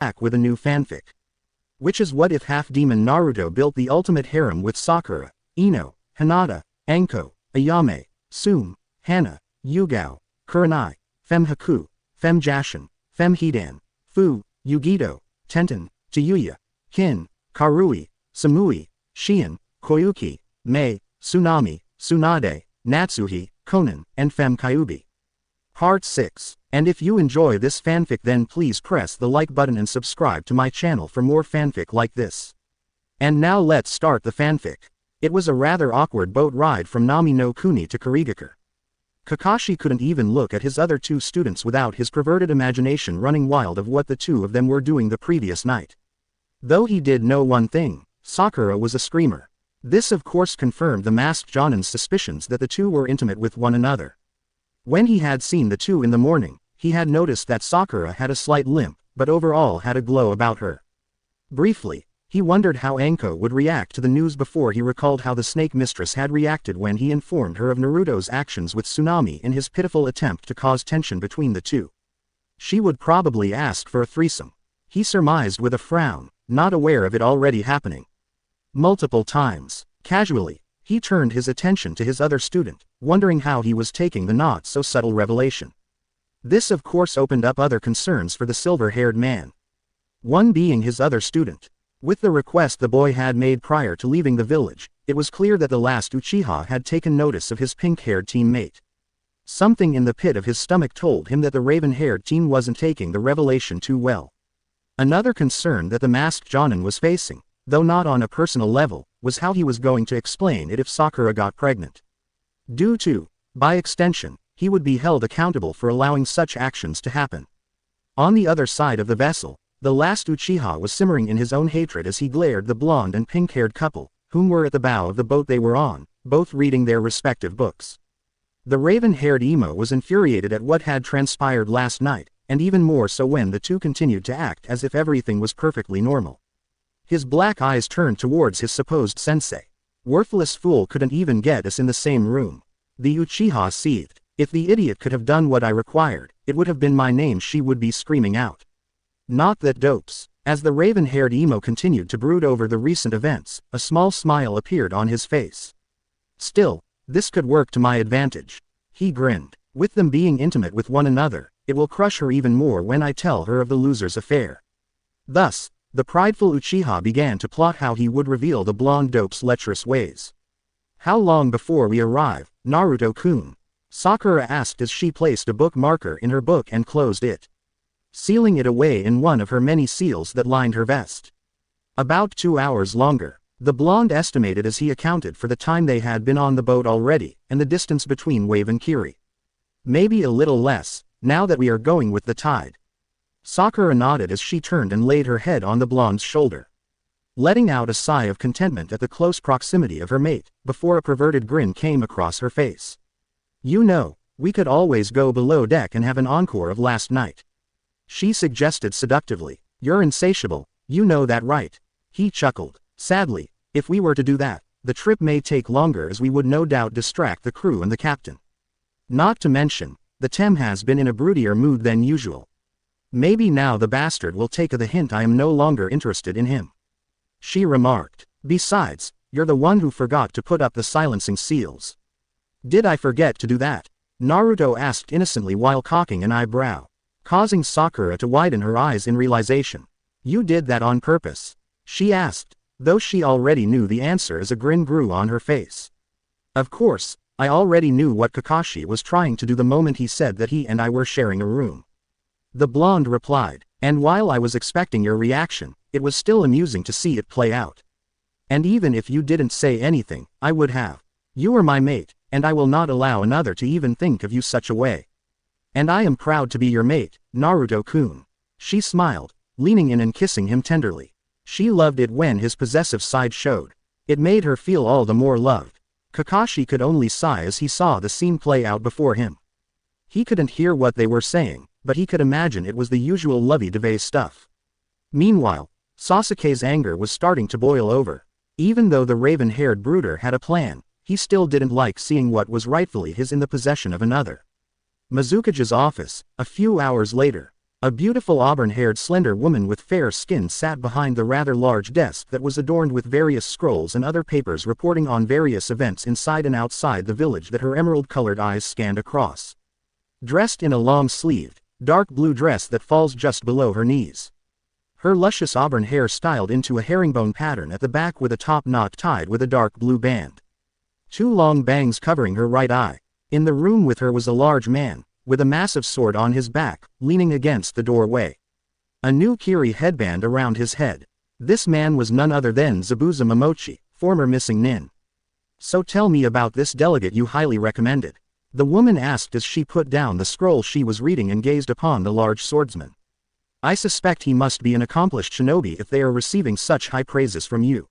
back with a new fanfic. Which is what if half-demon Naruto built the ultimate harem with Sakura, Ino, Hinata, Anko, Ayame, Tsume, Hana, Yugao, Kurenai, Fem Haku, Fem Jashin, Fem Hidan, Fu, Yugito, Tenten, Tayuya, Kin, Karui, Samui, Shion, Koyuki, Mei, Tsunami, Tsunade, Natsuhi, Konan, and Fem Kyubi. Part 6. And if you enjoy this fanfic, then please press the like button and subscribe to my channel for more fanfic like this. And now let's start the fanfic. It was a rather awkward boat ride from Nami no Kuni to Kurigakure. Kakashi couldn't even look at his other two students without his perverted imagination running wild of what the two of them were doing the previous night. Though he did know one thing, Sakura was a screamer. This of course confirmed the masked Jonin's suspicions that the two were intimate with one another. When he had seen the two in the morning, he had noticed that Sakura had a slight limp, but overall had a glow about her. Briefly, he wondered how Anko would react to the news before he recalled how the snake mistress had reacted when he informed her of Naruto's actions with Tsunami in his pitiful attempt to cause tension between the two. She would probably ask for a threesome. He surmised with a frown, not aware of it already happening. Multiple times, casually, he turned his attention to his other student, wondering how he was taking the not-so-subtle revelation. This of course opened up other concerns for the silver-haired man. One being his other student. With the request the boy had made prior to leaving the village, it was clear that the last Uchiha had taken notice of his pink-haired teammate. Something in the pit of his stomach told him that the raven-haired teen wasn't taking the revelation too well. Another concern that the masked Jonin was facing, though not on a personal level, was how he was going to explain it if Sakura got pregnant. Due to, by extension, he would be held accountable for allowing such actions to happen. On the other side of the vessel, the last Uchiha was simmering in his own hatred as he glared the blonde and pink-haired couple, whom were at the bow of the boat they were on, both reading their respective books. The raven-haired emo was infuriated at what had transpired last night, and even more so when the two continued to act as if everything was perfectly normal. His black eyes turned towards his supposed sensei. Worthless fool couldn't even get us in the same room. The Uchiha seethed. If the idiot could have done what I required, it would have been my name, she would be screaming out. Not that dopes. As the raven-haired emo continued to brood over the recent events, a small smile appeared on his face. Still, this could work to my advantage. He grinned. With them being intimate with one another, it will crush her even more when I tell her of the loser's affair. Thus, the prideful Uchiha began to plot how he would reveal the blonde dope's lecherous ways. How long before we arrive, Naruto-kun? Sakura asked as she placed a bookmarker in her book and closed it, sealing it away in one of her many seals that lined her vest. About 2 hours longer, the blonde estimated as he accounted for the time they had been on the boat already, and the distance between Wave and Kiri. Maybe a little less, now that we are going with the tide. Sakura nodded as she turned and laid her head on the blonde's shoulder, letting out a sigh of contentment at the close proximity of her mate, before a perverted grin came across her face. You know, we could always go below deck and have an encore of last night, she suggested seductively. You're insatiable, you know that, right? He chuckled. Sadly, if we were to do that, the trip may take longer as we would no doubt distract the crew and the captain. Not to mention, the Tem has been in a broodier mood than usual. Maybe now the bastard will take the hint I am no longer interested in him, she remarked. Besides, you're the one who forgot to put up the silencing seals. Did I forget to do that? Naruto asked innocently while cocking an eyebrow, causing Sakura to widen her eyes in realization. You did that on purpose? She asked, though she already knew the answer as a grin grew on her face. Of course, I already knew what Kakashi was trying to do the moment he said that he and I were sharing a room, the blonde replied, and while I was expecting your reaction, it was still amusing to see it play out. And even if you didn't say anything, I would have. You are my mate, and I will not allow another to even think of you such a way. And I am proud to be your mate, Naruto-kun. She smiled, leaning in and kissing him tenderly. She loved it when his possessive side showed. It made her feel all the more loved. Kakashi could only sigh as he saw the scene play out before him. He couldn't hear what they were saying, but he could imagine it was the usual lovey-dovey stuff. Meanwhile, Sasuke's anger was starting to boil over. Even though the raven-haired brooder had a plan, he still didn't like seeing what was rightfully his in the possession of another. Mizukage's office, a few hours later. A beautiful auburn-haired slender woman with fair skin sat behind the rather large desk that was adorned with various scrolls and other papers reporting on various events inside and outside the village that her emerald-colored eyes scanned across. Dressed in a long-sleeved, dark blue dress that falls just below her knees. Her luscious auburn hair styled into a herringbone pattern at the back with a top knot tied with a dark blue band. 2 long bangs covering her right eye. In the room with her was a large man, with a massive sword on his back, leaning against the doorway. A new kiri headband around his head. This man was none other than Zabuza Momochi, former missing nin. So tell me about this delegate you highly recommended. The woman asked as she put down the scroll she was reading and gazed upon the large swordsman. I suspect he must be an accomplished shinobi if they are receiving such high praises from you.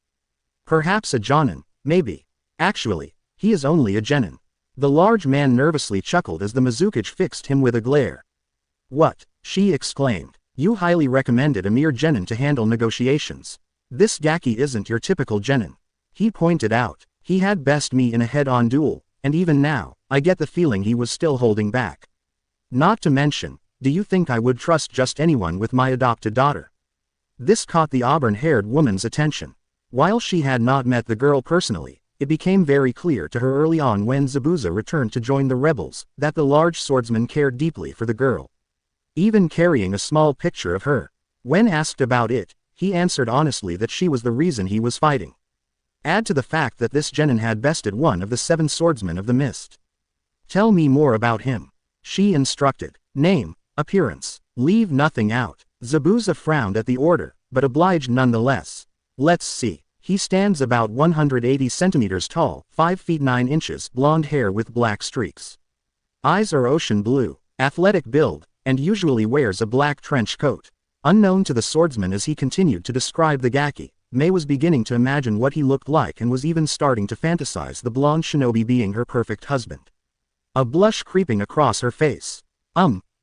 Perhaps a jonin, maybe. Actually, he is only a genin. The large man nervously chuckled as the Mizukage fixed him with a glare. What? She exclaimed. You highly recommended a mere genin to handle negotiations. This Gaki isn't your typical genin. He pointed out. He had best me in a head-on duel, and even now, I get the feeling he was still holding back. Not to mention, do you think I would trust just anyone with my adopted daughter? This caught the auburn-haired woman's attention. While she had not met the girl personally, it became very clear to her early on when Zabuza returned to join the rebels, that the large swordsman cared deeply for the girl. Even carrying a small picture of her. When asked about it, he answered honestly that she was the reason he was fighting. Add to the fact that this genin had bested one of the 7 swordsmen of the mist. Tell me more about him. She instructed. Name, appearance. Leave nothing out. Zabuza frowned at the order, but obliged nonetheless. Let's see. He stands about 180 centimeters tall, 5 feet 9 inches, blonde hair with black streaks. Eyes are ocean blue, athletic build, and usually wears a black trench coat. Unknown to the swordsman as he continued to describe the Gaki, Mei was beginning to imagine what he looked like and was even starting to fantasize the blonde shinobi being her perfect husband. A blush creeping across her face.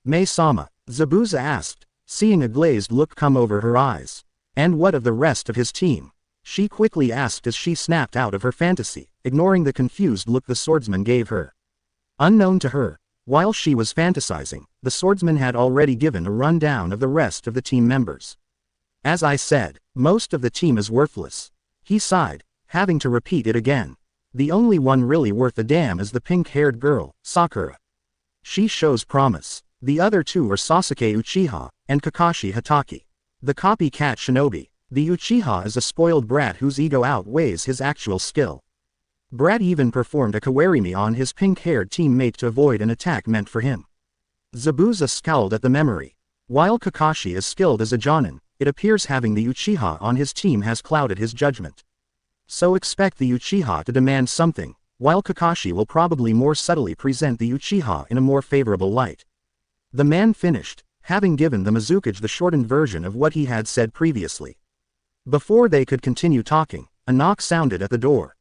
Mei-sama, Zabuza asked, seeing a glazed look come over her eyes. And what of the rest of his team? She quickly asked as she snapped out of her fantasy, ignoring the confused look the swordsman gave her. Unknown to her, while she was fantasizing, the swordsman had already given a rundown of the rest of the team members. As I said, most of the team is worthless. He sighed, having to repeat it again. The only one really worth a damn is the pink-haired girl, Sakura. She shows promise. The other 2 are Sasuke Uchiha, and Kakashi Hatake. The copycat shinobi. The Uchiha is a spoiled brat whose ego outweighs his actual skill. Brat even performed a kawarimi on his pink-haired teammate to avoid an attack meant for him. Zabuza scowled at the memory. While Kakashi is skilled as a jonin, it appears having the Uchiha on his team has clouded his judgment. So expect the Uchiha to demand something, while Kakashi will probably more subtly present the Uchiha in a more favorable light. The man finished, having given the Mizukage the shortened version of what he had said previously. Before they could continue talking, a knock sounded at the door.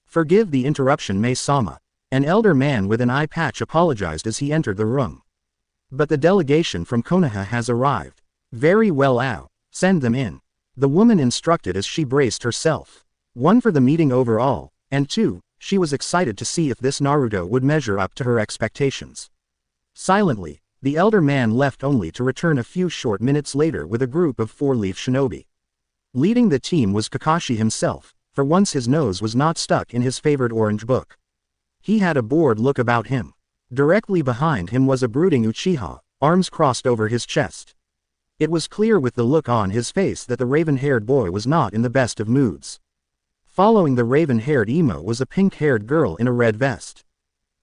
Forgive the interruption, Mei-sama. An elder man with an eye patch apologized as he entered the room. But the delegation from Konoha has arrived. Very well, send them in. The woman instructed as she braced herself. 1 for the meeting overall, and 2, she was excited to see if this Naruto would measure up to her expectations. Silently, the elder man left only to return a few short minutes later with a group of 4-leaf shinobi. Leading the team was Kakashi himself. For once his nose was not stuck in his favorite orange book. He had a bored look about him. Directly behind him was a brooding Uchiha, arms crossed over his chest. It was clear with the look on his face that the raven-haired boy was not in the best of moods. Following the raven-haired emo was a pink-haired girl in a red vest.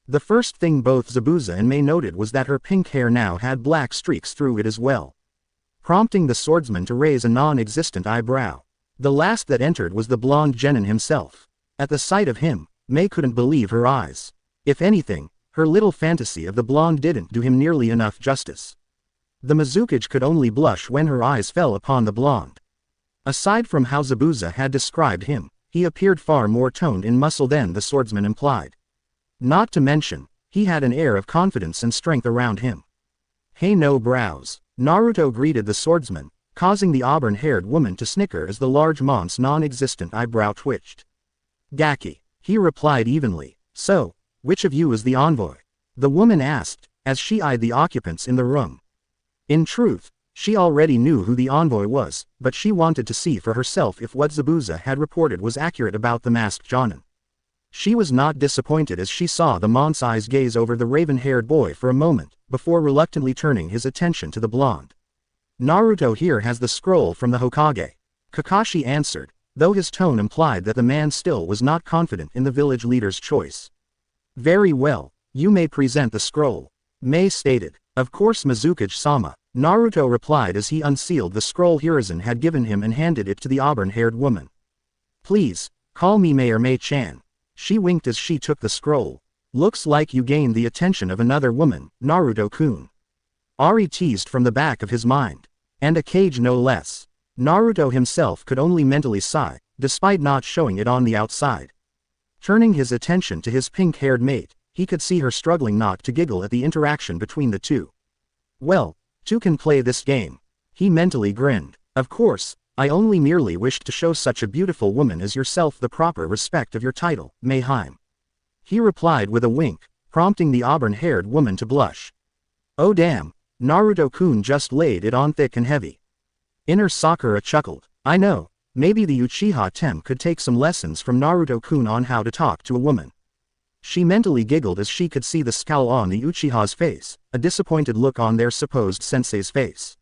The first thing both Zabuza and Mei noted was that her pink hair now had black streaks through it as well, prompting the swordsman to raise a non-existent eyebrow. The last that entered was the blonde genin himself. At the sight of him, Mei couldn't believe her eyes. If anything, her little fantasy of the blonde didn't do him nearly enough justice. The Mizukage could only blush when her eyes fell upon the blonde. Aside from how Zabuza had described him, he appeared far more toned in muscle than the swordsman implied. Not to mention, he had an air of confidence and strength around him. Hey, no brows. Naruto greeted the swordsman, causing the auburn-haired woman to snicker as the large mon's non-existent eyebrow twitched. Gaki, he replied evenly. So, which of you is the envoy? The woman asked, as she eyed the occupants in the room. In truth, she already knew who the envoy was, but she wanted to see for herself if what Zabuza had reported was accurate about the masked Jonin. She was not disappointed as she saw the monk's eyes gaze over the raven-haired boy for a moment, before reluctantly turning his attention to the blonde. Naruto here has the scroll from the Hokage. Kakashi answered, though his tone implied that the man still was not confident in the village leader's choice. Very well, you may present the scroll. Mei stated. Of course Mizukage-sama, Naruto replied as he unsealed the scroll Hiruzen had given him and handed it to the auburn-haired woman. Please, call me Mei or Mei-chan. She winked as she took the scroll. Looks like you gained the attention of another woman, Naruto-kun. Ari teased from the back of his mind. And a cage no less. Naruto himself could only mentally sigh, despite not showing it on the outside. Turning his attention to his pink-haired mate, he could see her struggling not to giggle at the interaction between the two. Well, two can play this game. He mentally grinned. Of course, I only merely wished to show such a beautiful woman as yourself the proper respect of your title, Mayheim. He replied with a wink, prompting the auburn-haired woman to blush. Oh damn, Naruto-kun just laid it on thick and heavy. Inner Sakura chuckled. I know, maybe the Uchiha Tem could take some lessons from Naruto-kun on how to talk to a woman. She mentally giggled as she could see the scowl on the Uchiha's face, a disappointed look on their supposed sensei's face.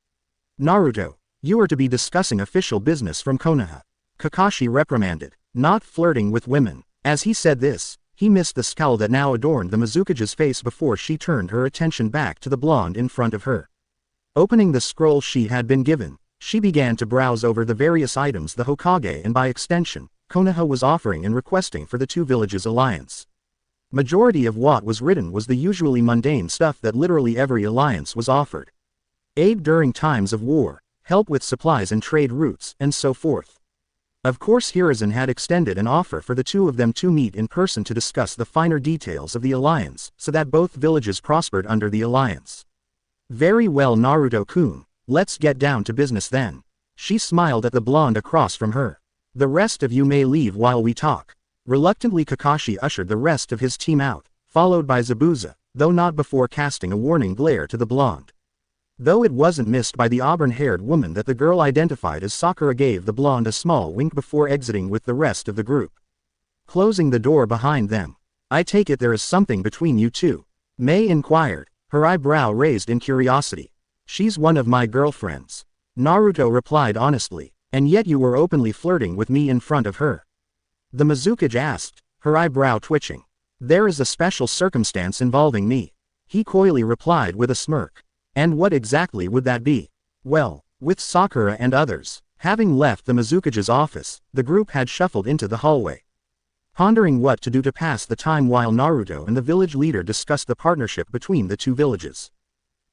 Naruto, you are to be discussing official business from Konoha. Kakashi reprimanded, not flirting with women. As he said this, he missed the scowl that now adorned the Mizukage's face before she turned her attention back to the blonde in front of her. Opening the scroll she had been given, she began to browse over the various items the Hokage and by extension, Konoha was offering and requesting for the two villages' alliance. Majority of what was written was the usually mundane stuff that literally every alliance was offered. Aid during times of war, help with supplies and trade routes, and so forth. Of course Hiruzen had extended an offer for the two of them to meet in person to discuss the finer details of the alliance, so that both villages prospered under the alliance. Very well Naruto-kun, let's get down to business then. She smiled at the blonde across from her. The rest of you may leave while we talk. Reluctantly Kakashi ushered the rest of his team out, followed by Zabuza, though not before casting a warning glare to the blonde. Though it wasn't missed by the auburn-haired woman that the girl identified as Sakura gave the blonde a small wink before exiting with the rest of the group. Closing the door behind them. I take it there is something between you two? Mei inquired, her eyebrow raised in curiosity. She's one of my girlfriends. Naruto replied honestly, and yet you were openly flirting with me in front of her. The Mizukage asked, her eyebrow twitching. There is a special circumstance involving me. He coyly replied with a smirk. And what exactly would that be? Well, with Sakura and others, having left the Mizukage's office, the group had shuffled into the hallway. Pondering what to do to pass the time while Naruto and the village leader discussed the partnership between the two villages.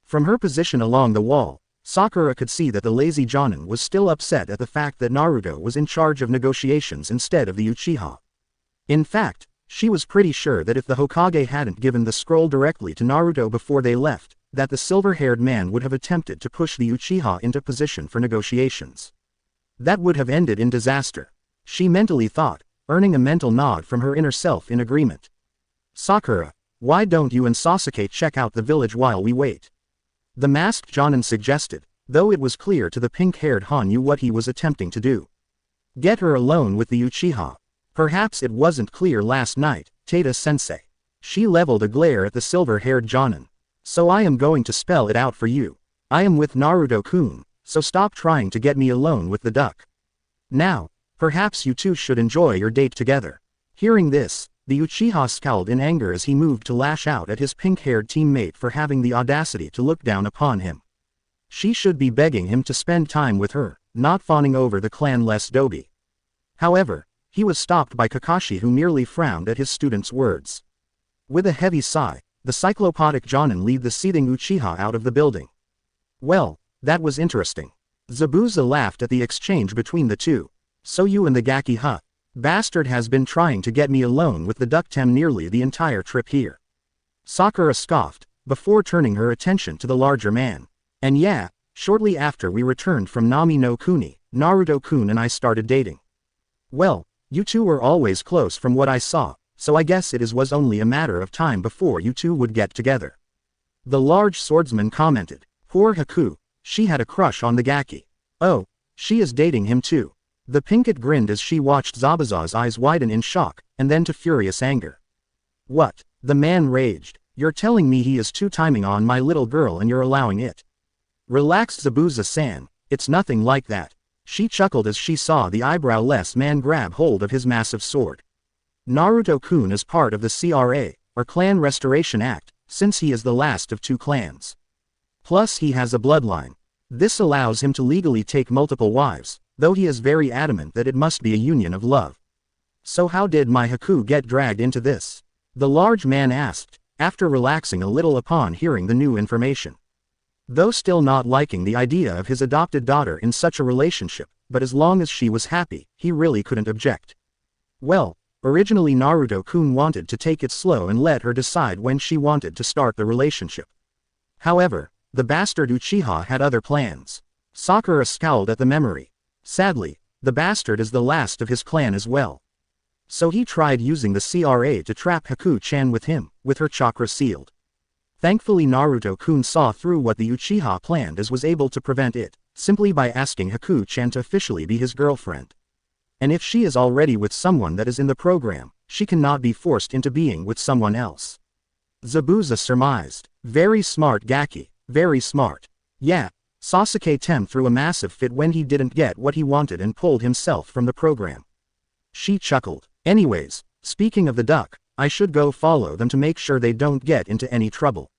From her position along the wall, Sakura could see that the lazy Jonin was still upset at the fact that Naruto was in charge of negotiations instead of the Uchiha. In fact, she was pretty sure that if the Hokage hadn't given the scroll directly to Naruto before they left, that the silver-haired man would have attempted to push the Uchiha into position for negotiations. That would have ended in disaster. She mentally thought, earning a mental nod from her inner self in agreement. Sakura, why don't you and Sasuke check out the village while we wait? The masked Jonin suggested, though it was clear to the pink-haired Hanyu what he was attempting to do. Get her alone with the Uchiha. Perhaps it wasn't clear last night, Tada-sensei. She leveled a glare at the silver-haired Jonin. So I am going to spell it out for you. I am with Naruto-kun, so stop trying to get me alone with the duck. Now, perhaps you two should enjoy your date together. Hearing this, the Uchiha scowled in anger as he moved to lash out at his pink-haired teammate for having the audacity to look down upon him. She should be begging him to spend time with her, not fawning over the clanless Dobi. However, he was stopped by Kakashi who merely frowned at his student's words. With a heavy sigh, the cyclopodic Jonin led the seething Uchiha out of the building. Well, that was interesting. Zabuza laughed at the exchange between the two. So you and the Gaki bastard has been trying to get me alone with the duck-tem nearly the entire trip here. Sakura scoffed, before turning her attention to the larger man. And yeah, shortly after we returned from Nami no Kuni, Naruto-kun and I started dating. Well, you two were always close from what I saw, so I guess it was only a matter of time before you two would get together. The large swordsman commented. Poor Haku, she had a crush on the Gaki. Oh, she is dating him too. The Pinkett grinned as she watched Zabuza's eyes widen in shock, and then to furious anger. What? The man raged. You're telling me he is two-timing on my little girl and you're allowing it? Relax, Zabuza-san, it's nothing like that. She chuckled as she saw the eyebrow-less man grab hold of his massive sword. Naruto-kun is part of the CRA, or Clan Restoration Act, since he is the last of two clans. Plus he has a bloodline. This allows him to legally take multiple wives, though he is very adamant that it must be a union of love. So how did my Haku get dragged into this? The large man asked, after relaxing a little upon hearing the new information. Though still not liking the idea of his adopted daughter in such a relationship, but as long as she was happy, he really couldn't object. Well, originally Naruto-kun wanted to take it slow and let her decide when she wanted to start the relationship. However, the bastard Uchiha had other plans. Sakura scowled at the memory. Sadly, the bastard is the last of his clan as well. So he tried using the CRA to trap Haku-chan with him, with her chakra sealed. Thankfully Naruto-kun saw through what the Uchiha planned as was able to prevent it, simply by asking Haku-chan to officially be his girlfriend. And if she is already with someone that is in the program, she cannot be forced into being with someone else. Zabuza surmised. Very smart Gaki, very smart. Yeah, Sasuke threw a massive fit when he didn't get what he wanted and pulled himself from the program. She chuckled. Anyways, speaking of the duck, I should go follow them to make sure they don't get into any trouble.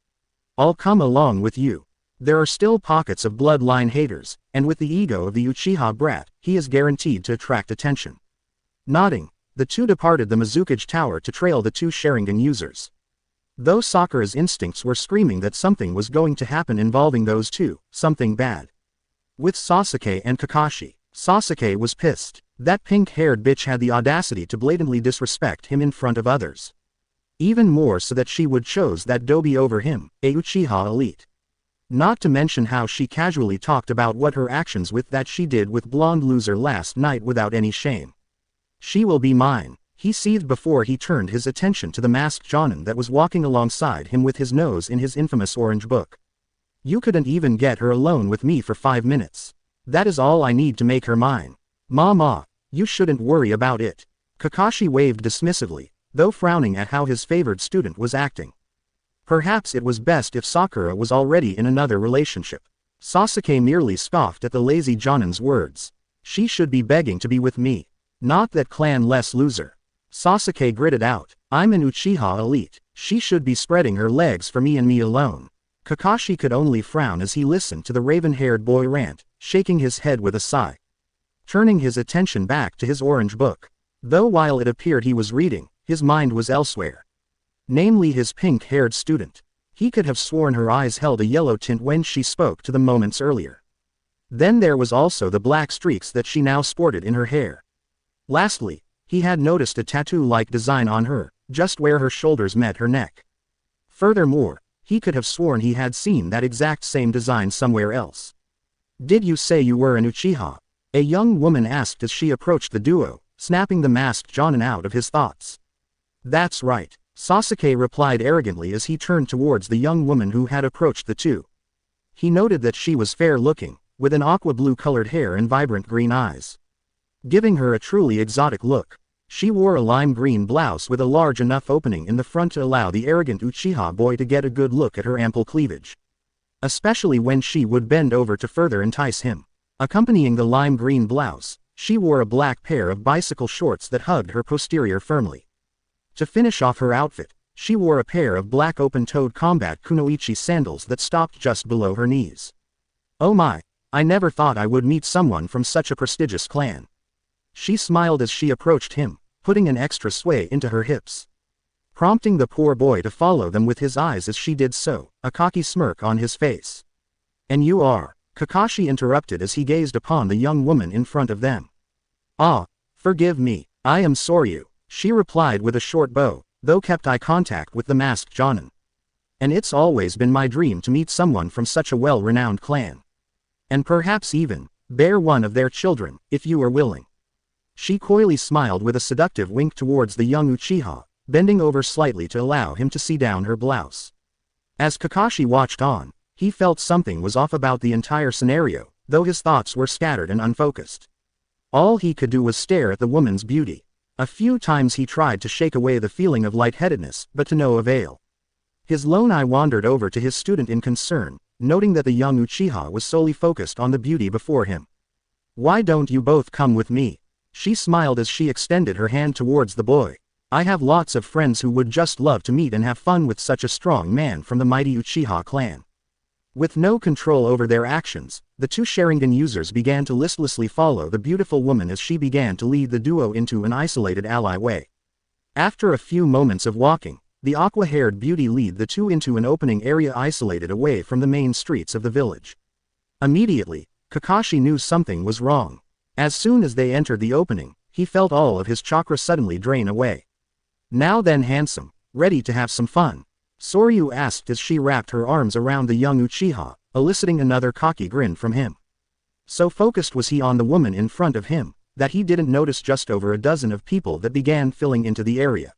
I'll come along with you. There are still pockets of bloodline haters, and with the ego of the Uchiha brat, he is guaranteed to attract attention. Nodding, the two departed the Mizukage Tower to trail the two Sharingan users. Though Sakura's instincts were screaming that something was going to happen involving those two, something bad. With Sasuke and Kakashi, Sasuke was pissed. That pink-haired bitch had the audacity to blatantly disrespect him in front of others. Even more so that she would chose that Dobi over him, a Uchiha elite. Not to mention how she casually talked about what her actions with that she did with blonde loser last night without any shame. She will be mine, he seethed before he turned his attention to the masked Jonin that was walking alongside him with his nose in his infamous orange book. You couldn't even get her alone with me for 5 minutes. That is all I need to make her mine. Mama, you shouldn't worry about it. Kakashi waved dismissively, though frowning at how his favored student was acting. Perhaps it was best if Sakura was already in another relationship. Sasuke merely scoffed at the lazy Jonin's words. She should be begging to be with me. Not that clan-less loser. Sasuke gritted out, I'm an Uchiha elite, she should be spreading her legs for me and me alone. Kakashi could only frown as he listened to the raven-haired boy rant, shaking his head with a sigh. Turning his attention back to his orange book. Though while it appeared he was reading, his mind was elsewhere. Namely his pink-haired student. He could have sworn her eyes held a yellow tint when she spoke to them moments earlier. Then there was also the black streaks that she now sported in her hair. Lastly, he had noticed a tattoo-like design on her, just where her shoulders met her neck. Furthermore, he could have sworn he had seen that exact same design somewhere else. Did you say you were an Uchiha? A young woman asked as she approached the duo, snapping the masked Jonin out of his thoughts. That's right, Sasuke replied arrogantly as he turned towards the young woman who had approached the two. He noted that she was fair-looking, with an aqua blue-colored hair and vibrant green eyes. Giving her a truly exotic look. She wore a lime green blouse with a large enough opening in the front to allow the arrogant Uchiha boy to get a good look at her ample cleavage. Especially when she would bend over to further entice him. Accompanying the lime green blouse, she wore a black pair of bicycle shorts that hugged her posterior firmly. To finish off her outfit, she wore a pair of black open-toed combat kunoichi sandals that stopped just below her knees. Oh my, I never thought I would meet someone from such a prestigious clan. She smiled as she approached him, putting an extra sway into her hips. Prompting the poor boy to follow them with his eyes as she did so, a cocky smirk on his face. And you are? Kakashi interrupted as he gazed upon the young woman in front of them. Ah, forgive me, I am Soryu, she replied with a short bow, though kept eye contact with the masked Jonin. And it's always been my dream to meet someone from such a well-renowned clan. And perhaps even, bear one of their children, if you are willing. She coyly smiled with a seductive wink towards the young Uchiha, bending over slightly to allow him to see down her blouse. As Kakashi watched on, He felt something was off about the entire scenario, though his thoughts were scattered and unfocused. All he could do was stare at the woman's beauty. A few times he tried to shake away the feeling of lightheadedness, but to no avail. His lone eye wandered over to his student in concern, noting that the young Uchiha was solely focused on the beauty before him. "Why don't you both come with me?" She smiled as she extended her hand towards the boy. "I have lots of friends who would just love to meet and have fun with such a strong man from the mighty Uchiha clan." With no control over their actions, the two Sharingan users began to listlessly follow the beautiful woman as she began to lead the duo into an isolated alleyway. After a few moments of walking, the aqua-haired beauty led the two into an opening area isolated away from the main streets of the village. Immediately, Kakashi knew something was wrong. As soon as they entered the opening, he felt all of his chakra suddenly drain away. "Now then, handsome, ready to have some fun?" Soryu asked as she wrapped her arms around the young Uchiha, eliciting another cocky grin from him. So focused was he on the woman in front of him, that he didn't notice just over a dozen of people that began filling into the area.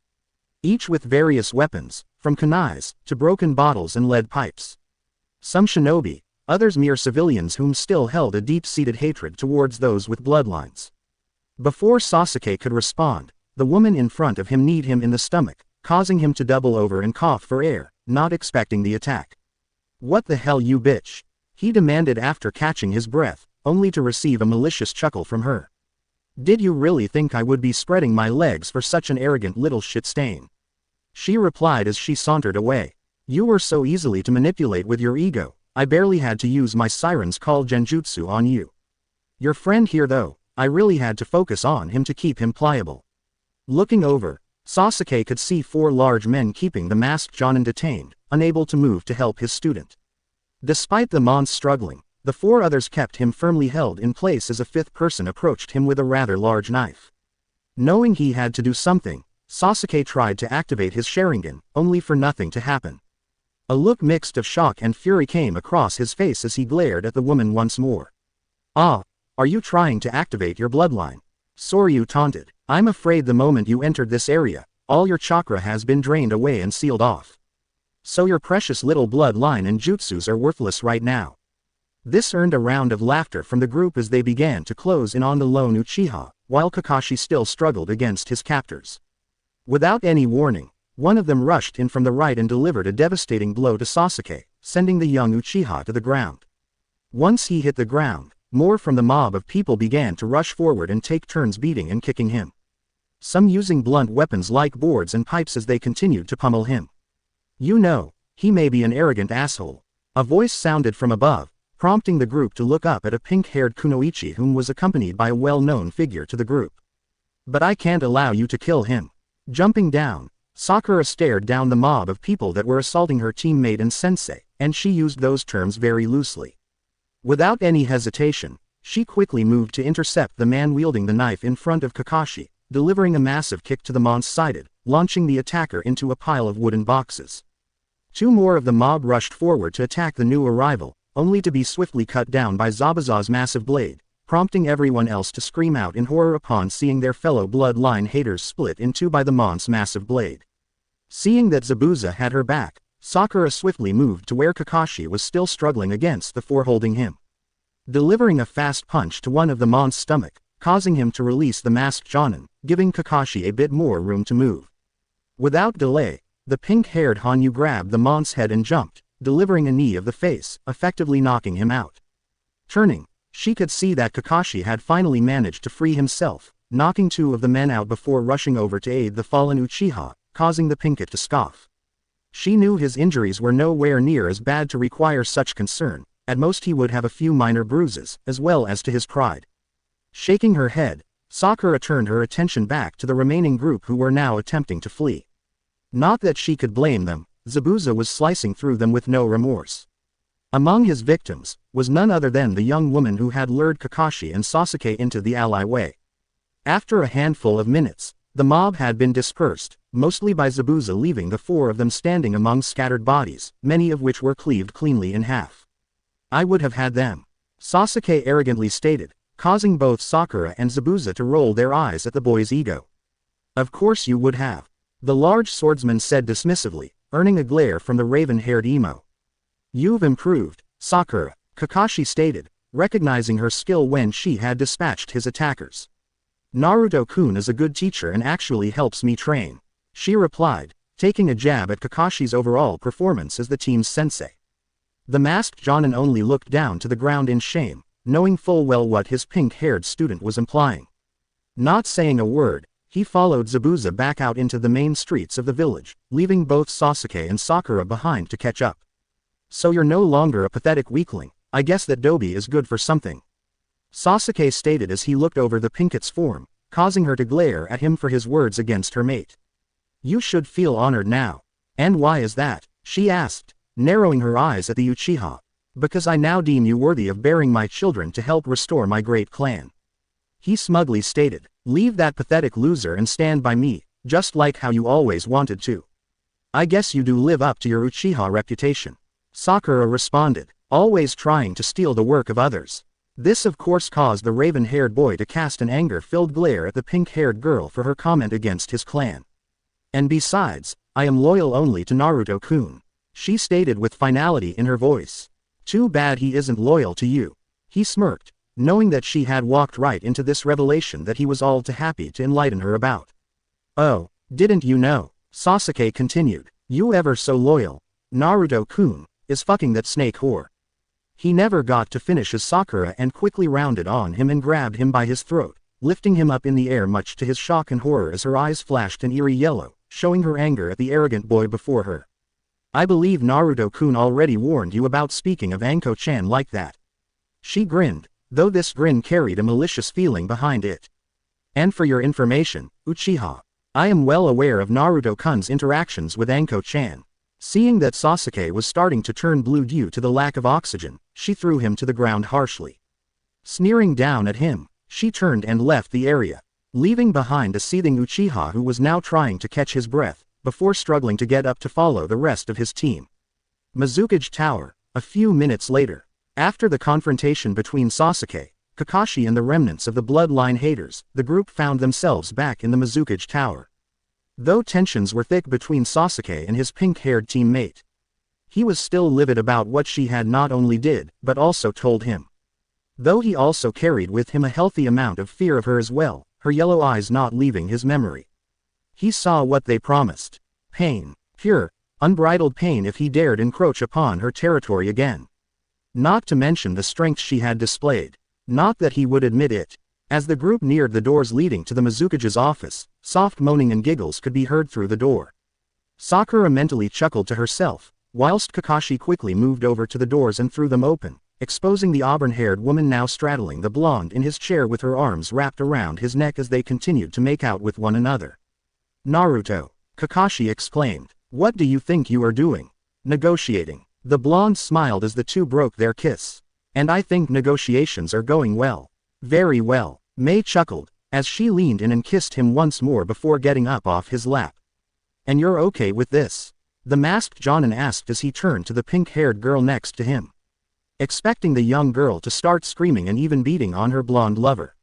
Each with various weapons, from kunais to broken bottles and lead pipes. Some shinobi, others mere civilians whom still held a deep-seated hatred towards those with bloodlines. Before Sasuke could respond, the woman in front of him kneed him in the stomach, causing him to double over and cough for air, not expecting the attack. "What the hell, you bitch?" he demanded after catching his breath, only to receive a malicious chuckle from her. "Did you really think I would be spreading my legs for such an arrogant little shit stain?" She replied as she sauntered away. "You were so easily to manipulate with your ego, I barely had to use my siren's call genjutsu on you. Your friend here though, I really had to focus on him to keep him pliable." Looking over, Sasuke could see 4 large men keeping the masked Jonin detained, unable to move to help his student. Despite the Mons struggling, the 4 others kept him firmly held in place as a 5th person approached him with a rather large knife. Knowing he had to do something, Sasuke tried to activate his Sharingan, only for nothing to happen. A look mixed of shock and fury came across his face as he glared at the woman once more. "Ah, are you trying to activate your bloodline?" Soryu taunted. "I'm afraid the moment you entered this area, all your chakra has been drained away and sealed off. So your precious little bloodline and jutsus are worthless right now." This earned a round of laughter from the group as they began to close in on the lone Uchiha, while Kakashi still struggled against his captors. Without any warning, one of them rushed in from the right and delivered a devastating blow to Sasuke, sending the young Uchiha to the ground. Once he hit the ground, more from the mob of people began to rush forward and take turns beating and kicking him. Some using blunt weapons like boards and pipes as they continued to pummel him. "You know, he may be an arrogant asshole." A voice sounded from above, prompting the group to look up at a pink-haired kunoichi whom was accompanied by a well-known figure to the group. "But I can't allow you to kill him." Jumping down, Sakura stared down the mob of people that were assaulting her teammate and sensei, and she used those terms very loosely. Without any hesitation, she quickly moved to intercept the man wielding the knife in front of Kakashi, delivering a massive kick to the Mons-sided, launching the attacker into a pile of wooden boxes. 2 more of the mob rushed forward to attack the new arrival, only to be swiftly cut down by Zabuza's massive blade, prompting everyone else to scream out in horror upon seeing their fellow bloodline haters split in 2 by the Mons' massive blade. Seeing that Zabuza had her back, Sakura swiftly moved to where Kakashi was still struggling against the 4 holding him. Delivering a fast punch to one of the Mons' stomach, causing him to release the masked Jonin, giving Kakashi a bit more room to move. Without delay, the pink-haired Hanyu grabbed the Mons' head and jumped, delivering a knee of the face, effectively knocking him out. Turning, she could see that Kakashi had finally managed to free himself, knocking 2 of the men out before rushing over to aid the fallen Uchiha, causing the pinkett to scoff. She knew his injuries were nowhere near as bad to require such concern, at most he would have a few minor bruises, as well as to his pride. Shaking her head, Sakura turned her attention back to the remaining group who were now attempting to flee. Not that she could blame them, Zabuza was slicing through them with no remorse. Among his victims, was none other than the young woman who had lured Kakashi and Sasuke into the alleyway. After a handful of minutes, the mob had been dispersed, mostly by Zabuza leaving the 4 of them standing among scattered bodies, many of which were cleaved cleanly in half. "I would have had them," Sasuke arrogantly stated, causing both Sakura and Zabuza to roll their eyes at the boy's ego. "Of course you would have," the large swordsman said dismissively, earning a glare from the raven-haired emo. You've improved, Sakura, Kakashi stated, recognizing her skill when she had dispatched his attackers. Naruto-kun is a good teacher and actually helps me train, she replied, taking a jab at Kakashi's overall performance as the team's sensei. The masked Jonin only looked down to the ground in shame, knowing full well what his pink-haired student was implying. Not saying a word, he followed Zabuza back out into the main streets of the village, leaving both Sasuke and Sakura behind to catch up. So you're no longer a pathetic weakling, I guess that Dobi is good for something, Sasuke stated as he looked over the Pinket's form, causing her to glare at him for his words against her mate. You should feel honored now. And why is that? She asked, narrowing her eyes at the Uchiha. Because I now deem you worthy of bearing my children to help restore my great clan. He smugly stated, leave that pathetic loser and stand by me, just like how you always wanted to. I guess you do live up to your Uchiha reputation. Sakura responded, always trying to steal the work of others. This of course caused the raven-haired boy to cast an anger-filled glare at the pink-haired girl for her comment against his clan. And besides, I am loyal only to Naruto-kun, she stated with finality in her voice. Too bad he isn't loyal to you. He smirked, knowing that she had walked right into this revelation that he was all too happy to enlighten her about. Oh, didn't you know? Sasuke continued, you ever so loyal. Naruto-kun is fucking that snake whore. He never got to finish as Sakura and quickly rounded on him and grabbed him by his throat, lifting him up in the air much to his shock and horror as her eyes flashed an eerie yellow, showing her anger at the arrogant boy before her. I believe Naruto-kun already warned you about speaking of Anko-chan like that. She grinned, though this grin carried a malicious feeling behind it. And for your information, Uchiha, I am well aware of Naruto-kun's interactions with Anko-chan. Seeing that Sasuke was starting to turn blue due to the lack of oxygen, she threw him to the ground harshly. Sneering down at him, she turned and left the area, leaving behind a seething Uchiha who was now trying to catch his breath, before struggling to get up to follow the rest of his team. Mizukage Tower, a few minutes later. After the confrontation between Sasuke, Kakashi and the remnants of the bloodline haters, the group found themselves back in the Mizukage Tower. Though tensions were thick between Sasuke and his pink-haired teammate, he was still livid about what she had not only did, but also told him. Though he also carried with him a healthy amount of fear of her as well, her yellow eyes not leaving his memory. He saw what they promised. Pain. Pure, unbridled pain if he dared encroach upon her territory again. Not to mention the strength she had displayed. Not that he would admit it. As the group neared the doors leading to the Mizukage's office, soft moaning and giggles could be heard through the door. Sakura mentally chuckled to herself, whilst Kakashi quickly moved over to the doors and threw them open, exposing the auburn-haired woman now straddling the blonde in his chair with her arms wrapped around his neck as they continued to make out with one another. Naruto, Kakashi exclaimed, what do you think you are doing? Negotiating. The blonde smiled as the two broke their kiss. And I think negotiations are going well. Very well, Mei chuckled, as she leaned in and kissed him once more before getting up off his lap. And you're okay with this? The masked Jonin asked as he turned to the pink-haired girl next to him, expecting the young girl to start screaming and even beating on her blonde lover.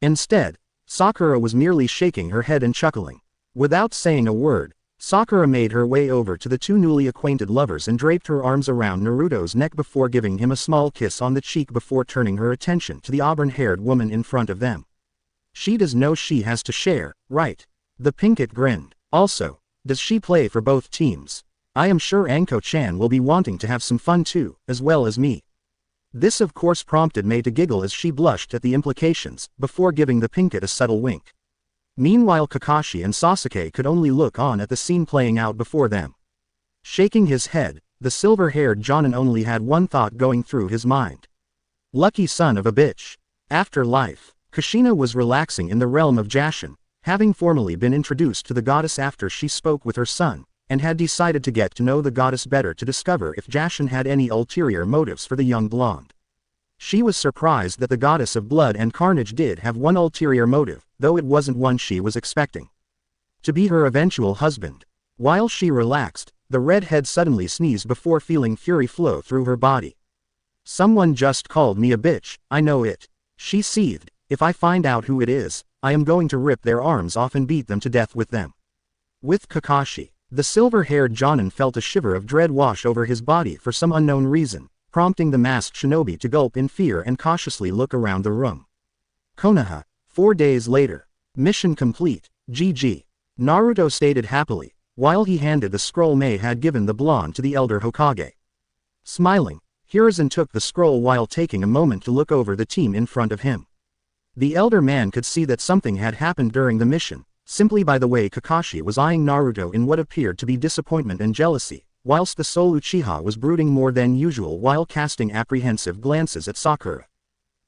Instead, Sakura was merely shaking her head and chuckling. Without saying a word, Sakura made her way over to the two newly acquainted lovers and draped her arms around Naruto's neck before giving him a small kiss on the cheek before turning her attention to the auburn-haired woman in front of them. She does know she has to share, right? The Pinket grinned. Also, does she play for both teams? I am sure Anko-chan will be wanting to have some fun too, as well as me. This of course prompted Mei to giggle as she blushed at the implications, before giving the Pinket a subtle wink. Meanwhile Kakashi and Sasuke could only look on at the scene playing out before them. Shaking his head, the silver-haired Jonin only had one thought going through his mind. Lucky son of a bitch. After life, Kushina was relaxing in the realm of Jashin, having formally been introduced to the goddess after she spoke with her son, and had decided to get to know the goddess better to discover if Jashin had any ulterior motives for the young blonde. She was surprised that the goddess of blood and carnage did have one ulterior motive, though it wasn't one she was expecting. To be her eventual husband. While she relaxed, the redhead suddenly sneezed before feeling fury flow through her body. Someone just called me a bitch, I know it. She seethed, if I find out who it is, I am going to rip their arms off and beat them to death with them. With Kakashi, The silver-haired Jonin felt a shiver of dread wash over his body for some unknown reason, prompting the masked shinobi to gulp in fear and cautiously look around the room. Konoha. 4 days later. Mission complete. GG. Naruto stated happily, while he handed the scroll Mei had given the blonde to the elder Hokage. Smiling, Hiruzen took the scroll while taking a moment to look over the team in front of him. The elder man could see that something had happened during the mission, simply by the way Kakashi was eyeing Naruto in what appeared to be disappointment and jealousy, whilst the sole Uchiha was brooding more than usual while casting apprehensive glances at Sakura.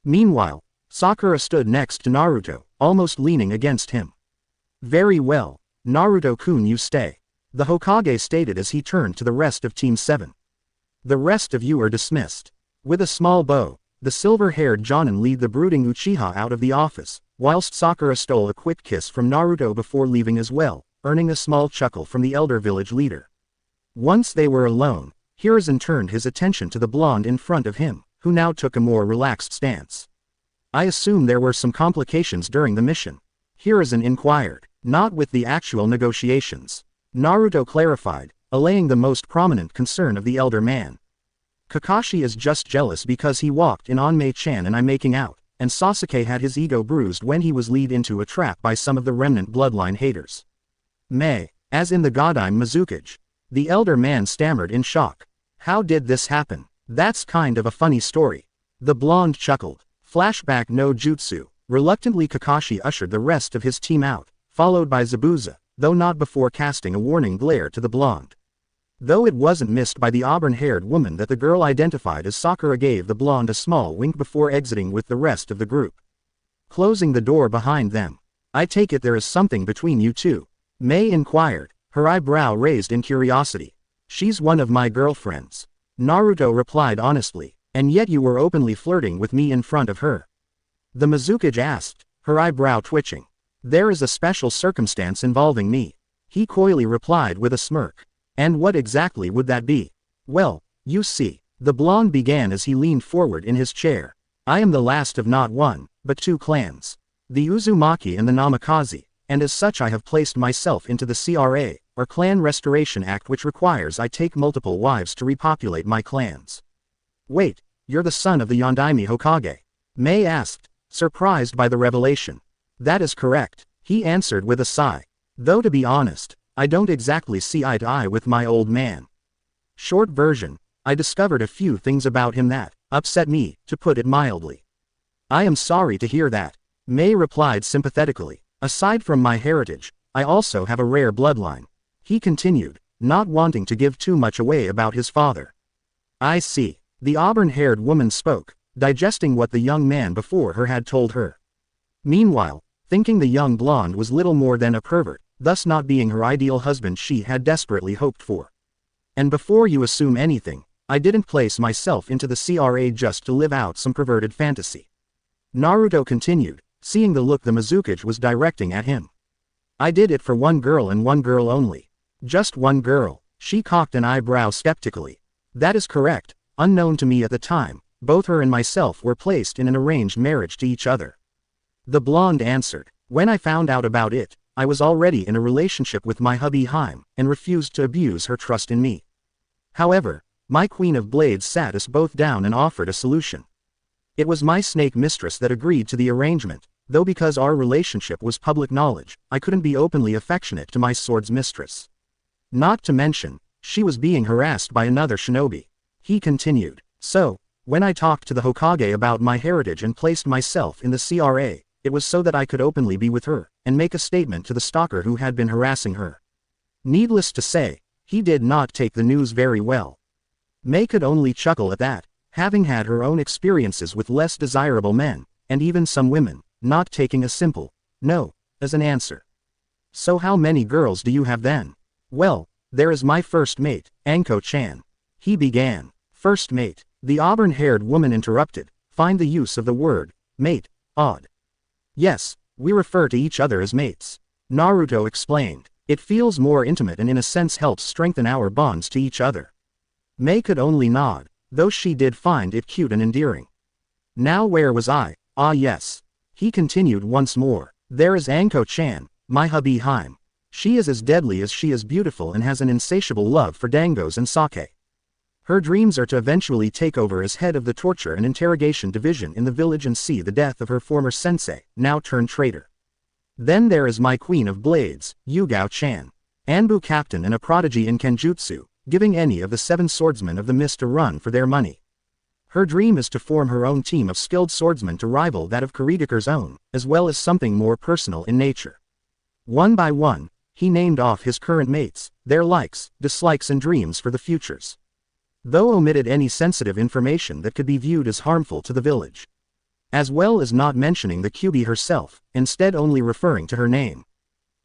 Meanwhile, Sakura stood next to Naruto, almost leaning against him. Very well, Naruto-kun, you stay, the Hokage stated as he turned to the rest of Team 7. The rest of you are dismissed. With a small bow, the silver-haired Jonin led the brooding Uchiha out of the office, whilst Sakura stole a quick kiss from Naruto before leaving as well, earning a small chuckle from the elder village leader. Once they were alone, Hiruzen turned his attention to the blonde in front of him, who now took a more relaxed stance. I assume there were some complications during the mission. Hiruzen inquired. Not with the actual negotiations. Naruto clarified, allaying the most prominent concern of the elder man. Kakashi is just jealous because he walked in on Mei-chan and I making out, and Sasuke had his ego bruised when he was led into a trap by some of the remnant bloodline haters. Mei, as in the Godime Mizukage. The elder man stammered in shock. How did this happen? That's kind of a funny story. The blonde chuckled. Flashback no jutsu. Reluctantly Kakashi ushered the rest of his team out, followed by Zabuza, though not before casting a warning glare to the blonde. Though it wasn't missed by the auburn-haired woman that the girl identified as Sakura gave the blonde a small wink before exiting with the rest of the group. Closing the door behind them. I take it there is something between you two? Mei inquired, her eyebrow raised in curiosity. She's one of my girlfriends. Naruto replied honestly, and yet you were openly flirting with me in front of her. The Mizukage asked, her eyebrow twitching. There is a special circumstance involving me. He coyly replied with a smirk. And what exactly would that be? Well, you see, the blonde began as he leaned forward in his chair. I am the last of not one, but 2 clans. The Uzumaki and the Namikaze, and as such I have placed myself into the CRA, or Clan Restoration Act, which requires I take multiple wives to repopulate my clans. Wait, you're the son of the Yondaime Hokage? Mei asked, surprised by the revelation. That is correct, he answered with a sigh. Though to be honest, I don't exactly see eye to eye with my old man. Short version, I discovered a few things about him that upset me, to put it mildly. I am sorry to hear that, Mei replied sympathetically. Aside from my heritage, I also have a rare bloodline. He continued, not wanting to give too much away about his father. I see, the auburn-haired woman spoke, digesting what the young man before her had told her. Meanwhile, thinking the young blonde was little more than a pervert, thus not being her ideal husband she had desperately hoped for. And before you assume anything, I didn't place myself into the CRA just to live out some perverted fantasy. Naruto continued, seeing the look the Mizukage was directing at him. I did it for one girl and one girl only. Just one girl, she cocked an eyebrow skeptically. That is correct, unknown to me at the time, both her and myself were placed in an arranged marriage to each other. The blonde answered, when I found out about it, I was already in a relationship with my hubby Harem, and refused to abuse her trust in me. However, my Queen of Blades sat us both down and offered a solution. It was my snake mistress that agreed to the arrangement, though because our relationship was public knowledge, I couldn't be openly affectionate to my sword's mistress. Not to mention, she was being harassed by another shinobi. He continued, so, when I talked to the Hokage about my heritage and placed myself in the CRA, it was so that I could openly be with her, and make a statement to the stalker who had been harassing her. Needless to say, he did not take the news very well. Mei could only chuckle at that, having had her own experiences with less desirable men, and even some women, not taking a simple, no, as an answer. So how many girls do you have then? Well, there is my first mate, Anko-chan. He began. First mate, the auburn-haired woman interrupted, find the use of the word, mate, odd. Yes, we refer to each other as mates. Naruto explained. It feels more intimate and in a sense helps strengthen our bonds to each other. Mei could only nod, though she did find it cute and endearing. Now where was I? Ah yes. He continued once more. There is Anko-chan, my hubby Harem. She is as deadly as she is beautiful and has an insatiable love for dangos and sake. Her dreams are to eventually take over as head of the torture and interrogation division in the village and see the death of her former sensei, now turned traitor. Then there is my Queen of Blades, Yugao-chan. Anbu captain and a prodigy in Kenjutsu, giving any of the 7 swordsmen of the mist a run for their money. Her dream is to form her own team of skilled swordsmen to rival that of Kurigaku's own, as well as something more personal in nature. One by one, he named off his current mates, their likes, dislikes and dreams for the futures. Though omitted any sensitive information that could be viewed as harmful to the village. As well as not mentioning the Kyubi herself, instead only referring to her name.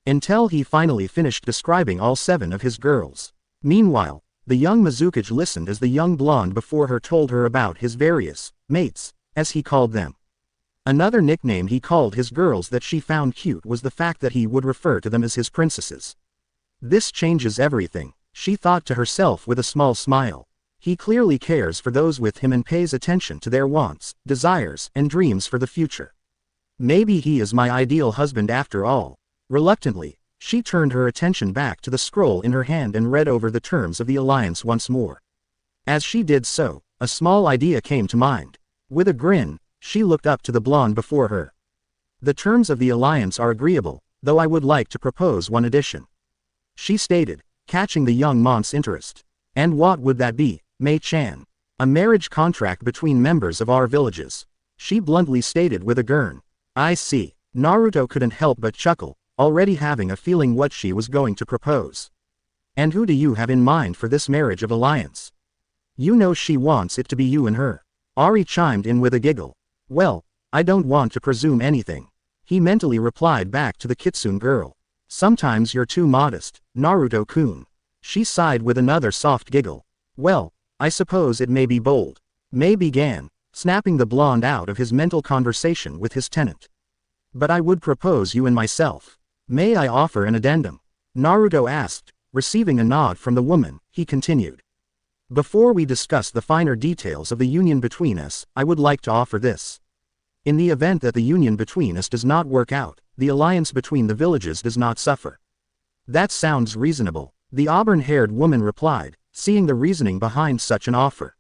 Until he finally finished describing all 7 of his girls. Meanwhile, the young Mizukage listened as the young blonde before her told her about his various mates, as he called them. Another nickname he called his girls that she found cute was the fact that he would refer to them as his princesses. This changes everything, she thought to herself with a small smile. He clearly cares for those with him and pays attention to their wants, desires, and dreams for the future. Maybe he is my ideal husband after all. Reluctantly, she turned her attention back to the scroll in her hand and read over the terms of the alliance once more. As she did so, a small idea came to mind. With a grin, she looked up to the blonde before her. The terms of the alliance are agreeable, though I would like to propose one addition. She stated, catching the young monk's interest. And what would that be, Mei-chan? A marriage contract between members of our villages. She bluntly stated with a grin. I see. Naruto couldn't help but chuckle, already having a feeling what she was going to propose. And who do you have in mind for this marriage of alliance? You know she wants it to be you and her. Ari chimed in with a giggle. Well, I don't want to presume anything. He mentally replied back to the Kitsune girl. Sometimes you're too modest, Naruto-kun. She sighed with another soft giggle. Well, I suppose it may be bold. Mei began, snapping the blonde out of his mental conversation with his tenant. But I would propose you and myself. May I offer an addendum? Naruto asked, receiving a nod from the woman, he continued. Before we discuss the finer details of the union between us, I would like to offer this. In the event that the union between us does not work out, the alliance between the villages does not suffer. That sounds reasonable, the auburn-haired woman replied, seeing the reasoning behind such an offer.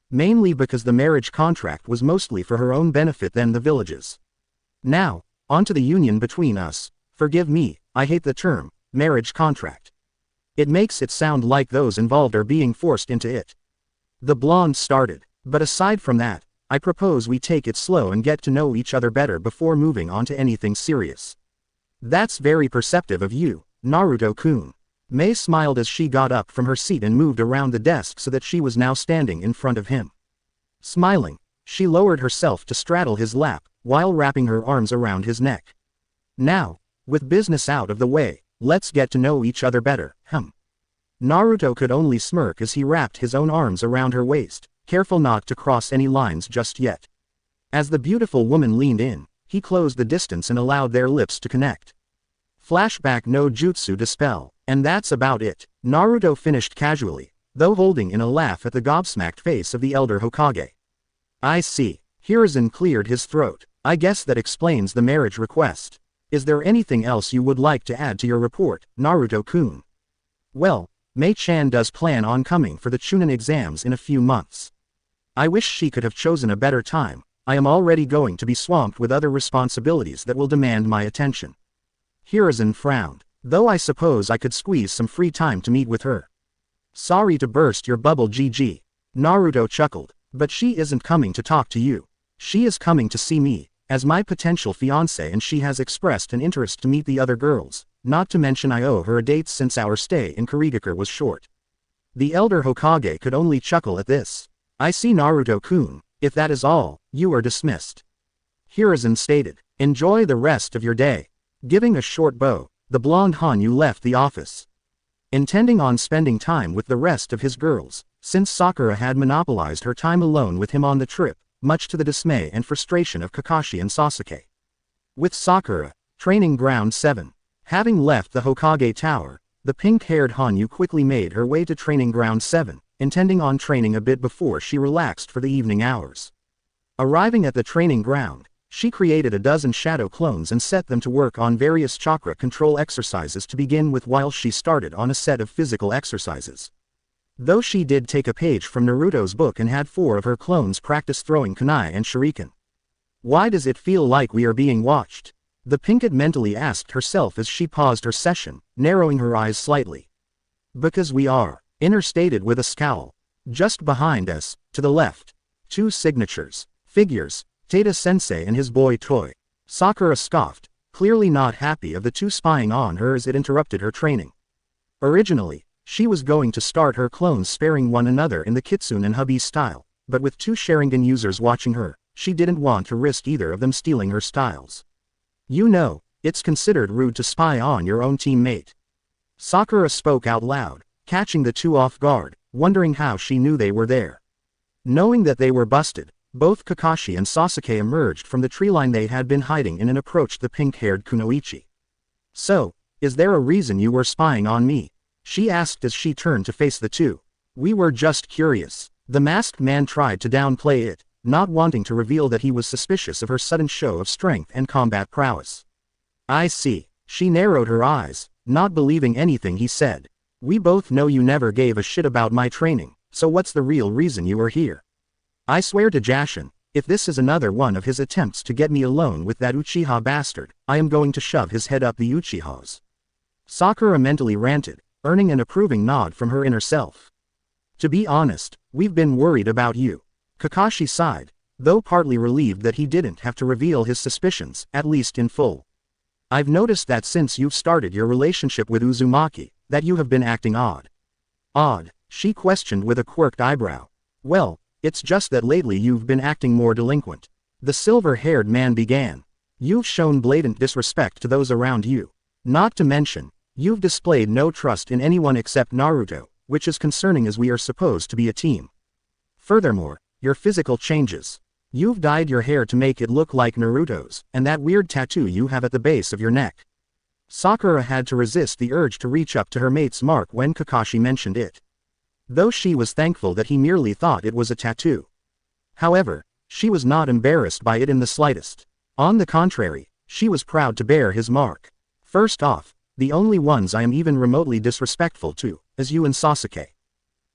Mainly because the marriage contract was mostly for her own benefit than the villages. Now, on to the union between us. Forgive me, I hate the term, marriage contract. It makes it sound like those involved are being forced into it. The blonde started, but aside from that, I propose we take it slow and get to know each other better before moving on to anything serious. That's very perceptive of you, Naruto-kun. Mei smiled as she got up from her seat and moved around the desk so that she was now standing in front of him. Smiling, she lowered herself to straddle his lap, while wrapping her arms around his neck. Now, with business out of the way, let's get to know each other better, Naruto could only smirk as he wrapped his own arms around her waist, careful not to cross any lines just yet. As the beautiful woman leaned in, he closed the distance and allowed their lips to connect. Flashback no jutsu dispel, and that's about it, Naruto finished casually, though holding in a laugh at the gobsmacked face of the elder Hokage. I see. Hiruzen cleared his throat. I guess that explains the marriage request. Is there anything else you would like to add to your report, Naruto-kun? Well, Mei-chan does plan on coming for the Chunin exams in a few months. I wish she could have chosen a better time. I am already going to be swamped with other responsibilities that will demand my attention. Hiruzen frowned. Though I suppose I could squeeze some free time to meet with her. Sorry to burst your bubble, GG. Naruto chuckled. But she isn't coming to talk to you. She is coming to see me, as my potential fiancé, and she has expressed an interest to meet the other girls, not to mention I owe her a date since our stay in Kurigaku was short. The elder Hokage could only chuckle at this. I see, Naruto-kun, if that is all, you are dismissed. Hiruzen stated, enjoy the rest of your day. Giving a short bow, the blonde Hanyu left the office. Intending on spending time with the rest of his girls, since Sakura had monopolized her time alone with him on the trip, much to the dismay and frustration of Kakashi and Sasuke. With Sakura, Training Ground 7. Having left the Hokage Tower, the pink-haired Hanyu quickly made her way to Training Ground 7, intending on training a bit before she relaxed for the evening hours. Arriving at the training ground, She created a dozen shadow clones and set them to work on various chakra control exercises to begin with while she started on a set of physical exercises. Though she did take a page from Naruto's book and had 4 of her clones practice throwing kunai and shuriken. Why does it feel like we are being watched? The Pinkett mentally asked herself as she paused her session, narrowing her eyes slightly. Because we are, Inner stated with a scowl. Just behind us, to the left. 2 signatures. Figures, Tada-sensei and his boy toy. Sakura scoffed, clearly not happy of the 2 spying on her as it interrupted her training. Originally, she was going to start her clones sparing one another in the Kitsune and hubby style, but with 2 Sharingan users watching her, she didn't want to risk either of them stealing her styles. You know, it's considered rude to spy on your own teammate. Sakura spoke out loud, catching the 2 off guard, wondering how she knew they were there. Knowing that they were busted, both Kakashi and Sasuke emerged from the tree line they had been hiding in and approached the pink-haired Kunoichi. So, is there a reason you were spying on me? She asked as she turned to face the 2. We were just curious. The masked man tried to downplay it, not wanting to reveal that he was suspicious of her sudden show of strength and combat prowess. I see. She narrowed her eyes, not believing anything he said. We both know you never gave a shit about my training, so what's the real reason you are here? I swear to Jashin, if this is another one of his attempts to get me alone with that Uchiha bastard, I am going to shove his head up the Uchiha's. Sakura mentally ranted, earning an approving nod from her inner self. To be honest, we've been worried about you. Kakashi sighed, though partly relieved that he didn't have to reveal his suspicions, at least in full. I've noticed that since you've started your relationship with Uzumaki, that you have been acting odd. Odd? She questioned with a quirked eyebrow. Well, it's just that lately you've been acting more delinquent. The silver-haired man began. You've shown blatant disrespect to those around you. Not to mention, you've displayed no trust in anyone except Naruto, which is concerning as we are supposed to be a team. Furthermore, your physical changes. You've dyed your hair to make it look like Naruto's, and that weird tattoo you have at the base of your neck. Sakura had to resist the urge to reach up to her mate's mark when Kakashi mentioned it. Though she was thankful that he merely thought it was a tattoo. However, she was not embarrassed by it in the slightest. On the contrary, she was proud to bear his mark. First off, the only ones I am even remotely disrespectful to, is you and Sasuke.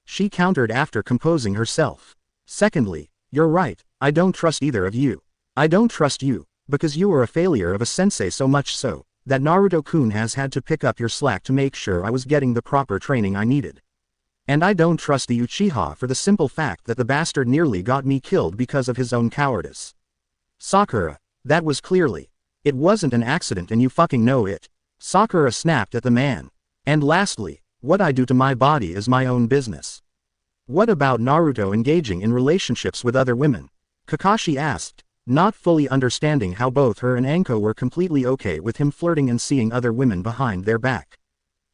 She countered after composing herself. Secondly, you're right, I don't trust either of you. I don't trust you, because you were a failure of a sensei so much so, that Naruto-kun has had to pick up your slack to make sure I was getting the proper training I needed. And I don't trust the Uchiha for the simple fact that the bastard nearly got me killed because of his own cowardice. Sakura, that was clearly. It wasn't an accident and you fucking know it. Sakura snapped at the man. And lastly, what I do to my body is my own business. What about Naruto engaging in relationships with other women? Kakashi asked, not fully understanding how both her and Anko were completely okay with him flirting and seeing other women behind their back.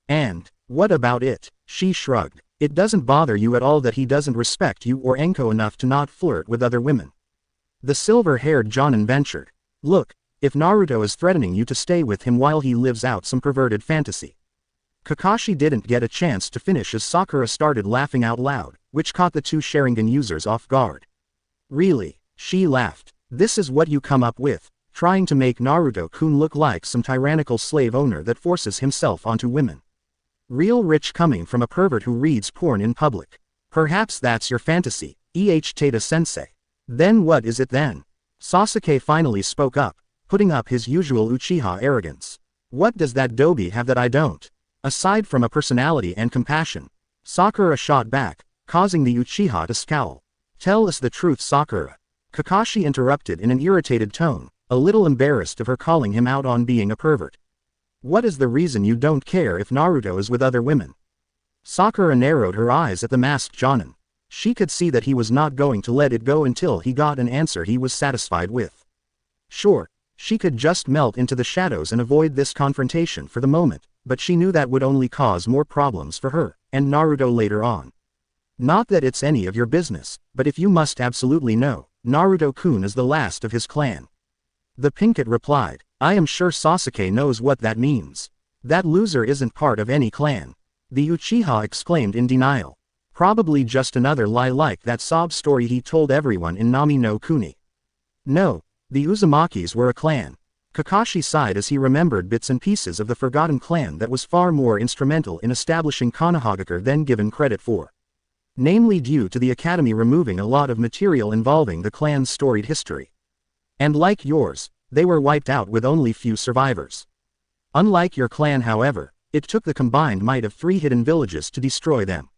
And, what about it? She shrugged. It doesn't bother you at all that he doesn't respect you or Anko enough to not flirt with other women. The silver-haired Jonin ventured. Look, if Naruto is threatening you to stay with him while he lives out some perverted fantasy. Kakashi didn't get a chance to finish as Sakura started laughing out loud, which caught the 2 Sharingan users off guard. Really? She laughed. This is what you come up with, trying to make Naruto-kun look like some tyrannical slave owner that forces himself onto women. Real rich coming from a pervert who reads porn in public. Perhaps that's your fantasy, Tada-sensei. Then what is it then? Sasuke finally spoke up, putting up his usual Uchiha arrogance. What does that dobe have that I don't? Aside from a personality and compassion. Sakura shot back, causing the Uchiha to scowl. Tell us the truth, Sakura. Kakashi interrupted in an irritated tone, a little embarrassed of her calling him out on being a pervert. What is the reason you don't care if Naruto is with other women? Sakura narrowed her eyes at the masked Jonin. She could see that he was not going to let it go until he got an answer he was satisfied with. Sure, she could just melt into the shadows and avoid this confrontation for the moment, but she knew that would only cause more problems for her, and Naruto later on. Not that it's any of your business, but if you must absolutely know, Naruto-kun is the last of his clan. The Pinkett replied, I am sure Sasuke knows what that means. That loser isn't part of any clan. The Uchiha exclaimed in denial. Probably just another lie like that sob story he told everyone in Nami no Kuni. No, The Uzumakis were a clan. Kakashi sighed as he remembered bits and pieces of the forgotten clan that was far more instrumental in establishing Konohagakure than given credit for. Namely due to the academy removing a lot of material involving the clan's storied history. And like yours, they were wiped out with only few survivors. Unlike your clan however, it took the combined might of 3 hidden villages to destroy them.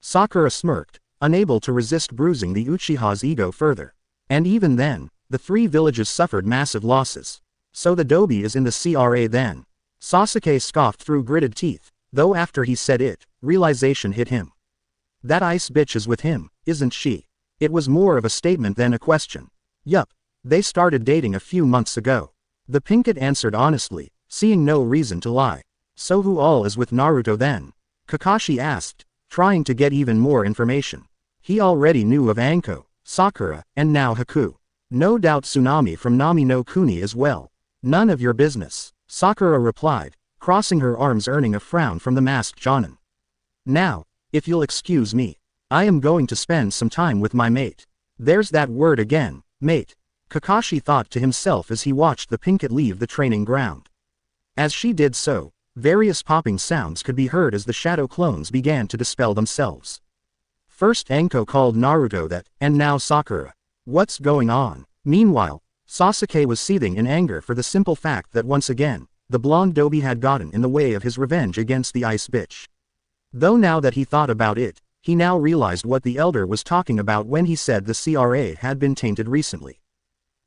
Sakura smirked, unable to resist bruising the Uchiha's ego further. And even then, the 3 villages suffered massive losses. So the Dobi is in the CRA then. Sasuke scoffed through gritted teeth, though after he said it, realization hit him. That ice bitch is with him, isn't she? It was more of a statement than a question. Yup, they started dating a few months ago. The Pinkett answered honestly, seeing no reason to lie. So who all is with Naruto then? Kakashi asked, trying to get even more information. He already knew of Anko, Sakura, and now Haku. No doubt Tsunami from Nami no Kuni as well. None of your business, Sakura replied, crossing her arms earning a frown from the masked Jonin. Now, if you'll excuse me, I am going to spend some time with my mate. There's that word again, mate. Kakashi thought to himself as he watched the Pinkett leave the training ground. As she did so, various popping sounds could be heard as the shadow clones began to dispel themselves. First Anko called Naruto that, and now Sakura. What's going on? Meanwhile, Sasuke was seething in anger for the simple fact that once again, the blonde Dobi had gotten in the way of his revenge against the ice bitch. Though now that he thought about it, he now realized what the elder was talking about when he said the CRA had been tainted recently.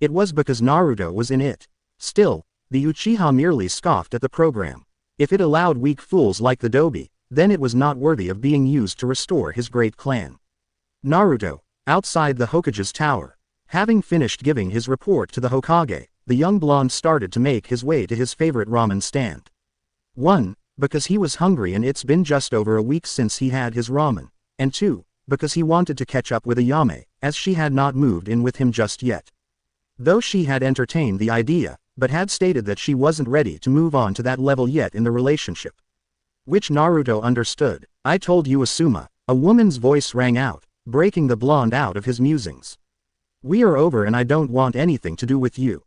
It was because Naruto was in it. Still, the Uchiha merely scoffed at the program. If it allowed weak fools like the Dobi, then it was not worthy of being used to restore his great clan. Naruto, outside the Hokage's tower. Having finished giving his report to the Hokage, the young blonde started to make his way to his favorite ramen stand. 1. Because he was hungry and it's been just over a week since he had his ramen, and 2. Because he wanted to catch up with Ayame, as she had not moved in with him just yet. Though she had entertained the idea, but had stated that she wasn't ready to move on to that level yet in the relationship. Which Naruto understood. I told you Asuma, a woman's voice rang out, breaking the blonde out of his musings. We are over and I don't want anything to do with you.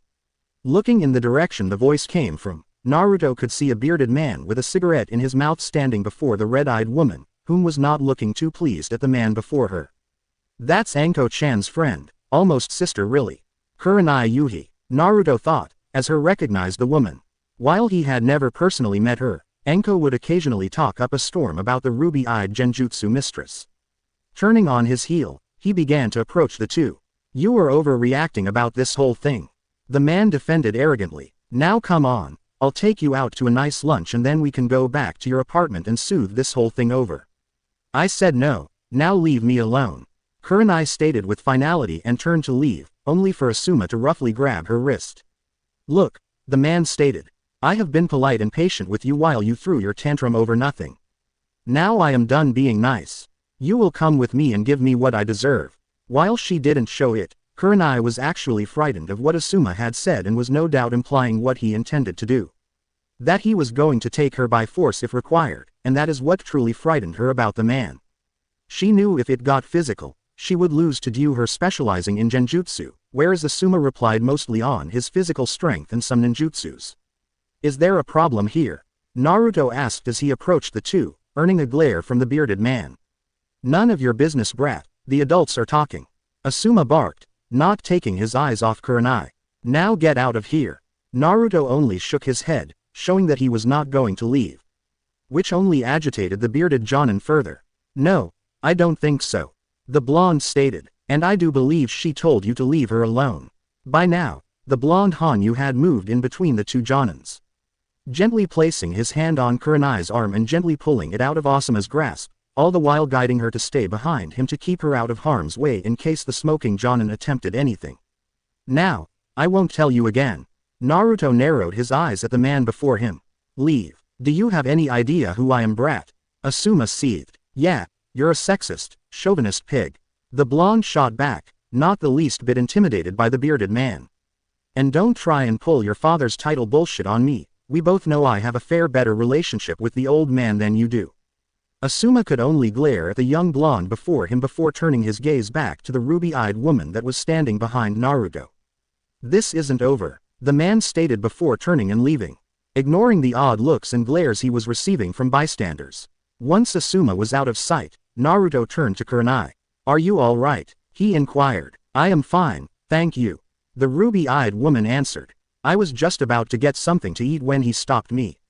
Looking in the direction the voice came from, Naruto could see a bearded man with a cigarette in his mouth standing before the red-eyed woman, whom was not looking too pleased at the man before her. That's Anko-chan's friend, almost sister really. Kurenai Yuhi, Naruto thought, as her recognized the woman. While he had never personally met her, Anko would occasionally talk up a storm about the ruby-eyed genjutsu mistress. Turning on his heel, he began to approach the two. You are overreacting about this whole thing. The man defended arrogantly. Now come on, I'll take you out to a nice lunch and then we can go back to your apartment and soothe this whole thing over. I said no, now leave me alone. Kurenai stated with finality and turned to leave, only for Asuma to roughly grab her wrist. Look, the man stated. I have been polite and patient with you while you threw your tantrum over nothing. Now I am done being nice. You will come with me and give me what I deserve. While she didn't show it, Kurenai was actually frightened of what Asuma had said and was no doubt implying what he intended to do. That he was going to take her by force if required, and that is what truly frightened her about the man. She knew if it got physical, she would lose to due her specializing in genjutsu, whereas Asuma replied mostly on his physical strength and some ninjutsus. Is there a problem here? Naruto asked as he approached the two, earning a glare from the bearded man. None of your business, brat, the adults are talking. Asuma barked, not taking his eyes off Kurenai. Now get out of here. Naruto only shook his head, showing that he was not going to leave. Which only agitated the bearded Jonin further. No, I don't think so. The blonde stated, and I do believe she told you to leave her alone. By now, the blonde Hanyu had moved in between the two Jonins. Gently placing his hand on Kurenai's arm and gently pulling it out of Asuma's grasp, all the while guiding her to stay behind him to keep her out of harm's way in case the smoking Jonin attempted anything. Now, I won't tell you again. Naruto narrowed his eyes at the man before him. Leave. Do you have any idea who I am, brat? Asuma seethed. Yeah, you're a sexist, chauvinist pig. The blonde shot back, not the least bit intimidated by the bearded man. And don't try and pull your father's title bullshit on me. We both know I have a fair better relationship with the old man than you do. Asuma could only glare at the young blonde before him before turning his gaze back to the ruby-eyed woman that was standing behind Naruto. This isn't over, the man stated before turning and leaving. Ignoring the odd looks and glares he was receiving from bystanders. Once Asuma was out of sight, Naruto turned to Kurenai. Are you all right? He inquired. I am fine, thank you. The ruby-eyed woman answered. I was just about to get something to eat when he stopped me.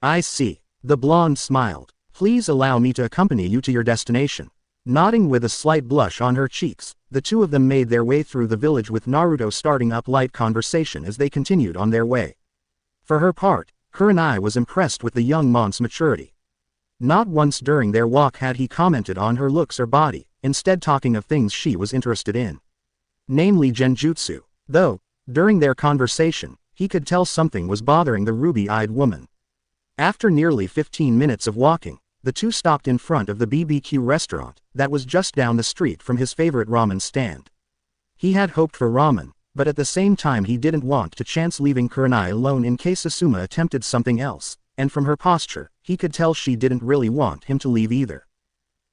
I see. The blonde smiled. Please allow me to accompany you to your destination. Nodding with a slight blush on her cheeks, the two of them made their way through the village with Naruto starting up light conversation as they continued on their way. For her part, Kurenai was impressed with the young monk's maturity. Not once during their walk had he commented on her looks or body, instead talking of things she was interested in. Namely genjutsu. Though, during their conversation, he could tell something was bothering the ruby-eyed woman. After nearly 15 minutes of walking, the two stopped in front of the BBQ restaurant that was just down the street from his favorite ramen stand. He had hoped for ramen, but at the same time he didn't want to chance leaving Kurenai alone in case Asuma attempted something else, and from her posture, he could tell she didn't really want him to leave either.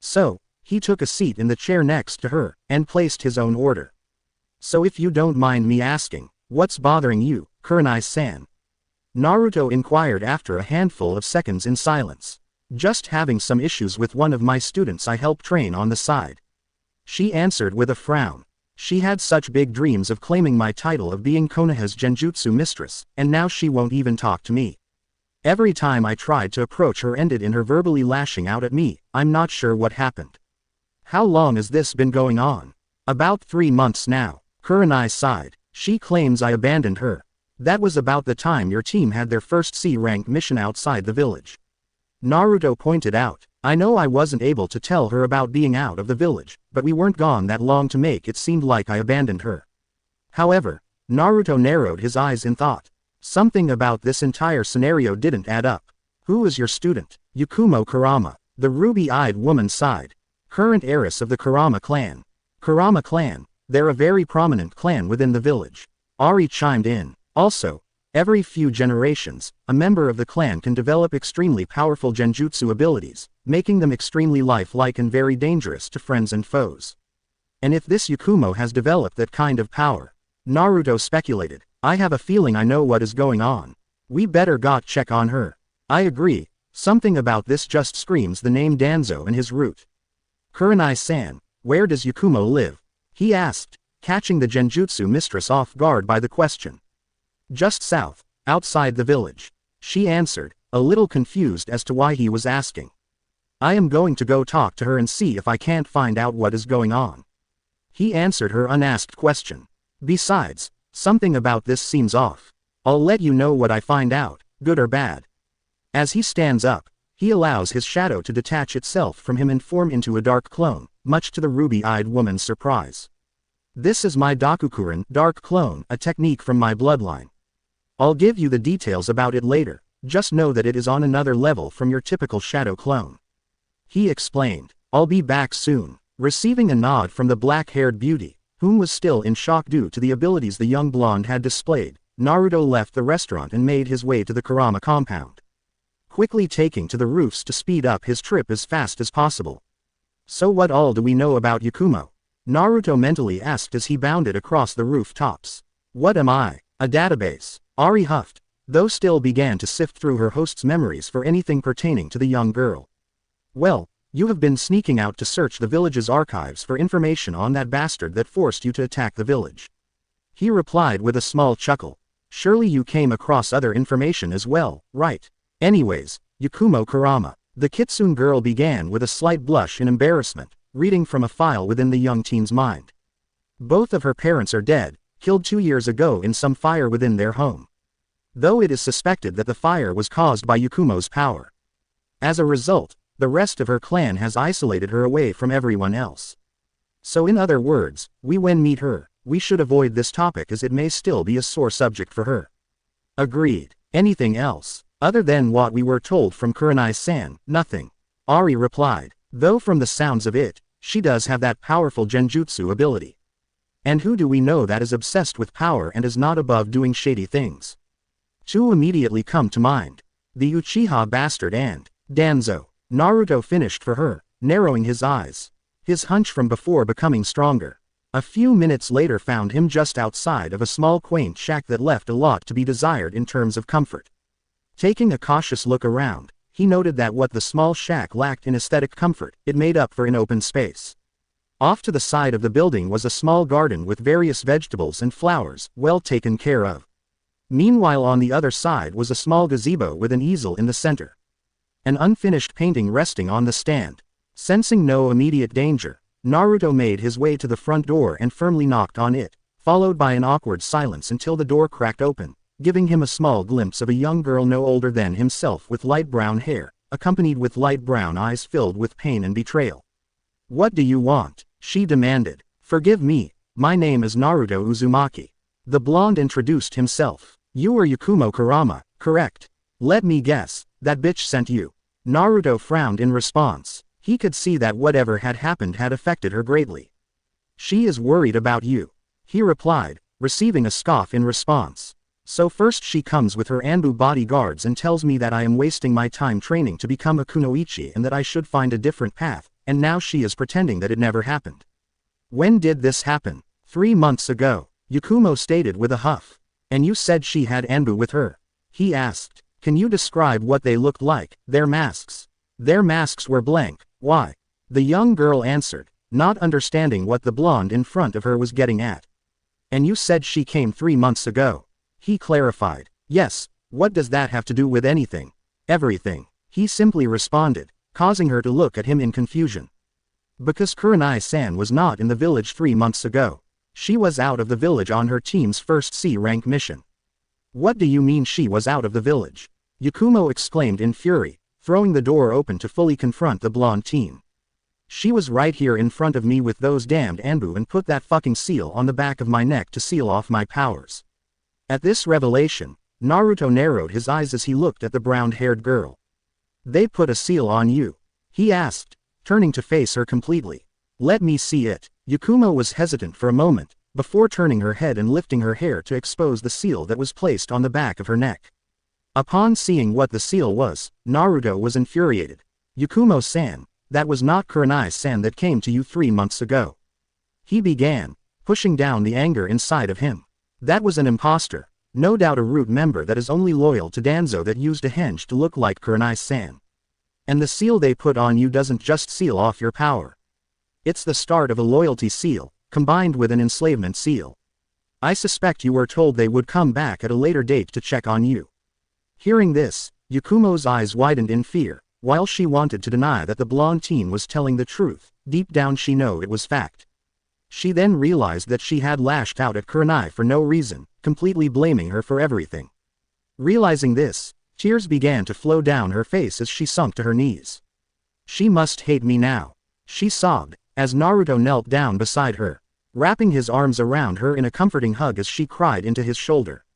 So, he took a seat in the chair next to her, and placed his own order. So if you don't mind me asking, what's bothering you, Kurenai-san? Naruto inquired after a handful of seconds in silence. Just having some issues with one of my students I help train on the side. She answered with a frown. She had such big dreams of claiming my title of being Konoha's genjutsu mistress, and now she won't even talk to me. Every time I tried to approach her ended in her verbally lashing out at me. I'm not sure what happened. How long has this been going on? About 3 months now. Kurenai sighed. She claims I abandoned her. That was about the time your team had their first C-rank mission outside the village. Naruto pointed out. I know I wasn't able to tell her about being out of the village, but we weren't gone that long to make it seem like I abandoned her. However, Naruto narrowed his eyes in thought. Something about this entire scenario didn't add up. Who is your student? Yakumo Kurama. The ruby-eyed woman sighed. Current heiress of the Kurama clan. Kurama clan. They're a very prominent clan within the village. Ari chimed in. Also, every few generations, a member of the clan can develop extremely powerful genjutsu abilities, making them extremely lifelike and very dangerous to friends and foes. And if this Yakumo has developed that kind of power, Naruto speculated, I have a feeling I know what is going on. We better check on her. I agree, something about this just screams the name Danzo and his root. Kurenai-san, where does Yakumo live? He asked, catching the genjutsu mistress off guard by the question. Just south, outside the village. She answered, a little confused as to why he was asking. I am going to go talk to her and see if I can't find out what is going on. He answered her unasked question. Besides, something about this seems off. I'll let you know what I find out, good or bad. As he stands up, he allows his shadow to detach itself from him and form into a dark clone, much to the ruby-eyed woman's surprise. This is my Dakukuren, dark clone, a technique from my bloodline. I'll give you the details about it later, just know that it is on another level from your typical shadow clone. He explained, I'll be back soon. Receiving a nod from the black-haired beauty, whom was still in shock due to the abilities the young blonde had displayed, Naruto left the restaurant and made his way to the Kurama compound. Quickly taking to the roofs to speed up his trip as fast as possible. So what all do we know about Yakumo? Naruto mentally asked as he bounded across the rooftops. What am I? A database? Ari huffed, though still began to sift through her host's memories for anything pertaining to the young girl. Well, you have been sneaking out to search the village's archives for information on that bastard that forced you to attack the village. He replied with a small chuckle. Surely you came across other information as well, right? Anyways, Yakumo Kurama. The Kitsune girl began with a slight blush in embarrassment, reading from a file within the young teen's mind. Both of her parents are dead, killed 2 years ago in some fire within their home. Though it is suspected that the fire was caused by Yakumo's power. As a result, the rest of her clan has isolated her away from everyone else. So in other words, when meet her, we should avoid this topic as it may still be a sore subject for her. Agreed. Anything else? Other than what we were told from Kurenai-san, nothing. Ari replied, though from the sounds of it, she does have that powerful genjutsu ability. And who do we know that is obsessed with power and is not above doing shady things? Two immediately come to mind. The Uchiha bastard and Danzo. Naruto finished for her, narrowing his eyes. His hunch from before becoming stronger. A few minutes later found him just outside of a small quaint shack that left a lot to be desired in terms of comfort. Taking a cautious look around, he noted that what the small shack lacked in aesthetic comfort, it made up for in open space. Off to the side of the building was a small garden with various vegetables and flowers, well taken care of. Meanwhile on the other side was a small gazebo with an easel in the center. An unfinished painting resting on the stand. Sensing no immediate danger, Naruto made his way to the front door and firmly knocked on it, followed by an awkward silence until the door cracked open, giving him a small glimpse of a young girl no older than himself with light brown hair, accompanied with light brown eyes filled with pain and betrayal. "What do you want?" she demanded. "Forgive me, my name is Naruto Uzumaki." The blonde introduced himself. "You are Yakumo Kurama, correct? Let me guess, that bitch sent you." Naruto frowned in response. He could see that whatever had happened had affected her greatly. "She is worried about you," he replied, receiving a scoff in response. "So first she comes with her Anbu bodyguards and tells me that I am wasting my time training to become a kunoichi and that I should find a different path, and now she is pretending that it never happened." "When did this happen?" 3 months ago, Yakumo stated with a huff. "And you said she had Anbu with her?" he asked. "Can you describe what they looked like, their masks?" "Their masks were blank. Why?" the young girl answered, not understanding what the blonde in front of her was getting at. "And you said she came 3 months ago?" he clarified. "Yes, what does that have to do with anything?" "Everything," he simply responded, causing her to look at him in confusion. Because Kurenai-san was not in the village 3 months ago. She was out of the village on her team's first C-rank mission. "What do you mean she was out of the village?" Yakumo exclaimed in fury, throwing the door open to fully confront the blonde teen. "She was right here in front of me with those damned Anbu and put that fucking seal on the back of my neck to seal off my powers." At this revelation, Naruto narrowed his eyes as he looked at the brown-haired girl. "They put a seal on you?" he asked, turning to face her completely. "Let me see it." Yakumo was hesitant for a moment, before turning her head and lifting her hair to expose the seal that was placed on the back of her neck. Upon seeing what the seal was, Naruto was infuriated. "Yakumo-san, that was not Kurenai-san that came to you 3 months ago," he began, pushing down the anger inside of him. "That was an imposter, no doubt a root member that is only loyal to Danzo that used a henge to look like Kurenai-san. And the seal they put on you doesn't just seal off your power. It's the start of a loyalty seal, combined with an enslavement seal. I suspect you were told they would come back at a later date to check on you." Hearing this, Yakumo's eyes widened in fear. While she wanted to deny that the blonde teen was telling the truth, deep down she knew it was fact. She then realized that she had lashed out at Kurenai for no reason, completely blaming her for everything. Realizing this, tears began to flow down her face as she sunk to her knees. "She must hate me now," she sobbed, as Naruto knelt down beside her, wrapping his arms around her in a comforting hug as she cried into his shoulder.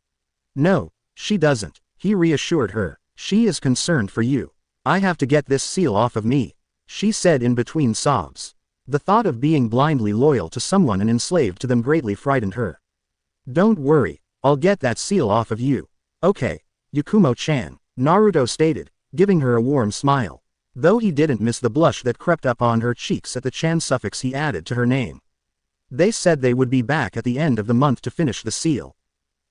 "No, she doesn't," he reassured her. "She is concerned for you. I have to get this seal off of me," she said in between sobs. The thought of being blindly loyal to someone and enslaved to them greatly frightened her. "Don't worry, I'll get that seal off of you." "Okay, Yakumo-chan," Naruto stated, giving her a warm smile. Though he didn't miss the blush that crept up on her cheeks at the chan suffix he added to her name. "They said they would be back at the end of the month to finish the seal,"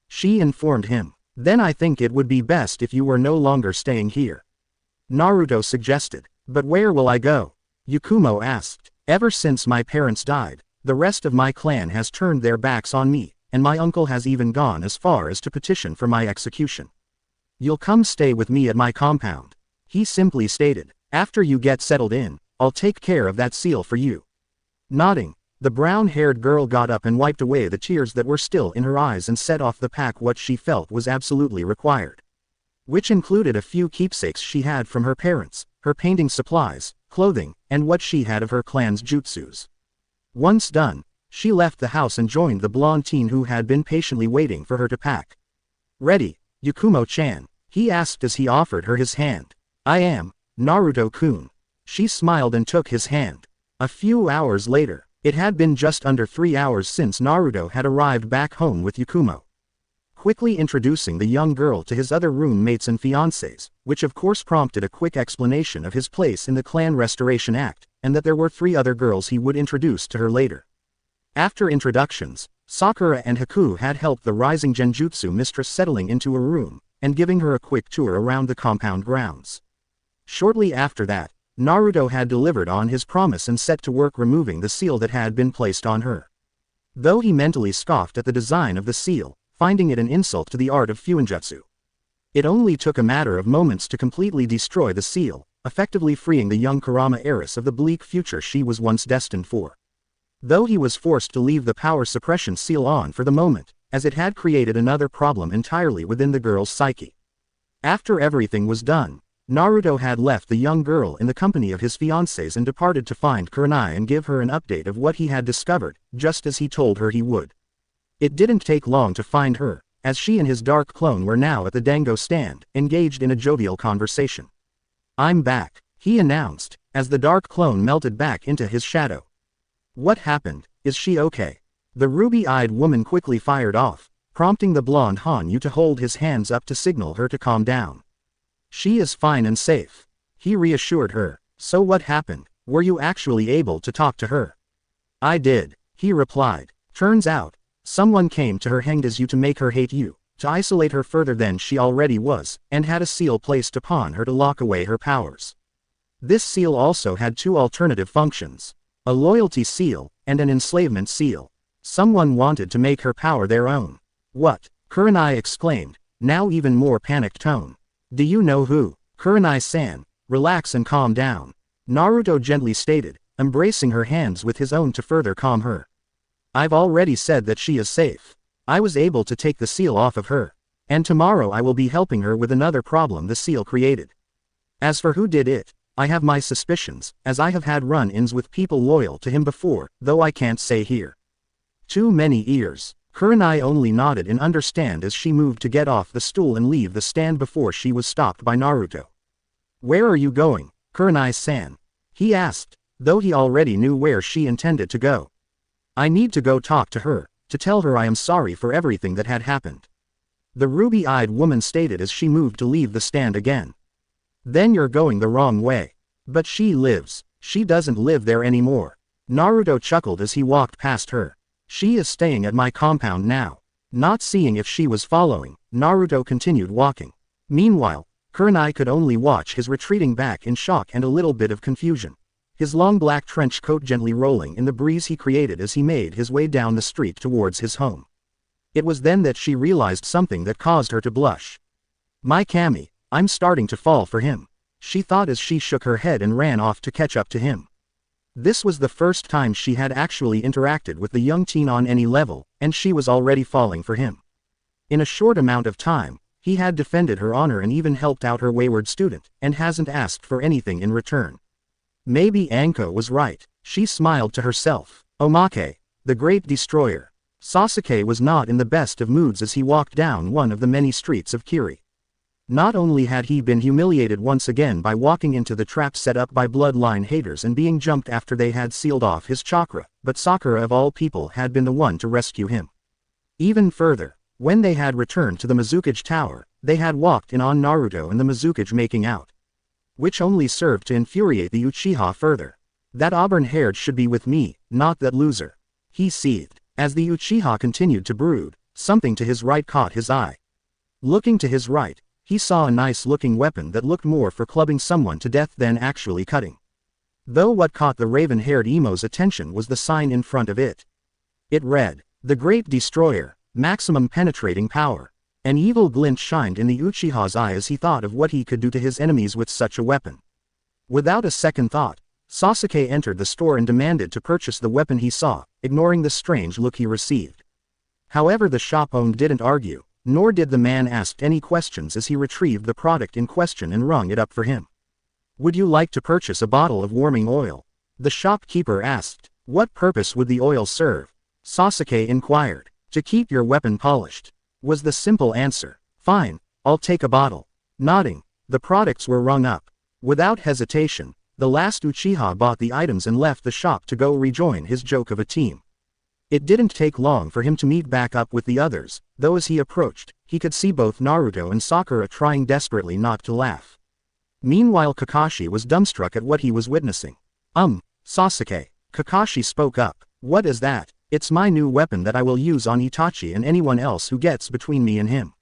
she informed him. "Then I think it would be best if you were no longer staying here," Naruto suggested. "But where will I go?" Yakumo asked. "Ever since my parents died, the rest of my clan has turned their backs on me, and my uncle has even gone as far as to petition for my execution. You'll come stay with me at my compound," he simply stated. "After you get settled in, I'll take care of that seal for you." Nodding, the brown-haired girl got up and wiped away the tears that were still in her eyes and set off the pack what she felt was absolutely required. Which included a few keepsakes she had from her parents, her painting supplies, clothing, and what she had of her clan's jutsus. Once done, she left the house and joined the blonde teen who had been patiently waiting for her to pack. "Ready, Yakumo-chan?" he asked as he offered her his hand. "I am, Naruto-kun." She smiled and took his hand. A few hours later, it had been just under 3 hours since Naruto had arrived back home with Yakumo. Quickly introducing the young girl to his other roommates and fiancés, which of course prompted a quick explanation of his place in the Clan Restoration Act, and that there were 3 other girls he would introduce to her later. After introductions, Sakura and Haku had helped the rising genjutsu mistress settling into a room, and giving her a quick tour around the compound grounds. Shortly after that, Naruto had delivered on his promise and set to work removing the seal that had been placed on her. Though he mentally scoffed at the design of the seal, finding it an insult to the art of fuinjutsu. It only took a matter of moments to completely destroy the seal, effectively freeing the young Kurama heiress of the bleak future she was once destined for. Though he was forced to leave the power suppression seal on for the moment, as it had created another problem entirely within the girl's psyche. After everything was done, Naruto had left the young girl in the company of his fiancés and departed to find Kurenai and give her an update of what he had discovered, just as he told her he would. It didn't take long to find her, as she and his dark clone were now at the dango stand, engaged in a jovial conversation. "I'm back," he announced, as the dark clone melted back into his shadow. "What happened? Is she okay?" The ruby-eyed woman quickly fired off, prompting the blonde Hanyu to hold his hands up to signal her to calm down. "She is fine and safe," he reassured her. "So what happened? Were you actually able to talk to her?" "I did," he replied. "Turns out, someone came to her hanged as you to make her hate you, to isolate her further than she already was, and had a seal placed upon her to lock away her powers. This seal also had two alternative functions. A loyalty seal, and an enslavement seal. Someone wanted to make her power their own." "What?" Kurenai exclaimed, now even more panicked tone. "Do you know who?" "Kurenai-san, relax and calm down," Naruto gently stated, embracing her hands with his own to further calm her. "I've already said that she is safe. I was able to take the seal off of her. And tomorrow I will be helping her with another problem the seal created. As for who did it, I have my suspicions, as I have had run-ins with people loyal to him before, though I can't say here." "Too many ears." Kurenai only nodded in understand as she moved to get off the stool and leave the stand before she was stopped by Naruto. "Where are you going, Kurenai-san?" he asked, though he already knew where she intended to go. "I need to go talk to her, to tell her I am sorry for everything that had happened," the ruby-eyed woman stated as she moved to leave the stand again. "Then you're going the wrong way. But she lives. She doesn't live there anymore." Naruto chuckled as he walked past her. "She is staying at my compound now." Not seeing if she was following, Naruto continued walking. Meanwhile, Kurenai could only watch his retreating back in shock and a little bit of confusion. His long black trench coat gently rolling in the breeze he created as he made his way down the street towards his home. It was then that she realized something that caused her to blush. "My Kami, I'm starting to fall for him," she thought as she shook her head and ran off to catch up to him. This was the first time she had actually interacted with the young teen on any level, and she was already falling for him. In a short amount of time, he had defended her honor and even helped out her wayward student, and hasn't asked for anything in return. Maybe Anko was right, she smiled to herself. Omake, the great destroyer. Sasuke was not in the best of moods as he walked down one of the many streets of Kiri. Not only had he been humiliated once again by walking into the trap set up by bloodline haters and being jumped after they had sealed off his chakra, but Sakura of all people had been the one to rescue him. Even further, when they had returned to the Mizukage Tower, they had walked in on Naruto and the Mizukage making out. Which only served to infuriate the Uchiha further. "That auburn-haired should be with me, not that loser," he seethed. As the Uchiha continued to brood, something to his right caught his eye. Looking to his right, he saw a nice-looking weapon that looked more for clubbing someone to death than actually cutting. Though what caught the raven-haired emo's attention was the sign in front of it. It read, "The Great Destroyer, Maximum Penetrating Power." An evil glint shined in the Uchiha's eye as he thought of what he could do to his enemies with such a weapon. Without a second thought, Sasuke entered the store and demanded to purchase the weapon he saw, ignoring the strange look he received. However, the shop owner didn't argue, nor did the man ask any questions as he retrieved the product in question and rung it up for him. "Would you like to purchase a bottle of warming oil?" the shopkeeper asked. "What purpose would the oil serve?" Sasuke inquired. "To keep your weapon polished," was the simple answer. "Fine, I'll take a bottle." Nodding, the products were rung up. Without hesitation, the last Uchiha bought the items and left the shop to go rejoin his joke of a team. It didn't take long for him to meet back up with the others, though as he approached, he could see both Naruto and Sakura trying desperately not to laugh. Meanwhile, Kakashi was dumbstruck at what he was witnessing. Sasuke," Kakashi spoke up. "What is that?" It's my new weapon that I will use on Itachi and anyone else who gets between me and him.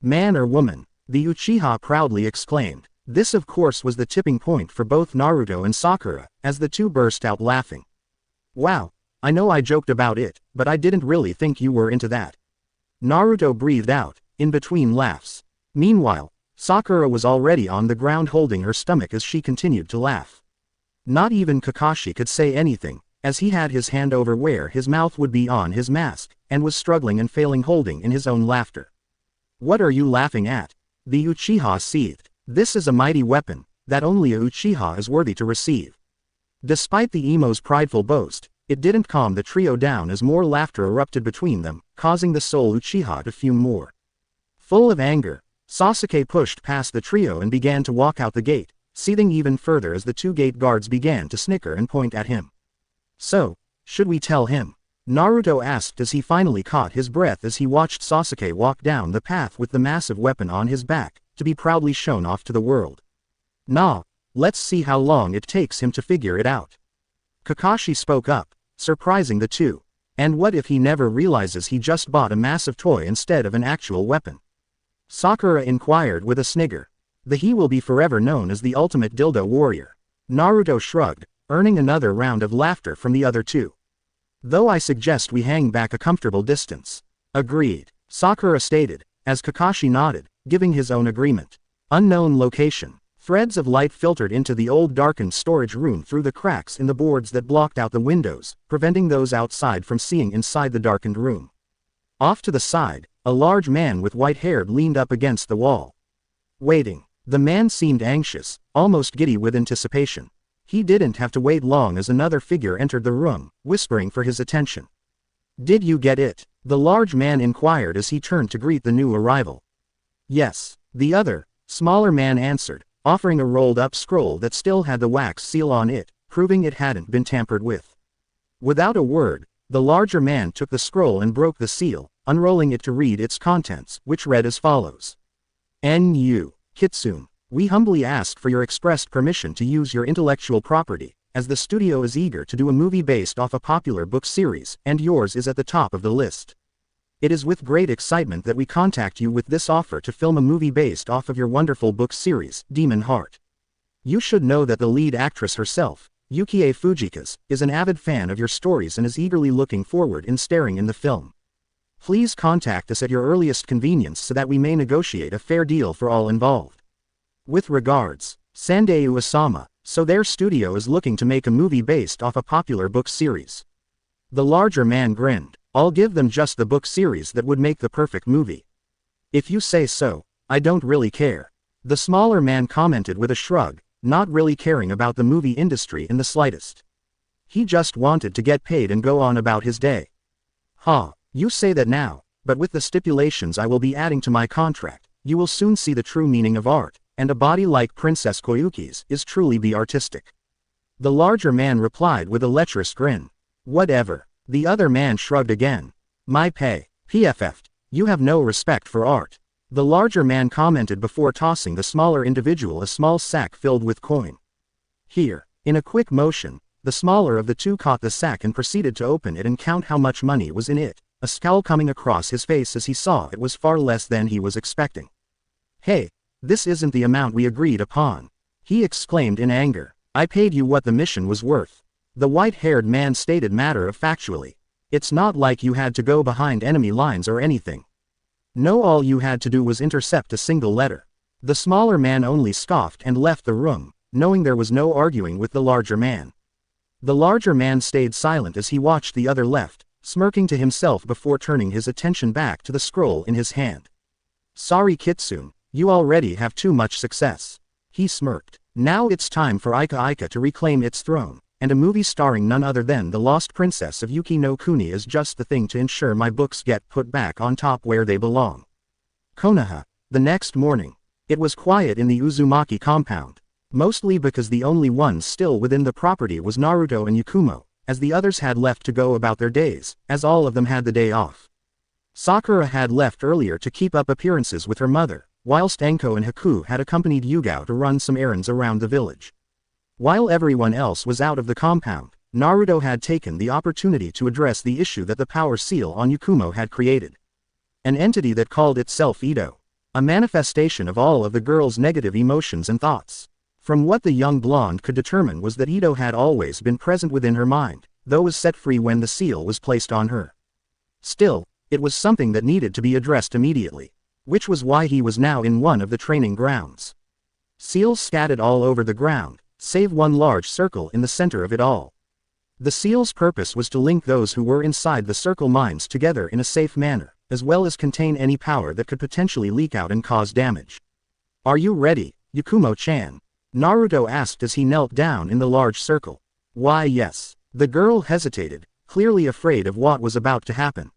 Man or woman? The Uchiha proudly exclaimed. This of course was the tipping point for both Naruto and Sakura, as the two burst out laughing. Wow, I know I joked about it, but I didn't really think you were into that. Naruto breathed out, in between laughs. Meanwhile, Sakura was already on the ground holding her stomach as she continued to laugh. Not even Kakashi could say anything, as he had his hand over where his mouth would be on his mask, and was struggling and failing holding in his own laughter. What are you laughing at? The Uchiha seethed. This is a mighty weapon, that only a Uchiha is worthy to receive. Despite the emo's prideful boast, it didn't calm the trio down as more laughter erupted between them, causing the sole Uchiha to fume more. Full of anger, Sasuke pushed past the trio and began to walk out the gate, seething even further as the two gate guards began to snicker and point at him. So, should we tell him? Naruto asked as he finally caught his breath as he watched Sasuke walk down the path with the massive weapon on his back, to be proudly shown off to the world. Nah, let's see how long it takes him to figure it out. Kakashi spoke up, surprising the two. And what if he never realizes he just bought a massive toy instead of an actual weapon? Sakura inquired with a snigger. He will be forever known as the ultimate dildo warrior. Naruto shrugged, earning another round of laughter from the other two. Though I suggest we hang back a comfortable distance. Agreed, Sakura stated, as Kakashi nodded, giving his own agreement. Unknown location. Threads of light filtered into the old darkened storage room through the cracks in the boards that blocked out the windows, preventing those outside from seeing inside the darkened room. Off to the side, a large man with white hair leaned up against the wall. Waiting. The man seemed anxious, almost giddy with anticipation. He didn't have to wait long as another figure entered the room, whispering for his attention. Did you get it? The large man inquired as he turned to greet the new arrival. Yes, the other, smaller man answered, offering a rolled-up scroll that still had the wax seal on it, proving it hadn't been tampered with. Without a word, the larger man took the scroll and broke the seal, unrolling it to read its contents, which read as follows. N.U. Kitsune, we humbly ask for your expressed permission to use your intellectual property, as the studio is eager to do a movie based off a popular book series, and yours is at the top of the list. It is with great excitement that we contact you with this offer to film a movie based off of your wonderful book series, Demon Heart. You should know that the lead actress herself, Yukie Fujikaze, is an avid fan of your stories and is eagerly looking forward in starring in the film. Please contact us at your earliest convenience so that we may negotiate a fair deal for all involved. With regards, Sandayu Asama, so their studio is looking to make a movie based off a popular book series. The larger man grinned. I'll give them just the book series that would make the perfect movie. If you say so, I don't really care. The smaller man commented with a shrug, not really caring about the movie industry in the slightest. He just wanted to get paid and go on about his day. You say that now, but with the stipulations I will be adding to my contract, you will soon see the true meaning of art, and a body like Princess Koyuki's is truly be artistic. The larger man replied with a lecherous grin. Whatever. The other man shrugged again. My pay, PFF'd, you have no respect for art. The larger man commented before tossing the smaller individual a small sack filled with coin. Here, in a quick motion, the smaller of the two caught the sack and proceeded to open it and count how much money was in it, a scowl coming across his face as he saw it was far less than he was expecting. Hey, this isn't the amount we agreed upon, he exclaimed in anger. I paid you what the mission was worth. The white-haired man stated matter-of-factually. It's not like you had to go behind enemy lines or anything. No, all you had to do was intercept a single letter. The smaller man only scoffed and left the room, knowing there was no arguing with the larger man. The larger man stayed silent as he watched the other left, smirking to himself before turning his attention back to the scroll in his hand. Sorry Kitsune, you already have too much success. He smirked. Now it's time for Ika Ika to reclaim its throne. And a movie starring none other than the lost princess of Yuki no Kuni is just the thing to ensure my books get put back on top where they belong. Konoha. The next morning. It was quiet in the Uzumaki compound. Mostly because the only ones still within the property was Naruto and Yakumo, as the others had left to go about their days, as all of them had the day off. Sakura had left earlier to keep up appearances with her mother, whilst Anko and Haku had accompanied Yugao to run some errands around the village. While everyone else was out of the compound, Naruto had taken the opportunity to address the issue that the power seal on Yakumo had created. An entity that called itself Ito. A manifestation of all of the girl's negative emotions and thoughts. From what the young blonde could determine was that Ito had always been present within her mind, though was set free when the seal was placed on her. Still, it was something that needed to be addressed immediately, which was why he was now in one of the training grounds. Seals scattered all over the ground, save one large circle in the center of it all. The seal's purpose was to link those who were inside the circle minds together in a safe manner, as well as contain any power that could potentially leak out and cause damage. "Are you ready, Yakumo-chan?" Naruto asked as he knelt down in the large circle. "Why, yes." The girl hesitated, clearly afraid of what was about to happen.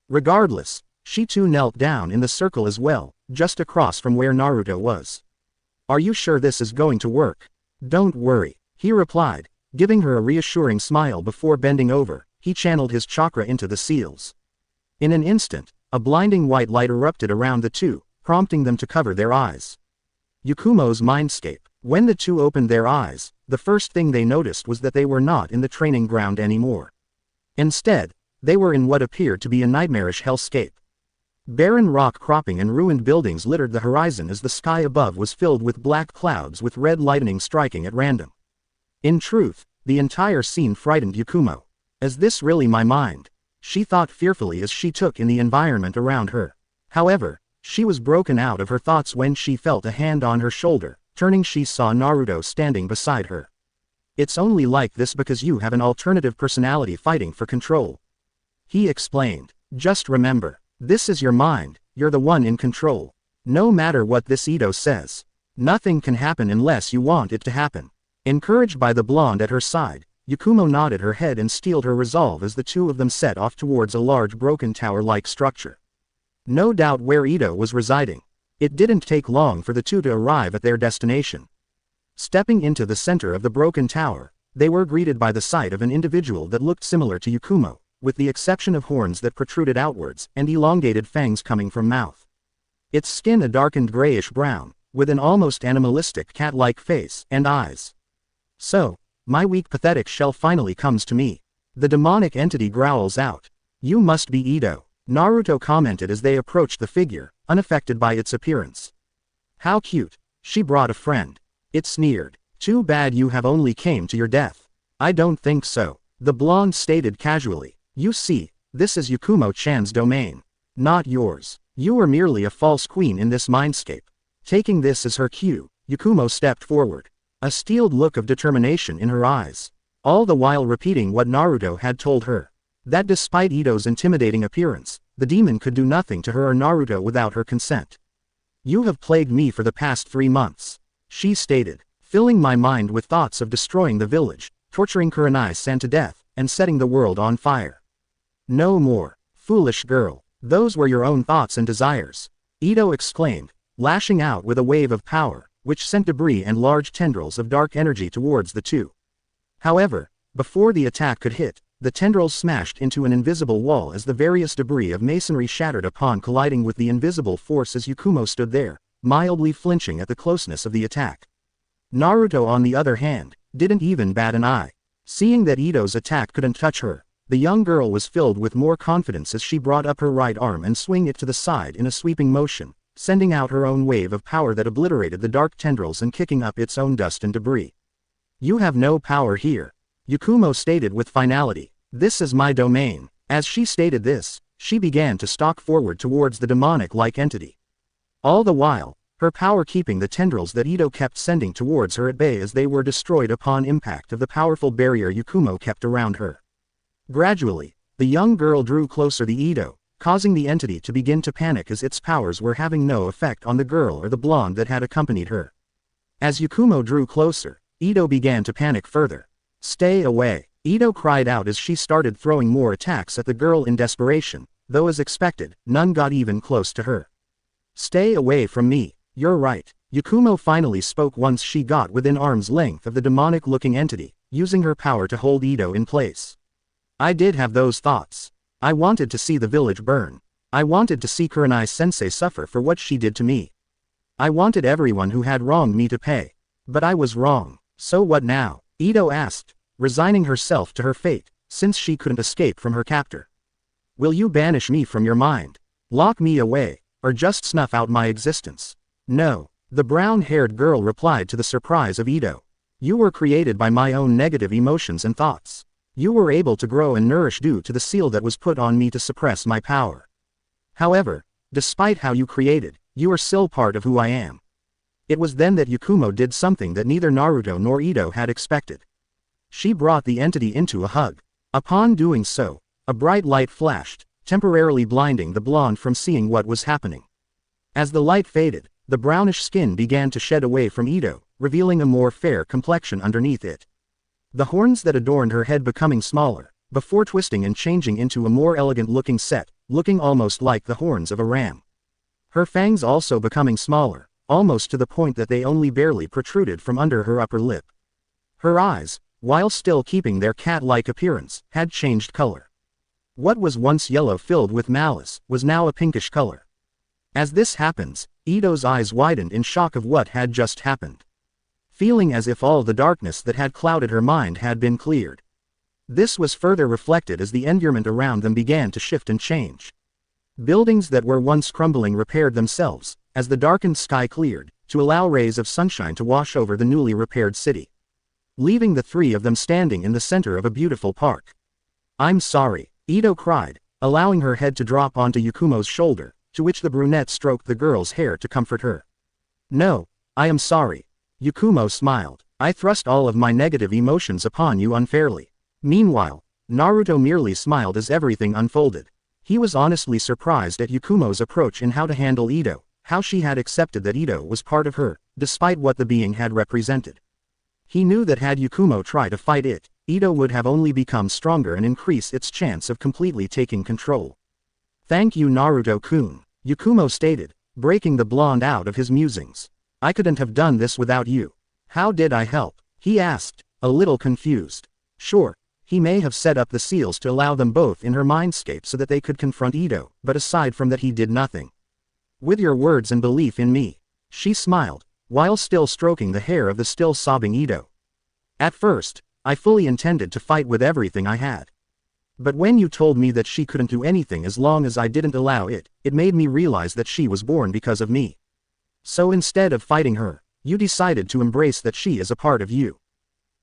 Regardless, she too knelt down in the circle as well, just across from where Naruto was. "Are you sure this is going to work?" "Don't worry," he replied, giving her a reassuring smile before bending over. He channeled his chakra into the seals. In an instant, a blinding white light erupted around the two, prompting them to cover their eyes. Yakumo's mindscape. When the two opened their eyes, the first thing they noticed was that they were not in the training ground anymore. Instead, they were in what appeared to be a nightmarish hellscape. Barren rock cropping and ruined buildings littered the horizon as the sky above was filled with black clouds with red lightning striking at random. In truth, the entire scene frightened Yakumo. "Is this really my mind?" she thought fearfully as she took in the environment around her. However, she was broken out of her thoughts when she felt a hand on her shoulder. Turning, she saw Naruto standing beside her. "It's only like this because you have an alternative personality fighting for control," he explained. "Just remember, this is your mind, you're the one in control. No matter what this Ito says, nothing can happen unless you want it to happen." Encouraged by the blonde at her side, Yakumo nodded her head and steeled her resolve as the two of them set off towards a large broken tower-like structure. No doubt where Ito was residing. It didn't take long for the two to arrive at their destination. Stepping into the center of the broken tower, they were greeted by the sight of an individual that looked similar to Yakumo, with the exception of horns that protruded outwards and elongated fangs coming from mouth. Its skin a darkened grayish-brown, with an almost animalistic cat-like face and eyes. "So, my weak pathetic shell finally comes to me." The demonic entity growls out. "You must be Ito," Naruto commented as they approached the figure, unaffected by its appearance. "How cute, she brought a friend," it sneered. "Too bad you have only came to your death." "I don't think so," the blonde stated casually. "You see, this is Yakumo-chan's domain, not yours. You were merely a false queen in this mindscape." Taking this as her cue, Yakumo stepped forward, a steeled look of determination in her eyes, all the while repeating what Naruto had told her. That despite Ito's intimidating appearance, the demon could do nothing to her or Naruto without her consent. "You have plagued me for the past 3 months, she stated, filling my mind with thoughts of destroying the village, torturing Kurenai-san to death, and setting the world on fire." "No more, foolish girl, those were your own thoughts and desires," Ito exclaimed, lashing out with a wave of power, which sent debris and large tendrils of dark energy towards the two. However, before the attack could hit, the tendrils smashed into an invisible wall as the various debris of masonry shattered upon colliding with the invisible force as Yakumo stood there, mildly flinching at the closeness of the attack. Naruto, on the other hand, didn't even bat an eye. Seeing that Ito's attack couldn't touch her, the young girl was filled with more confidence as she brought up her right arm and swung it to the side in a sweeping motion, sending out her own wave of power that obliterated the dark tendrils and kicking up its own dust and debris. "You have no power here," Yakumo stated with finality. "This is my domain." As she stated this, she began to stalk forward towards the demonic-like entity. All the while, her power keeping the tendrils that Ito kept sending towards her at bay as they were destroyed upon impact of the powerful barrier Yakumo kept around her. Gradually, the young girl drew closer to Ito, causing the entity to begin to panic as its powers were having no effect on the girl or the blonde that had accompanied her. As Yakumo drew closer, Ito began to panic further. "Stay away," Ito cried out as she started throwing more attacks at the girl in desperation, though as expected, none got even close to her. "Stay away from me, you're right," Yakumo finally spoke once she got within arm's length of the demonic-looking entity, using her power to hold Ito in place. "I did have those thoughts. I wanted to see the village burn. I wanted to see Kurenai-sensei suffer for what she did to me. I wanted everyone who had wronged me to pay. But I was wrong. So what now?" Ito asked, resigning herself to her fate, since she couldn't escape from her captor. Will you banish me from your mind? Lock me away, or just snuff out my existence? No, the brown-haired girl replied to the surprise of Ito. You were created by my own negative emotions and thoughts. You were able to grow and nourish due to the seal that was put on me to suppress my power. However, despite how you created, you are still part of who I am. It was then that Yakumo did something that neither Naruto nor Ito had expected. She brought the entity into a hug. Upon doing so, a bright light flashed, temporarily blinding the blonde from seeing what was happening. As the light faded, the brownish skin began to shed away from Ito, revealing a more fair complexion underneath it. The horns that adorned her head becoming smaller, before twisting and changing into a more elegant-looking set, looking almost like the horns of a ram. Her fangs also becoming smaller, almost to the point that they only barely protruded from under her upper lip. Her eyes, while still keeping their cat-like appearance, had changed color. What was once yellow filled with malice, was now a pinkish color. As this happens, Ito's eyes widened in shock of what had just happened. Feeling as if all the darkness that had clouded her mind had been cleared. This was further reflected as the environment around them began to shift and change. Buildings that were once crumbling repaired themselves, as the darkened sky cleared, to allow rays of sunshine to wash over the newly repaired city. Leaving the three of them standing in the center of a beautiful park. I'm sorry, Ito cried, allowing her head to drop onto Yakumo's shoulder, to which the brunette stroked the girl's hair to comfort her. No, I am sorry. Yakumo smiled. I thrust all of my negative emotions upon you unfairly. Meanwhile, Naruto merely smiled as everything unfolded. He was honestly surprised at Yakumo's approach in how to handle Ito, how she had accepted that Ito was part of her, despite what the being had represented. He knew that had Yakumo tried to fight it, Ito would have only become stronger and increase its chance of completely taking control. Thank you Naruto-kun, Yakumo stated, breaking the blonde out of his musings. I couldn't have done this without you. How did I help? He asked, a little confused. Sure, he may have set up the seals to allow them both in her mindscape so that they could confront Ito, but aside from that he did nothing. With your words and belief in me. She smiled, while still stroking the hair of the still sobbing Ito. At first, I fully intended to fight with everything I had. But when you told me that she couldn't do anything as long as I didn't allow it, it made me realize that she was born because of me. So instead of fighting her, you decided to embrace that she is a part of you.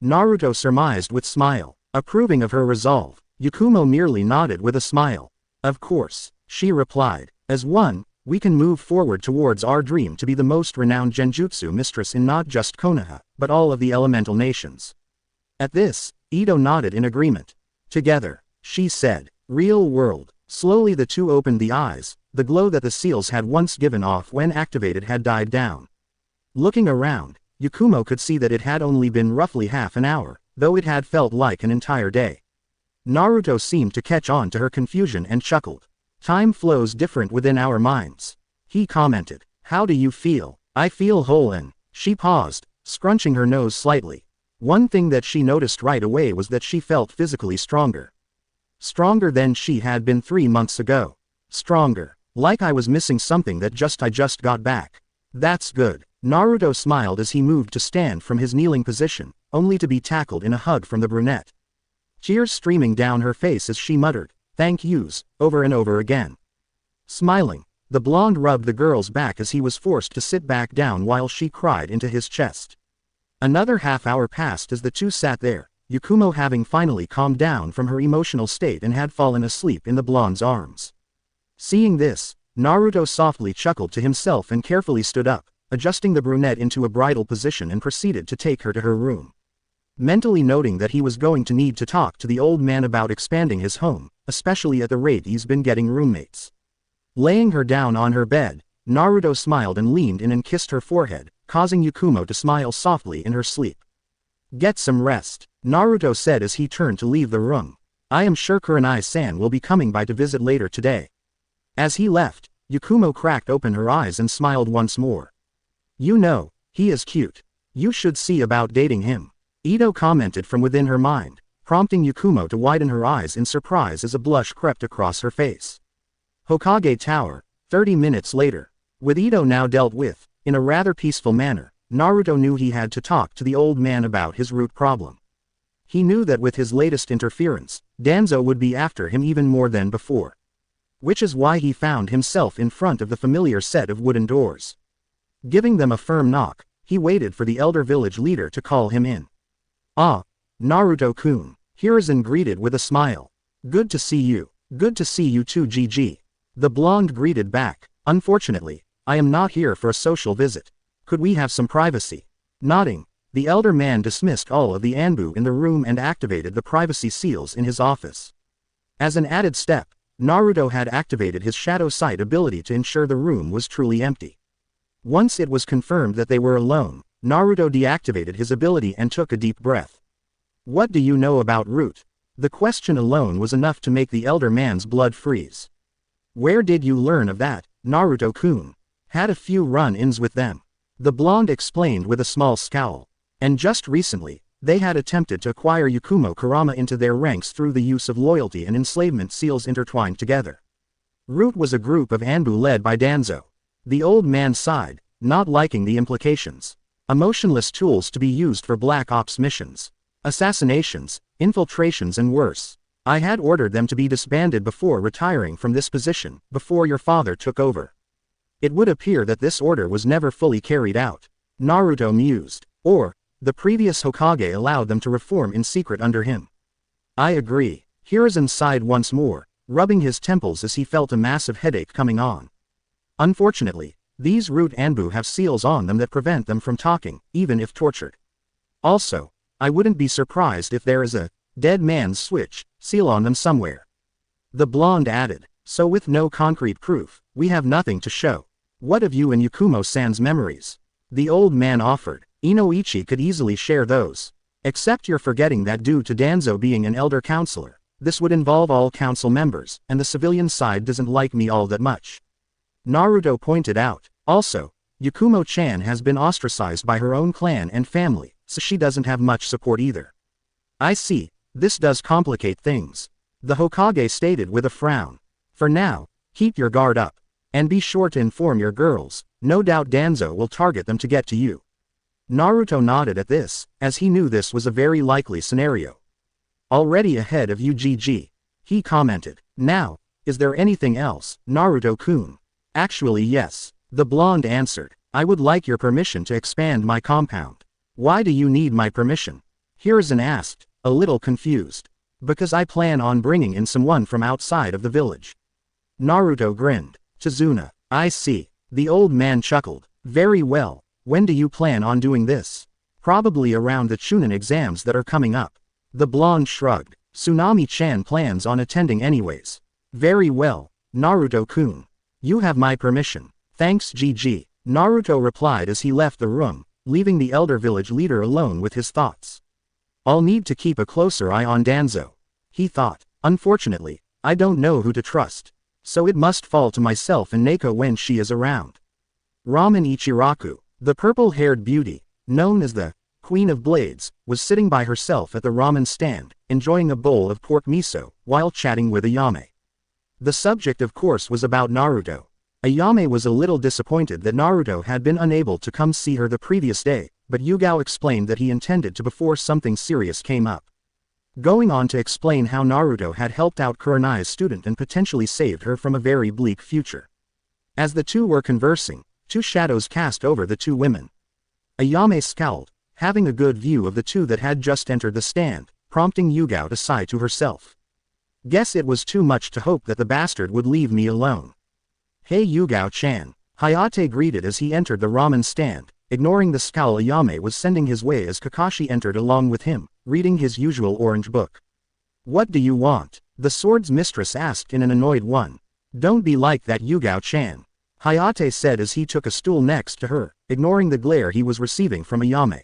Naruto surmised with smile, approving of her resolve. Yakumo merely nodded with a smile. Of course, she replied. As one, we can move forward towards our dream to be the most renowned genjutsu mistress in not just Konoha, but all of the elemental nations. At this, Ito nodded in agreement. Together, she said, real world. Slowly the two opened the eyes, the glow that the seals had once given off when activated had died down. Looking around, Yakumo could see that it had only been roughly half an hour, though it had felt like an entire day. Naruto seemed to catch on to her confusion and chuckled. Time flows different within our minds. He commented. How do you feel? I feel whole and... She paused, scrunching her nose slightly. One thing that she noticed right away was that she felt physically stronger. Stronger than she had been 3 months ago. Stronger. Like I was missing something that I just got back. That's good. Naruto smiled as he moved to stand from his kneeling position, only to be tackled in a hug from the brunette. Tears streaming down her face as she muttered, thank yous, over and over again. Smiling, the blonde rubbed the girl's back as he was forced to sit back down while she cried into his chest. Another half hour passed as the two sat there, Yakumo having finally calmed down from her emotional state and had fallen asleep in the blonde's arms. Seeing this, Naruto softly chuckled to himself and carefully stood up, adjusting the brunette into a bridal position and proceeded to take her to her room. Mentally noting that he was going to need to talk to the old man about expanding his home, especially at the rate he's been getting roommates. Laying her down on her bed, Naruto smiled and leaned in and kissed her forehead, causing Yakumo to smile softly in her sleep. Get some rest, Naruto said as he turned to leave the room. I am sure Kurenai-san will be coming by to visit later today. As he left, Yakumo cracked open her eyes and smiled once more. You know, he is cute. You should see about dating him. Ito commented from within her mind, prompting Yakumo to widen her eyes in surprise as a blush crept across her face. Hokage Tower, 30 minutes later. With Ito now dealt with, in a rather peaceful manner, Naruto knew he had to talk to the old man about his root problem. He knew that with his latest interference, Danzo would be after him even more than before. Which is why he found himself in front of the familiar set of wooden doors. Giving them a firm knock, he waited for the elder village leader to call him in. "Ah, Naruto-kun," Hiruzen greeted with a smile. "Good to see you. Good to see you too, GG." The blonde greeted back. "Unfortunately, I am not here for a social visit. Could we have some privacy?" Nodding, the elder man dismissed all of the Anbu in the room and activated the privacy seals in his office. As an added step, Naruto had activated his shadow sight ability to ensure the room was truly empty. Once it was confirmed that they were alone, Naruto deactivated his ability and took a deep breath. "What do you know about Root?" The question alone was enough to make the elder man's blood freeze. "Where did you learn of that, Naruto-kun?" "Had a few run-ins with them," the blonde explained with a small scowl. "And just recently, they had attempted to acquire Yakumo Kurama into their ranks through the use of loyalty and enslavement seals intertwined together." Root was a group of Anbu led by Danzo. The old man sighed, not liking the implications. Emotionless tools to be used for Black Ops missions. Assassinations, infiltrations and worse. I had ordered them to be disbanded before retiring from this position, before your father took over. It would appear that this order was never fully carried out. Naruto mused. Or, the previous Hokage allowed them to reform in secret under him. I agree. Hiruzen sighed once more, rubbing his temples as he felt a massive headache coming on. Unfortunately, these Root Anbu have seals on them that prevent them from talking, even if tortured. Also, I wouldn't be surprised if there is a dead man's switch seal on them somewhere. The blonde added, so with no concrete proof, we have nothing to show. What of you and Yakumo-san's memories? The old man offered. Inoichi could easily share those. Except you're forgetting that due to Danzo being an elder counselor, this would involve all council members, and the civilian side doesn't like me all that much. Naruto pointed out. Also, Yakumo-chan has been ostracized by her own clan and family, so she doesn't have much support either. I see, this does complicate things. The Hokage stated with a frown. For now, keep your guard up. And be sure to inform your girls, no doubt Danzo will target them to get to you. Naruto nodded at this, as he knew this was a very likely scenario. Already ahead of UGG. He commented. Now, is there anything else, Naruto-kun? Actually yes. The blonde answered. I would like your permission to expand my compound. Why do you need my permission? Hiruzen asked, a little confused. Because I plan on bringing in someone from outside of the village. Naruto grinned. Chizuna. I see. The old man chuckled. Very well. When do you plan on doing this? Probably around the Chunin exams that are coming up. The blonde shrugged. Tsunami-chan plans on attending anyways. Very well, Naruto-kun. You have my permission. Thanks GG. Naruto replied as he left the room, leaving the elder village leader alone with his thoughts. I'll need to keep a closer eye on Danzo. He thought. Unfortunately, I don't know who to trust. So it must fall to myself and Neko when she is around. Ramen Ichiraku, the purple-haired beauty, known as the Queen of Blades, was sitting by herself at the ramen stand, enjoying a bowl of pork miso, while chatting with Ayame. The subject of course was about Naruto. Ayame was a little disappointed that Naruto had been unable to come see her the previous day, but Yugao explained that he intended to before something serious came up. Going on to explain how Naruto had helped out Kurenai's student and potentially saved her from a very bleak future. As the two were conversing, two shadows cast over the two women. Ayame scowled, having a good view of the two that had just entered the stand, prompting Yugao to sigh to herself. Guess it was too much to hope that the bastard would leave me alone. Hey Yugao-chan, Hayate greeted as he entered the ramen stand, ignoring the scowl Ayame was sending his way as Kakashi entered along with him, reading his usual orange book. What do you want? The sword's mistress asked in an annoyed one. Don't be like that Yugao-chan, Hayate said as he took a stool next to her, ignoring the glare he was receiving from Ayame.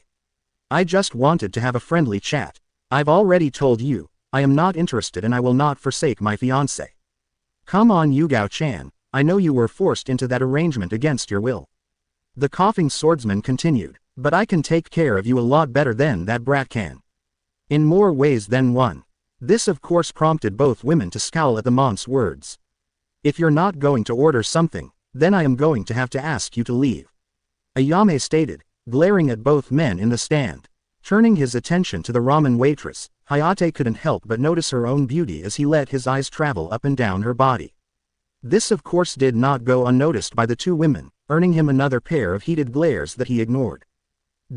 I just wanted to have a friendly chat. I've already told you, I am not interested and I will not forsake my fiancé. Come on Yugao-chan, I know you were forced into that arrangement against your will. The coughing swordsman continued, but I can take care of you a lot better than that brat can. In more ways than one. This of course prompted both women to scowl at the monk's words. If you're not going to order something, then I am going to have to ask you to leave. Ayame stated, glaring at both men in the stand. Turning his attention to the ramen waitress, Hayate couldn't help but notice her own beauty as he let his eyes travel up and down her body. This of course did not go unnoticed by the two women, earning him another pair of heated glares that he ignored.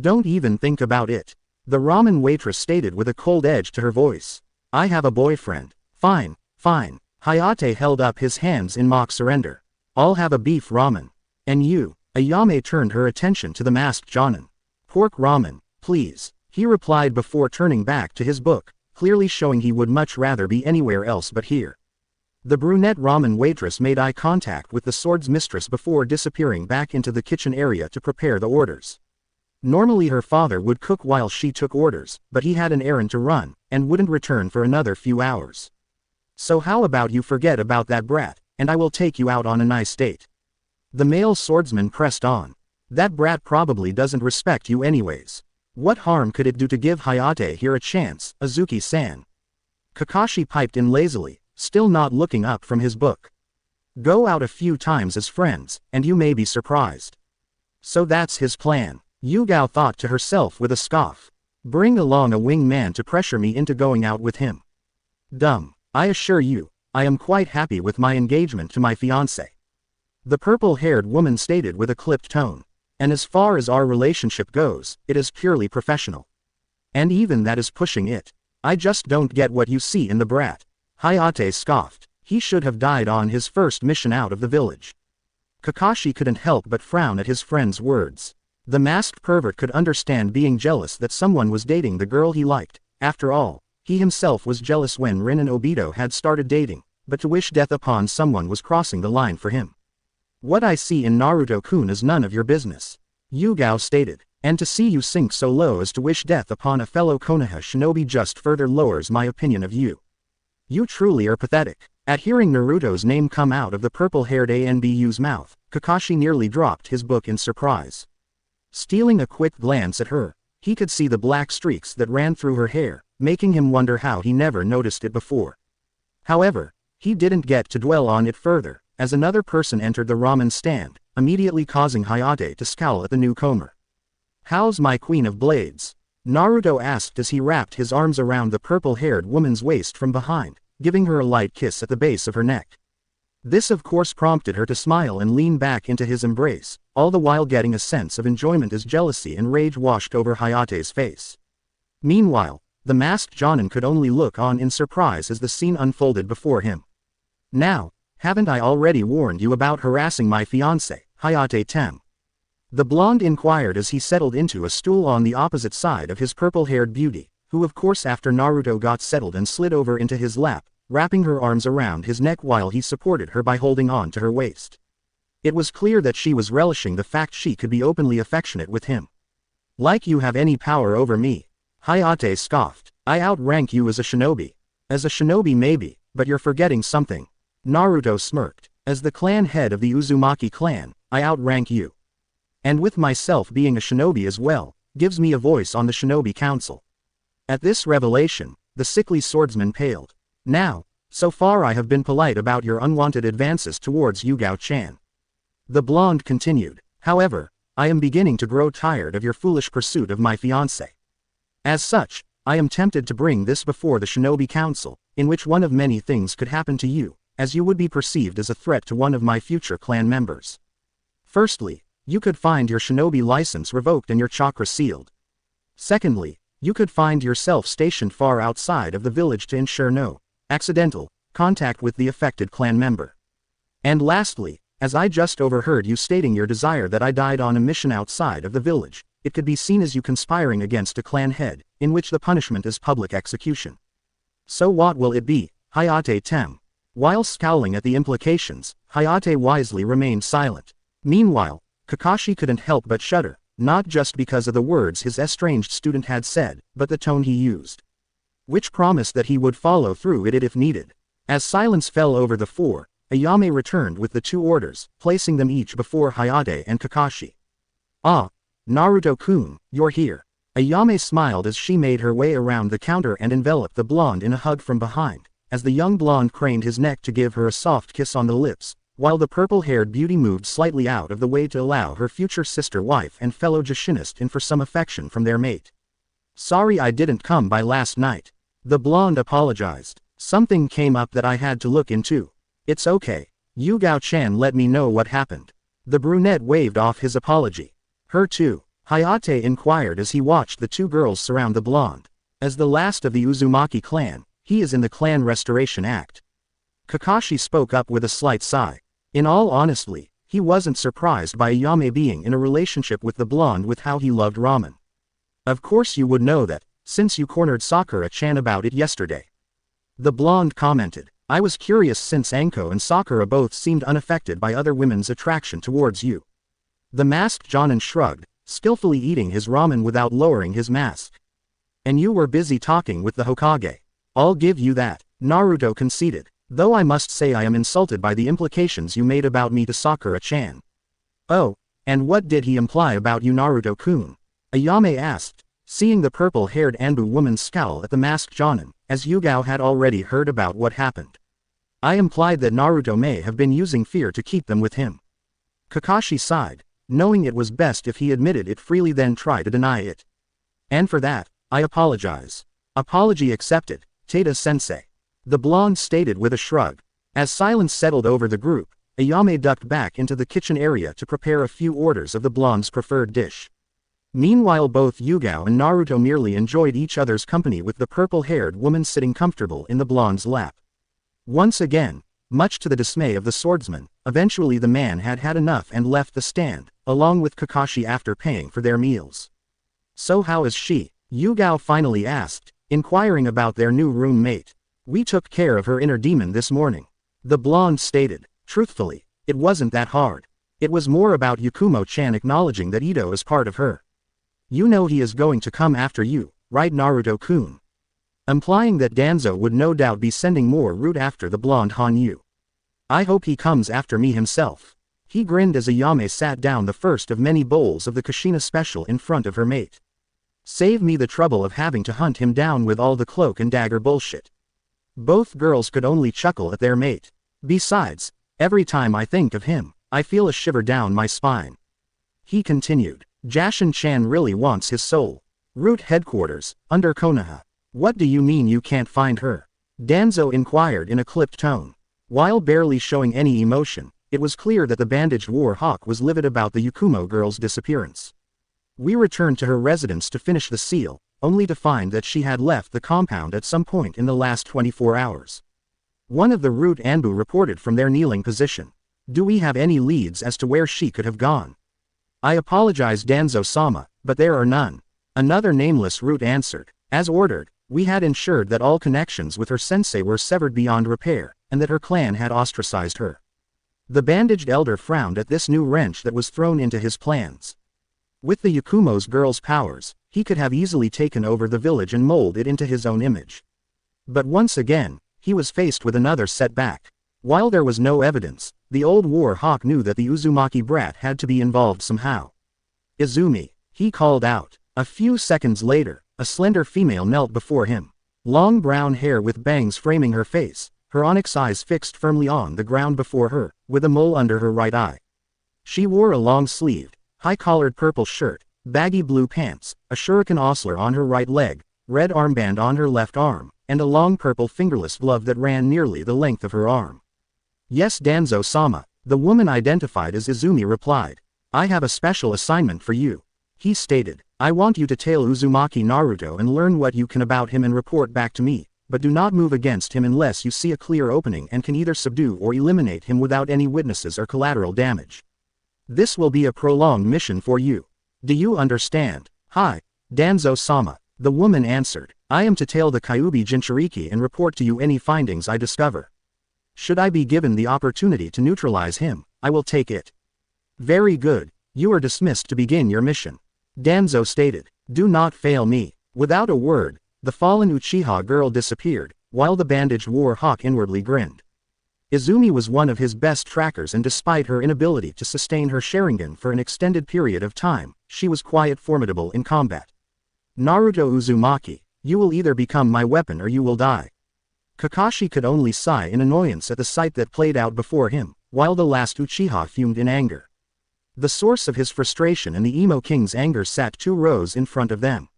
"Don't even think about it," the ramen waitress stated with a cold edge to her voice. "I have a boyfriend." "Fine, fine." Hayate held up his hands in mock surrender. "I'll have a beef ramen. And you?" Ayame turned her attention to the masked Jonin. "Pork ramen, please," he replied before turning back to his book, clearly showing he would much rather be anywhere else but here. The brunette ramen waitress made eye contact with the sword's mistress before disappearing back into the kitchen area to prepare the orders. Normally her father would cook while she took orders, but he had an errand to run, and wouldn't return for another few hours. "So how about you forget about that brat, and I will take you out on a nice date?" The male swordsman pressed on. "That brat probably doesn't respect you anyways. What harm could it do to give Hayate here a chance, Azuki-san?" Kakashi piped in lazily, still not looking up from his book. "Go out a few times as friends, and you may be surprised." So that's his plan, Yugao thought to herself with a scoff. "Bring along a wingman to pressure me into going out with him. Dumb. I assure you, I am quite happy with my engagement to my fiancé," the purple-haired woman stated with a clipped tone. "And as far as our relationship goes, it is purely professional. And even that is pushing it. I just don't get what you see in the brat." Hayate scoffed. He should have died on his first mission out of the village. Kakashi couldn't help but frown at his friend's words. The masked pervert could understand being jealous that someone was dating the girl he liked. After all, he himself was jealous when Rin and Obito had started dating, but to wish death upon someone was crossing the line for him. "What I see in Naruto-kun is none of your business," Yugao stated, "and to see you sink so low as to wish death upon a fellow Konoha shinobi just further lowers my opinion of you. You truly are pathetic." At hearing Naruto's name come out of the purple-haired ANBU's mouth, Kakashi nearly dropped his book in surprise. Stealing a quick glance at her, he could see the black streaks that ran through her hair, making him wonder how he never noticed it before. However, he didn't get to dwell on it further, as another person entered the ramen stand, immediately causing Hayate to scowl at the newcomer. "How's my queen of blades?" Naruto asked as he wrapped his arms around the purple-haired woman's waist from behind, giving her a light kiss at the base of her neck. This of course prompted her to smile and lean back into his embrace, all the while getting a sense of enjoyment as jealousy and rage washed over Hayate's face. Meanwhile, the masked Jonin could only look on in surprise as the scene unfolded before him. "Now, haven't I already warned you about harassing my fiancé, Hayate Tem?" the blonde inquired as he settled into a stool on the opposite side of his purple-haired beauty, who of course after Naruto got settled and slid over into his lap, wrapping her arms around his neck while he supported her by holding on to her waist. It was clear that she was relishing the fact she could be openly affectionate with him. "Like you have any power over me," Hayate scoffed. "I outrank you as a shinobi." "As a shinobi maybe, but you're forgetting something." Naruto smirked. "As the clan head of the Uzumaki clan, I outrank you. And with myself being a shinobi as well, gives me a voice on the shinobi council." At this revelation, the sickly swordsman paled. "Now, so far I have been polite about your unwanted advances towards Yugao-chan," the blonde continued. "However, I am beginning to grow tired of your foolish pursuit of my fiancé. As such, I am tempted to bring this before the Shinobi Council, in which one of many things could happen to you, as you would be perceived as a threat to one of my future clan members. Firstly, you could find your shinobi license revoked and your chakra sealed. Secondly, you could find yourself stationed far outside of the village to ensure no accidental contact with the affected clan member. And lastly, as I just overheard you stating your desire that I died on a mission outside of the village, it could be seen as you conspiring against a clan head, in which the punishment is public execution. So what will it be, Hayate Tem?" While scowling at the implications, Hayate wisely remained silent. Meanwhile, Kakashi couldn't help but shudder, not just because of the words his estranged student had said, but the tone he used, which promised that he would follow through with it if needed. As silence fell over the four, Ayame returned with the two orders, placing them each before Hayate and Kakashi. "Ah, Naruto-kun, you're here." Ayame smiled as she made her way around the counter and enveloped the blonde in a hug from behind, as the young blonde craned his neck to give her a soft kiss on the lips, while the purple-haired beauty moved slightly out of the way to allow her future sister wife and fellow Jushinist in for some affection from their mate. Sorry I didn't come by last night. The blonde apologized. Something came up that I had to look into. It's okay. Yugao-chan let me know what happened. The brunette waved off his apology. Her too? Hayate inquired as he watched the two girls surround the blonde. As the last of the Uzumaki clan, he is in the clan restoration act. Kakashi spoke up with a slight sigh. In all honesty, he wasn't surprised by Ayame being in a relationship with the blonde with how he loved ramen. Of course you would know that, since you cornered Sakura-chan about it yesterday. The blonde commented. I was curious since Anko and Sakura both seemed unaffected by other women's attraction towards you. The masked Jonin shrugged, skillfully eating his ramen without lowering his mask. And you were busy talking with the Hokage. I'll give you that, Naruto conceded, though I must say I am insulted by the implications you made about me to Sakura-chan. Oh, and what did he imply about you, Naruto-kun? Ayame asked, seeing the purple-haired Anbu woman scowl at the masked Jonin, as Yugao had already heard about what happened. I implied that Naruto may have been using fear to keep them with him. Kakashi sighed, knowing it was best if he admitted it freely than try to deny it. And for that, I apologize. Apology accepted, Tada-sensei. The blonde stated with a shrug. As silence settled over the group, Ayame ducked back into the kitchen area to prepare a few orders of the blonde's preferred dish. Meanwhile both Yugao and Naruto merely enjoyed each other's company with the purple-haired woman sitting comfortable in the blonde's lap. Once again, much to the dismay of the swordsman, eventually the man had had enough and left the stand, along with Kakashi after paying for their meals. So how is she? Yugao finally asked, inquiring about their new roommate. We took care of her inner demon this morning. The blonde stated. Truthfully, it wasn't that hard. It was more about Yakumo-chan acknowledging that Ito is part of her. You know he is going to come after you, right Naruto-kun? Implying that Danzo would no doubt be sending more route after the blonde Hanyu. I hope he comes after me himself. He grinned as Ayame sat down the first of many bowls of the Kushina special in front of her mate. Save me the trouble of having to hunt him down with all the cloak and dagger bullshit. Both girls could only chuckle at their mate. Besides, every time I think of him, I feel a shiver down my spine. He continued. Jashin-chan really wants his soul. Route headquarters, under Konoha. What do you mean you can't find her? Danzo inquired in a clipped tone. While barely showing any emotion, it was clear that the bandaged war hawk was livid about the Yakumo girl's disappearance. We returned to her residence to finish the seal, only to find that she had left the compound at some point in the last 24 hours. One of the Route Anbu reported from their kneeling position. Do we have any leads as to where she could have gone? I apologize Danzo-sama, but there are none. Another nameless Route answered. As ordered, we had ensured that all connections with her sensei were severed beyond repair, and that her clan had ostracized her. The bandaged elder frowned at this new wrench that was thrown into his plans. With the Yakumo's girl's powers, he could have easily taken over the village and mold it into his own image. But once again, he was faced with another setback. While there was no evidence, the old war hawk knew that the Uzumaki brat had to be involved somehow. Izumi, he called out. A few seconds later, a slender female knelt before him. Long brown hair with bangs framing her face, her onyx eyes fixed firmly on the ground before her, with a mole under her right eye. She wore a long-sleeved, high-collared purple shirt, baggy blue pants, a shuriken ostler on her right leg, red armband on her left arm, and a long purple fingerless glove that ran nearly the length of her arm. Yes Danzo-sama, the woman identified as Izumi replied. I have a special assignment for you. He stated, I want you to tail Uzumaki Naruto and learn what you can about him and report back to me, but do not move against him unless you see a clear opening and can either subdue or eliminate him without any witnesses or collateral damage. This will be a prolonged mission for you. Do you understand? Hi, Danzo-sama, the woman answered. I am to tail the Kyuubi Jinchuriki and report to you any findings I discover. Should I be given the opportunity to neutralize him, I will take it. Very good, you are dismissed to begin your mission. Danzo stated. Do not fail me. Without a word, the fallen Uchiha girl disappeared, while the bandaged war hawk inwardly grinned. Izumi was one of his best trackers and despite her inability to sustain her Sharingan for an extended period of time, she was quite formidable in combat. Naruto Uzumaki, you will either become my weapon or you will die. Kakashi could only sigh in annoyance at the sight that played out before him, while the last Uchiha fumed in anger. The source of his frustration and the Emo King's anger sat 2 rows in front of them.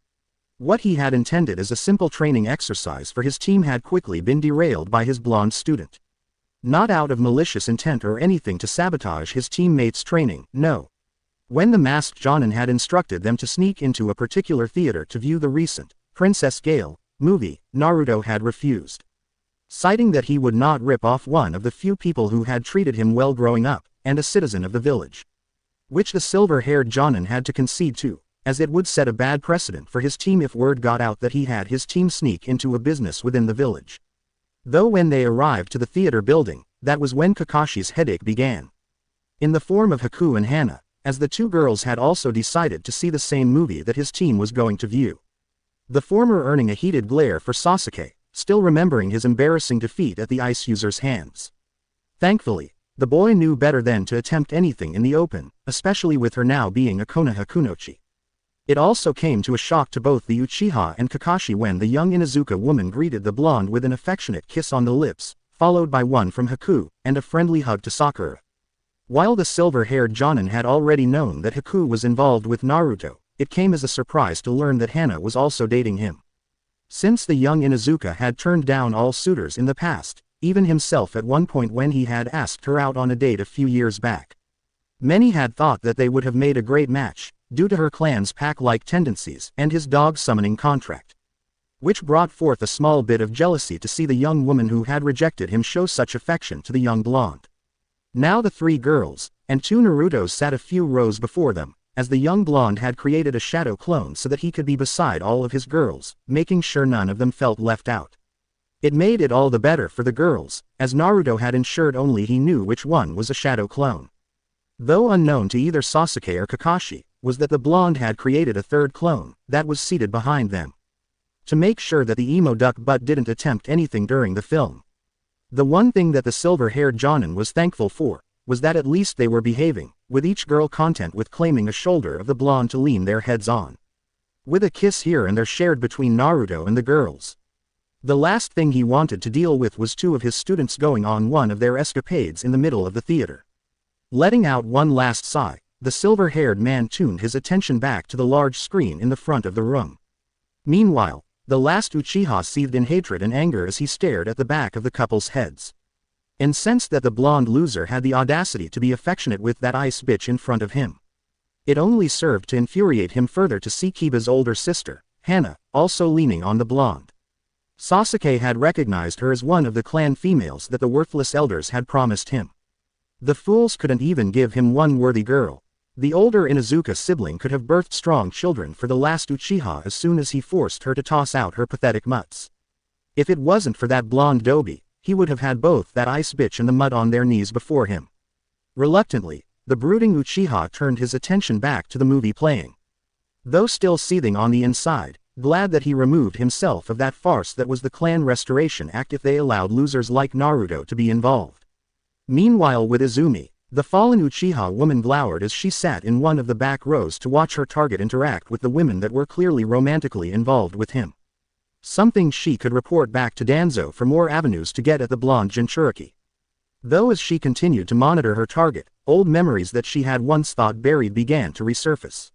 What he had intended as a simple training exercise for his team had quickly been derailed by his blonde student. Not out of malicious intent or anything to sabotage his teammates' training, no. When the masked Jonin had instructed them to sneak into a particular theater to view the recent Princess Gale movie, Naruto had refused, citing that he would not rip off one of the few people who had treated him well growing up, and a citizen of the village. Which the silver-haired Jonin had to concede to, as it would set a bad precedent for his team if word got out that he had his team sneak into a business within the village. Though when they arrived to the theater building, that was when Kakashi's headache began. In the form of Haku and Hana, as the two girls had also decided to see the same movie that his team was going to view. The former earning a heated glare for Sasuke, still remembering his embarrassing defeat at the ice user's hands. Thankfully, the boy knew better than to attempt anything in the open, especially with her now being a Konoha Kunoichi. It also came to a shock to both the Uchiha and Kakashi when the young Inuzuka woman greeted the blonde with an affectionate kiss on the lips, followed by one from Haku, and a friendly hug to Sakura. While the silver-haired Jonin had already known that Haku was involved with Naruto, it came as a surprise to learn that Hana was also dating him. Since the young Inuzuka had turned down all suitors in the past, even himself at one point when he had asked her out on a date a few years back. Many had thought that they would have made a great match, due to her clan's pack-like tendencies and his dog-summoning contract. Which brought forth a small bit of jealousy to see the young woman who had rejected him show such affection to the young blonde. Now the three girls, and two Narutos sat a few rows before them, as the young blonde had created a shadow clone so that he could be beside all of his girls, making sure none of them felt left out. It made it all the better for the girls, as Naruto had ensured only he knew which one was a shadow clone. Though unknown to either Sasuke or Kakashi, was that the blonde had created a third clone, that was seated behind them. To make sure that the emo duck butt didn't attempt anything during the film. The one thing that the silver-haired Jonin was thankful for, was that at least they were behaving, with each girl content with claiming a shoulder of the blonde to lean their heads on. With a kiss here and there shared between Naruto and the girls. The last thing he wanted to deal with was two of his students going on one of their escapades in the middle of the theater. Letting out one last sigh, the silver-haired man tuned his attention back to the large screen in the front of the room. Meanwhile, the last Uchiha seethed in hatred and anger as he stared at the back of the couple's heads. Incensed that the blonde loser had the audacity to be affectionate with that ice bitch in front of him. It only served to infuriate him further to see Kiba's older sister, Hana, also leaning on the blonde. Sasuke had recognized her as one of the clan females that the worthless elders had promised him. The fools couldn't even give him one worthy girl. The older Inuzuka sibling could have birthed strong children for the last Uchiha as soon as he forced her to toss out her pathetic mutts. If it wasn't for that blonde doby, he would have had both that ice bitch and the mud on their knees before him. Reluctantly, the brooding Uchiha turned his attention back to the movie playing. Though still seething on the inside, glad that he removed himself of that farce that was the clan restoration act if they allowed losers like Naruto to be involved. Meanwhile with Izumi, the fallen Uchiha woman glowered as she sat in one of the back rows to watch her target interact with the women that were clearly romantically involved with him. Something she could report back to Danzo for more avenues to get at the blonde Jinchuriki. Though as she continued to monitor her target, old memories that she had once thought buried began to resurface.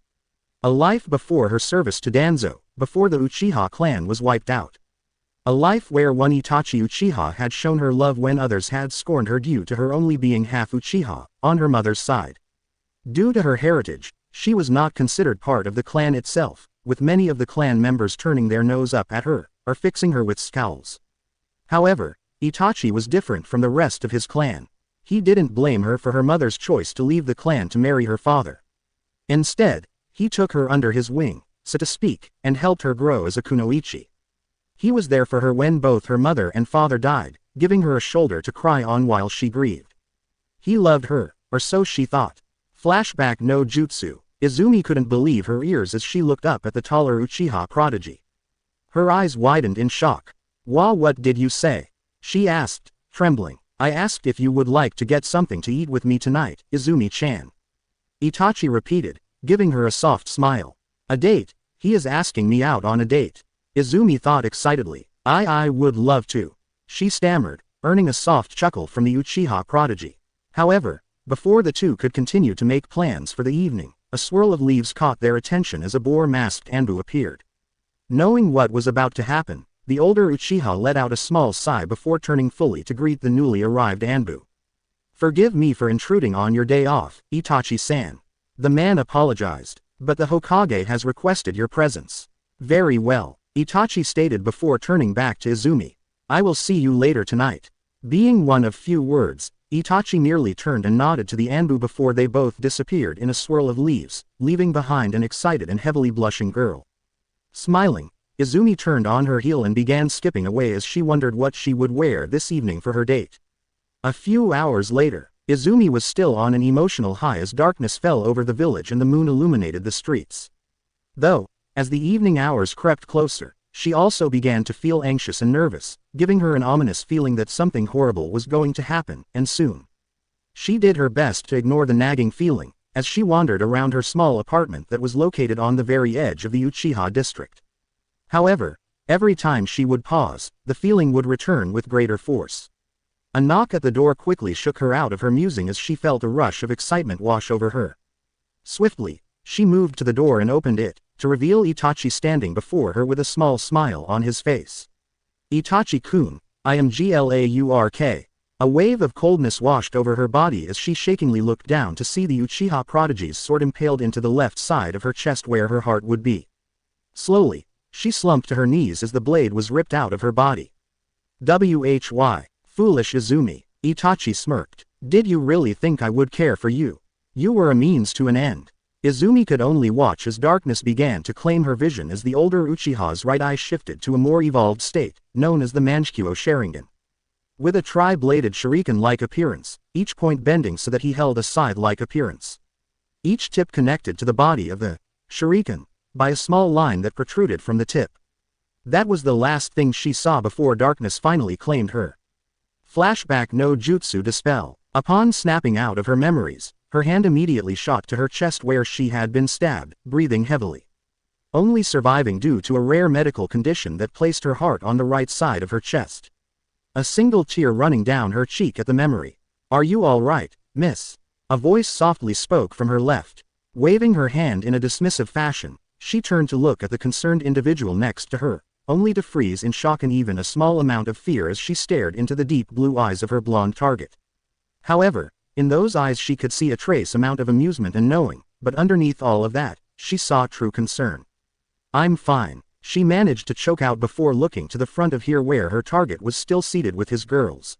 A life before her service to Danzo, before the Uchiha clan was wiped out. A life where one Itachi Uchiha had shown her love when others had scorned her due to her only being half Uchiha, on her mother's side. Due to her heritage, she was not considered part of the clan itself, with many of the clan members turning their nose up at her, or fixing her with scowls. However, Itachi was different from the rest of his clan. He didn't blame her for her mother's choice to leave the clan to marry her father. Instead, he took her under his wing, so to speak, and helped her grow as a kunoichi. He was there for her when both her mother and father died, giving her a shoulder to cry on while she grieved. He loved her, or so she thought. Flashback no jutsu, Izumi couldn't believe her ears as she looked up at the taller Uchiha prodigy. Her eyes widened in shock. What did you say? She asked, trembling. I asked if you would like to get something to eat with me tonight, Izumi-chan. Itachi repeated, giving her a soft smile. A date? He is asking me out on a date. Izumi thought excitedly. I would love to. She stammered, earning a soft chuckle from the Uchiha prodigy. However, before the two could continue to make plans for the evening, a swirl of leaves caught their attention as a boar-masked Anbu appeared. Knowing what was about to happen, the older Uchiha let out a small sigh before turning fully to greet the newly arrived Anbu. Forgive me for intruding on your day off, Itachi-san. The man apologized, but the Hokage has requested your presence. Very well, Itachi stated before turning back to Izumi. I will see you later tonight. Being one of few words, Itachi merely turned and nodded to the Anbu before they both disappeared in a swirl of leaves, leaving behind an excited and heavily blushing girl. Smiling, Izumi turned on her heel and began skipping away as she wondered what she would wear this evening for her date. A few hours later, Izumi was still on an emotional high as darkness fell over the village and the moon illuminated the streets. Though, as the evening hours crept closer, she also began to feel anxious and nervous, giving her an ominous feeling that something horrible was going to happen, and soon. She did her best to ignore the nagging feeling, as she wandered around her small apartment that was located on the very edge of the Uchiha district. However, every time she would pause, the feeling would return with greater force. A knock at the door quickly shook her out of her musing as she felt a rush of excitement wash over her. Swiftly, she moved to the door and opened it, to reveal Itachi standing before her with a small smile on his face. Itachi-kun, I am Glaurk. A wave of coldness washed over her body as she shakingly looked down to see the Uchiha prodigy's sword impaled into the left side of her chest where her heart would be. Slowly, she slumped to her knees as the blade was ripped out of her body. Why, foolish Izumi, Itachi smirked. Did you really think I would care for you? You were a means to an end. Izumi could only watch as darkness began to claim her vision as the older Uchiha's right eye shifted to a more evolved state, known as the Manchukuo Sharingan. With a tri-bladed shuriken-like appearance, each point bending so that he held a scythe-like appearance. Each tip connected to the body of the shuriken by a small line that protruded from the tip. That was the last thing she saw before darkness finally claimed her. Flashback no jutsu dispel. Upon snapping out of her memories, her hand immediately shot to her chest where she had been stabbed, breathing heavily. Only surviving due to a rare medical condition that placed her heart on the right side of her chest. A single tear running down her cheek at the memory. Are you all right, miss? A voice softly spoke from her left. Waving her hand in a dismissive fashion, she turned to look at the concerned individual next to her, only to freeze in shock and even a small amount of fear as she stared into the deep blue eyes of her blonde target. However, in those eyes she could see a trace amount of amusement and knowing, but underneath all of that, she saw true concern. I'm fine, she managed to choke out before looking to the front of here where her target was still seated with his girls.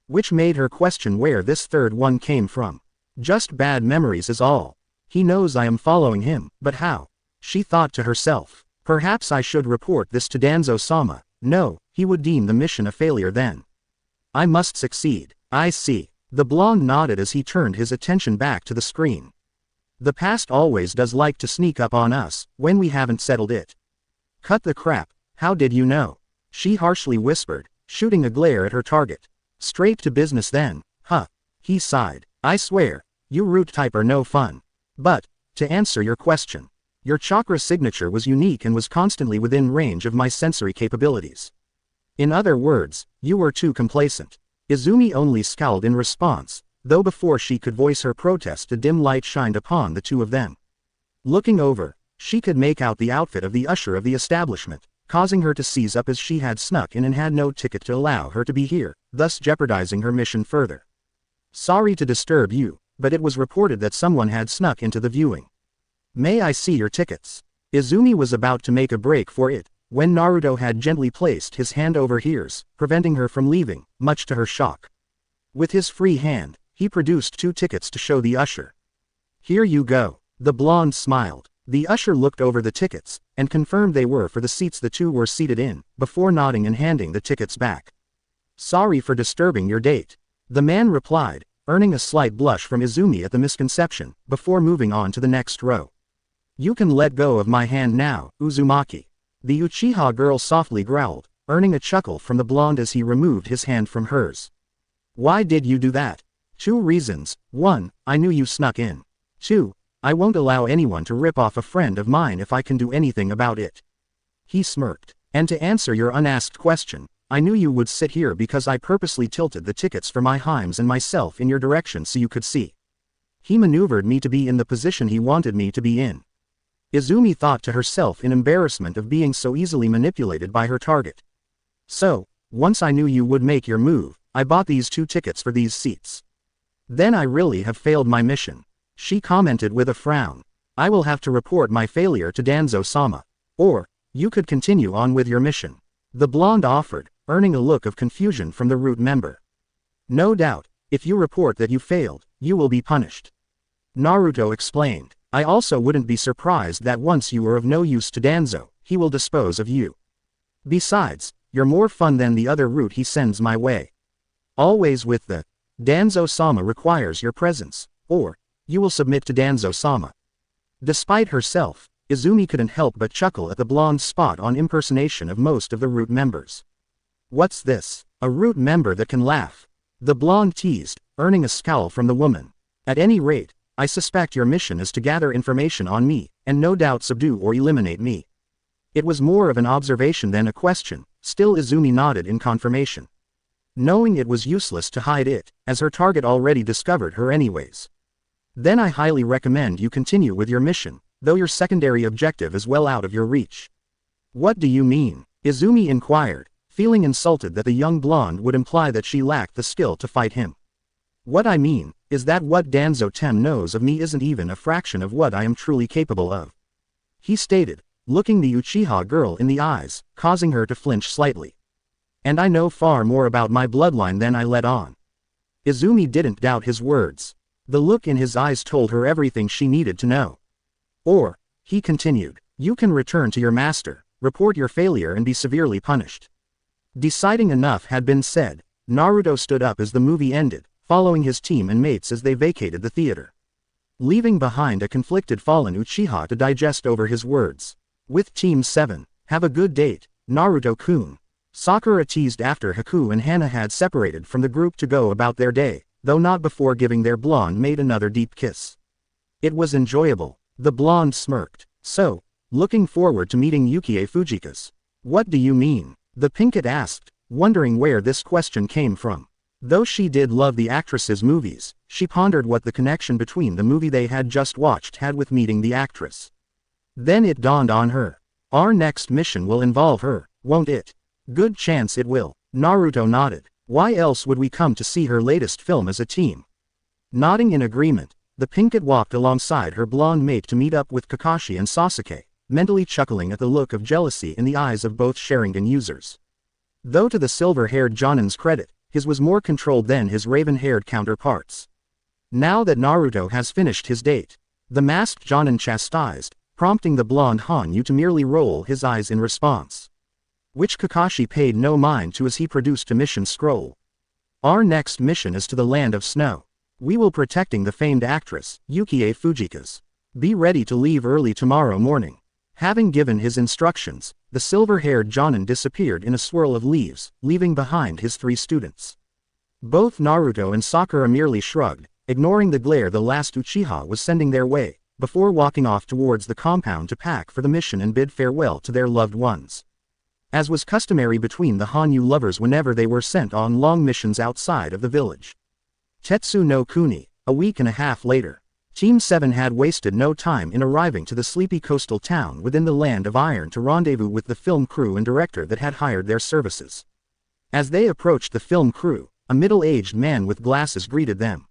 Which made her question where this third one came from. Just bad memories is all. He knows I am following him, but how? She thought to herself. Perhaps I should report this to Danzo-sama. No, he would deem the mission a failure then. I must succeed. I see. The blonde nodded as he turned his attention back to the screen. The past always does like to sneak up on us, when we haven't settled it. Cut the crap, how did you know? She harshly whispered, shooting a glare at her target. Straight to business then, huh? He sighed. I swear, you root type are no fun. But, to answer your question, your chakra signature was unique and was constantly within range of my sensory capabilities. In other words, you were too complacent. Izumi only scowled in response, though before she could voice her protest a dim light shined upon the two of them. Looking over, she could make out the outfit of the usher of the establishment, causing her to seize up as she had snuck in and had no ticket to allow her to be here, thus jeopardizing her mission further. Sorry to disturb you, but it was reported that someone had snuck into the viewing. May I see your tickets? Izumi was about to make a break for it, when Naruto had gently placed his hand over hers, preventing her from leaving, much to her shock. With his free hand, he produced 2 tickets to show the usher. Here you go. The blonde smiled. The usher looked over the tickets, and confirmed they were for the seats the two were seated in, before nodding and handing the tickets back. Sorry for disturbing your date. The man replied, earning a slight blush from Izumi at the misconception, before moving on to the next row. You can let go of my hand now, Uzumaki. The Uchiha girl softly growled, earning a chuckle from the blonde as he removed his hand from hers. Why did you do that? 2 reasons. 1, I knew you snuck in. 2, I won't allow anyone to rip off a friend of mine if I can do anything about it. He smirked. And to answer your unasked question, I knew you would sit here because I purposely tilted the tickets for my Himes and myself in your direction so you could see. He maneuvered me to be in the position he wanted me to be in. Izumi thought to herself in embarrassment of being so easily manipulated by her target. So, once I knew you would make your move, I bought these 2 tickets for these seats. Then I really have failed my mission. She commented with a frown. I will have to report my failure to Danzo-sama. Or, you could continue on with your mission. The blonde offered, earning a look of confusion from the root member. No doubt, if you report that you failed, you will be punished. Naruto explained. I also wouldn't be surprised that once you are of no use to Danzo, he will dispose of you. Besides, you're more fun than the other route he sends my way. Always with the Danzo-sama requires your presence, or you will submit to Danzo-sama. Despite herself, Izumi couldn't help but chuckle at the blonde's spot on impersonation of most of the root members. What's this? A root member that can laugh? The blonde teased, earning a scowl from the woman. At any rate, I suspect your mission is to gather information on me, and no doubt subdue or eliminate me. It was more of an observation than a question, still Izumi nodded in confirmation. Knowing it was useless to hide it, as her target already discovered her anyways. Then I highly recommend you continue with your mission, though your secondary objective is well out of your reach. What do you mean? Izumi inquired, feeling insulted that the young blonde would imply that she lacked the skill to fight him. What I mean, is that what Danzo-tem knows of me isn't even a fraction of what I am truly capable of. He stated, looking the Uchiha girl in the eyes, causing her to flinch slightly. And I know far more about my bloodline than I let on. Izumi didn't doubt his words. The look in his eyes told her everything she needed to know. Or, he continued, you can return to your master, report your failure and be severely punished. Deciding enough had been said, Naruto stood up as the movie ended, following his team and mates as they vacated the theater. Leaving behind a conflicted fallen Uchiha to digest over his words. With Team 7, have a good date, Naruto-kun. Sakura teased after Haku and Hana had separated from the group to go about their day, though not before giving their blonde mate another deep kiss. It was enjoyable. The blonde smirked. So, looking forward to meeting Yukie Fujika's. What do you mean? The pinkett asked, wondering where this question came from. Though she did love the actress's movies, she pondered what the connection between the movie they had just watched had with meeting the actress. Then it dawned on her. Our next mission will involve her, won't it? Good chance it will. Naruto nodded. Why else would we come to see her latest film as a team? Nodding in agreement, the pinkett walked alongside her blonde mate to meet up with Kakashi and Sasuke, mentally chuckling at the look of jealousy in the eyes of both Sharingan users. Though to the silver-haired Jonin's credit, his was more controlled than his raven-haired counterparts. Now that Naruto has finished his date, the masked Jonin chastised, prompting the blonde Hanyu to merely roll his eyes in response. Which Kakashi paid no mind to as he produced a mission scroll. Our next mission is to the land of snow. We will protecting the famed actress, Yukie Fujika's. Be ready to leave early tomorrow morning. Having given his instructions, the silver-haired Jonin disappeared in a swirl of leaves, leaving behind his 3 students. Both Naruto and Sakura merely shrugged, ignoring the glare the last Uchiha was sending their way, before walking off towards the compound to pack for the mission and bid farewell to their loved ones. As was customary between the Hanyu lovers whenever they were sent on long missions outside of the village. Tetsu no Kuni, a week and a half later. Team 7 had wasted no time in arriving to the sleepy coastal town within the Land of Iron to rendezvous with the film crew and director that had hired their services. As they approached the film crew, a middle-aged man with glasses greeted them.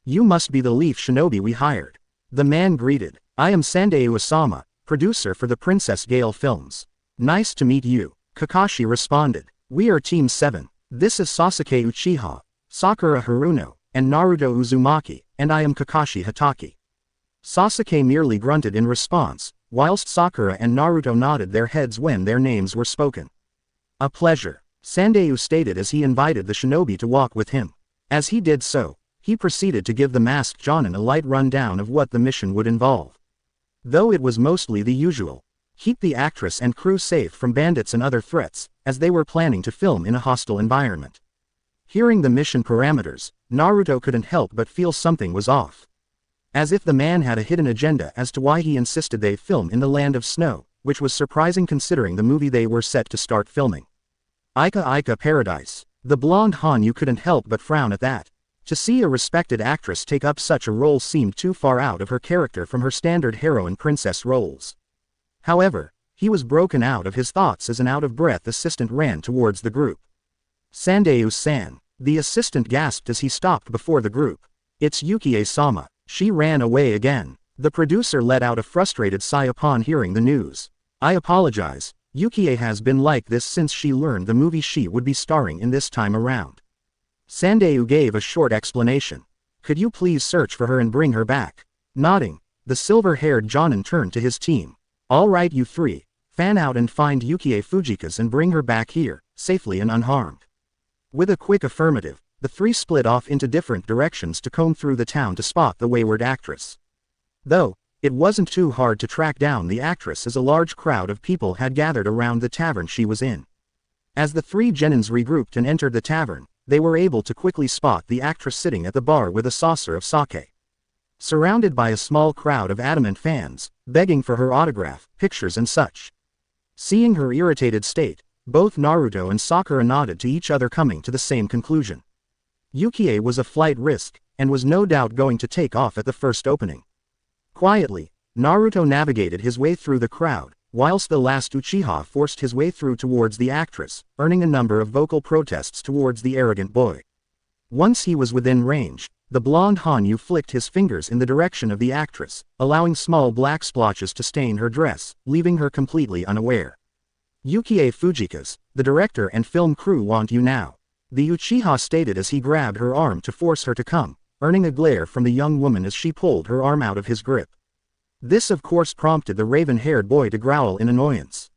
You must be the Leaf Shinobi we hired. The man greeted. I am Sandei Osama, producer for the Princess Gale films. Nice to meet you, Kakashi responded. We are Team 7. This is Sasuke Uchiha, Sakura Haruno, and Naruto Uzumaki, and I am Kakashi Hatake. Sasuke merely grunted in response, whilst Sakura and Naruto nodded their heads when their names were spoken. A pleasure, Sandeu stated as he invited the shinobi to walk with him. As he did so, he proceeded to give the masked Jonin a light rundown of what the mission would involve. Though it was mostly the usual. Keep the actress and crew safe from bandits and other threats, as they were planning to film in a hostile environment. Hearing the mission parameters, Naruto couldn't help but feel something was off. As if the man had a hidden agenda as to why he insisted they film in the Land of Snow, which was surprising considering the movie they were set to start filming. Ika Ika Paradise. The blonde Hanyu couldn't help but frown at that. To see a respected actress take up such a role seemed too far out of her character from her standard heroine princess roles. However, he was broken out of his thoughts as an out-of-breath assistant ran towards the group. "Sandayu-san," the assistant gasped as he stopped before the group. "It's Yukie-sama." She ran away again. The producer let out a frustrated sigh upon hearing the news. "I apologize. Yukie has been like this since she learned the movie she would be starring in this time around." Sandayu gave a short explanation. "Could you please search for her and bring her back?" Nodding, the silver-haired Jonin turned to his team. "All right, you three, fan out and find Yukie Fujika's and bring her back here, safely and unharmed." With a quick affirmative, the three split off into different directions to comb through the town to spot the wayward actress. Though, it wasn't too hard to track down the actress as a large crowd of people had gathered around the tavern she was in. As the three genins regrouped and entered the tavern, they were able to quickly spot the actress sitting at the bar with a saucer of sake. Surrounded by a small crowd of adamant fans, begging for her autograph, pictures and such. Seeing her irritated state, both Naruto and Sakura nodded to each other, coming to the same conclusion. Yukie was a flight risk, and was no doubt going to take off at the first opening. Quietly, Naruto navigated his way through the crowd, whilst the last Uchiha forced his way through towards the actress, earning a number of vocal protests towards the arrogant boy. Once he was within range, the blonde Hanyu flicked his fingers in the direction of the actress, allowing small black splotches to stain her dress, leaving her completely unaware. "Yukie Fujika's, the director and film crew want you now," the Uchiha stated as he grabbed her arm to force her to come, earning a glare from the young woman as she pulled her arm out of his grip. This of course prompted the raven-haired boy to growl in annoyance.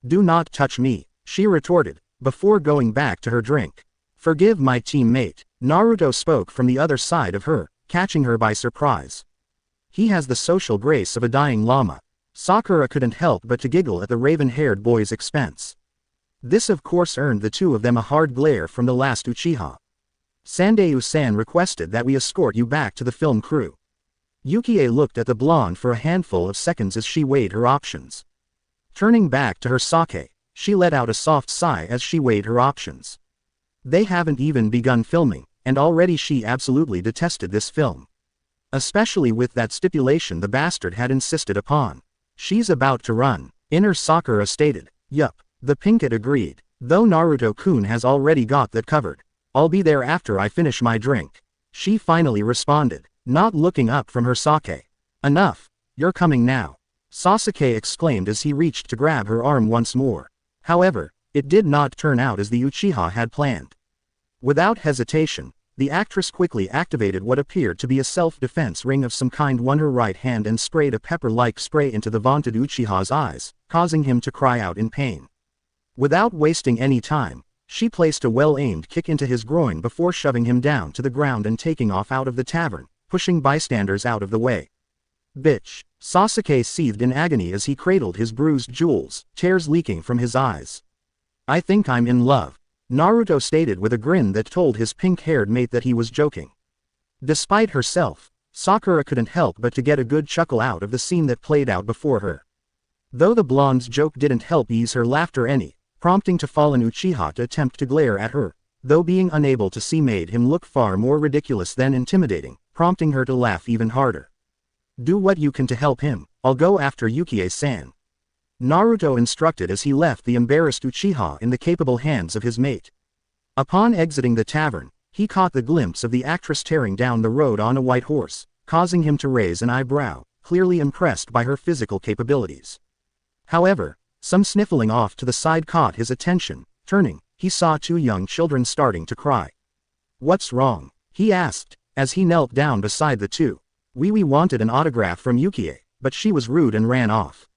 "Do not touch me," she retorted, before going back to her drink. "Forgive my teammate," Naruto spoke from the other side of her, catching her by surprise. "He has the social grace of a dying llama." Sakura couldn't help but to giggle at the raven-haired boy's expense. This of course earned the two of them a hard glare from the last Uchiha. "Sandayu-san requested that we escort you back to the film crew." Yukie looked at the blonde for a handful of seconds as she weighed her options. Turning back to her sake, she let out a soft sigh as she weighed her options. They haven't even begun filming, and already she absolutely detested this film. Especially with that stipulation the bastard had insisted upon. "She's about to run," inner Sakura stated. "Yup," the pinkett agreed, "though Naruto-kun has already got that covered. I'll be there after I finish my drink," she finally responded, not looking up from her sake. "Enough, you're coming now," Sasuke exclaimed as he reached to grab her arm once more. However, it did not turn out as the Uchiha had planned. Without hesitation, the actress quickly activated what appeared to be a self-defense ring of some kind, won her right hand and sprayed a pepper-like spray into the vaunted Uchiha's eyes, causing him to cry out in pain. Without wasting any time, she placed a well-aimed kick into his groin before shoving him down to the ground and taking off out of the tavern, pushing bystanders out of the way. "Bitch," Sasuke seethed in agony as he cradled his bruised jewels, tears leaking from his eyes. "I think I'm in love," Naruto stated with a grin that told his pink-haired mate that he was joking. Despite herself, Sakura couldn't help but to get a good chuckle out of the scene that played out before her. Though the blonde's joke didn't help ease her laughter any, prompting to fallen Uchiha to attempt to glare at her, though being unable to see made him look far more ridiculous than intimidating, prompting her to laugh even harder. "Do what you can to help him, I'll go after Yukie-san," Naruto instructed as he left the embarrassed Uchiha in the capable hands of his mate. Upon exiting the tavern, he caught the glimpse of the actress tearing down the road on a white horse, causing him to raise an eyebrow, clearly impressed by her physical capabilities. However, some sniffling off to the side caught his attention. Turning, he saw two young children starting to cry. "What's wrong?" he asked, as he knelt down beside the two. We wanted an autograph from Yukie, but she was rude and ran off."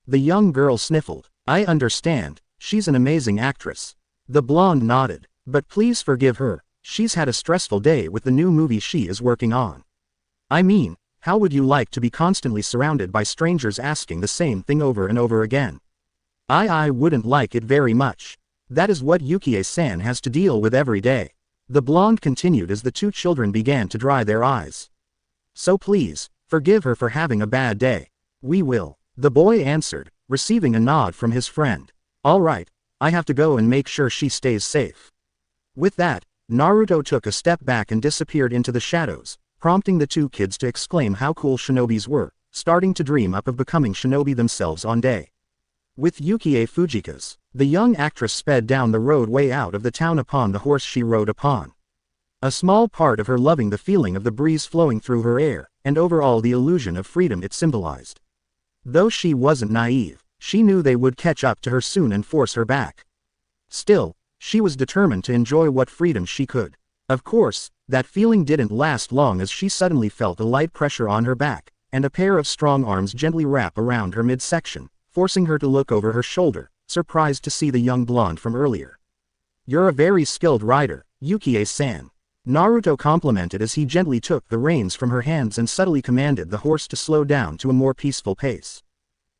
The young girl sniffled. "I understand, she's an amazing actress." The blonde nodded. "But please forgive her, she's had a stressful day with the new movie she is working on." "I mean, how would you like to be constantly surrounded by strangers asking the same thing over and over again?" I wouldn't like it very much. That is what Yukie-san has to deal with every day," the blonde continued as the two children began to dry their eyes. "So please, forgive her for having a bad day." "We will," the boy answered, receiving a nod from his friend. "All right, I have to go and make sure she stays safe." With that, Naruto took a step back and disappeared into the shadows, prompting the two kids to exclaim how cool shinobis were, starting to dream up of becoming shinobi themselves on day. With Yukie Fujika's, the young actress sped down the roadway out of the town upon the horse she rode upon. A small part of her loving the feeling of the breeze flowing through her hair, and overall the illusion of freedom it symbolized. Though she wasn't naive, she knew they would catch up to her soon and force her back. Still, she was determined to enjoy what freedom she could. Of course, that feeling didn't last long as she suddenly felt a light pressure on her back, and a pair of strong arms gently wrap around her midsection, forcing her to look over her shoulder, surprised to see the young blonde from earlier. "You're a very skilled rider, Yukie-san," Naruto complimented as he gently took the reins from her hands and subtly commanded the horse to slow down to a more peaceful pace.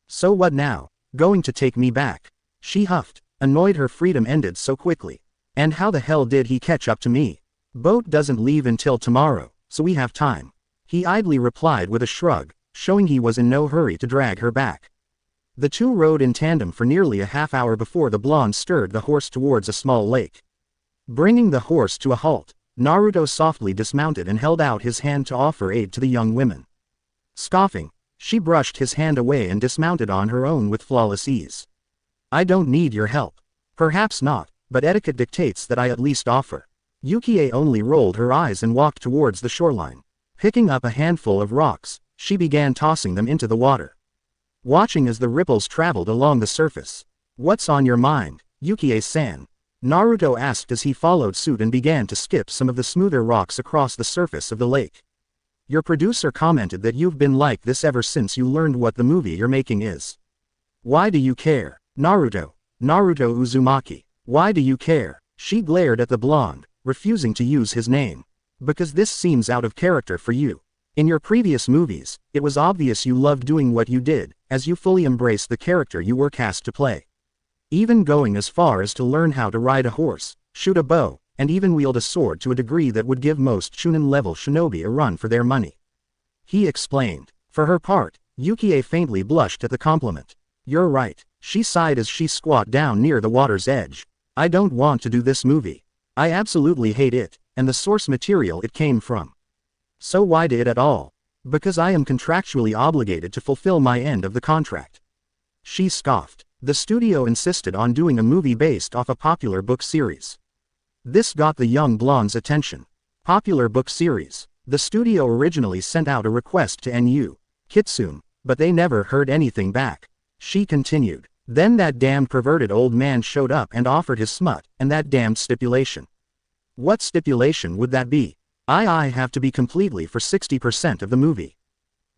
"So what now, going to take me back?" she huffed, annoyed her freedom ended so quickly. "And how the hell did he catch up to me? Boat doesn't leave until tomorrow, so we have time," he idly replied with a shrug, showing he was in no hurry to drag her back. The two rode in tandem for nearly a half hour before the blonde stirred the horse towards a small lake. Bringing the horse to a halt, Naruto softly dismounted and held out his hand to offer aid to the young women. Scoffing, she brushed his hand away and dismounted on her own with flawless ease. "I don't need your help." "Perhaps not, but etiquette dictates that I at least offer." Yukie only rolled her eyes and walked towards the shoreline. Picking up a handful of rocks, she began tossing them into the water, watching as the ripples traveled along the surface. "What's on your mind, Yukie-san?" Naruto asked as he followed suit and began to skip some of the smoother rocks across the surface of the lake. "Your producer commented that you've been like this ever since you learned what the movie you're making is. Why do you care? Naruto Uzumaki. Why do you care?" She glared at the blonde, refusing to use his name. "Because this seems out of character for you. In your previous movies, it was obvious you loved doing what you did, as you fully embraced the character you were cast to play. Even going as far as to learn how to ride a horse, shoot a bow, and even wield a sword to a degree that would give most Chunin-level shinobi a run for their money," he explained. For her part, Yukie faintly blushed at the compliment. "You're right," she sighed as she squat down near the water's edge. "I don't want to do this movie. I absolutely hate it, and the source material it came from. So why do it at all? Because I am contractually obligated to fulfill my end of the contract." She scoffed. The studio insisted on doing a movie based off a popular book series. This got the young blonde's attention. Popular book series. The studio originally sent out a request to NU Kitsune, but they never heard anything back. She continued. "Then that damned perverted old man showed up and offered his smut, and that damned stipulation." "What stipulation would that be?" I have to be completely for 60% of the movie."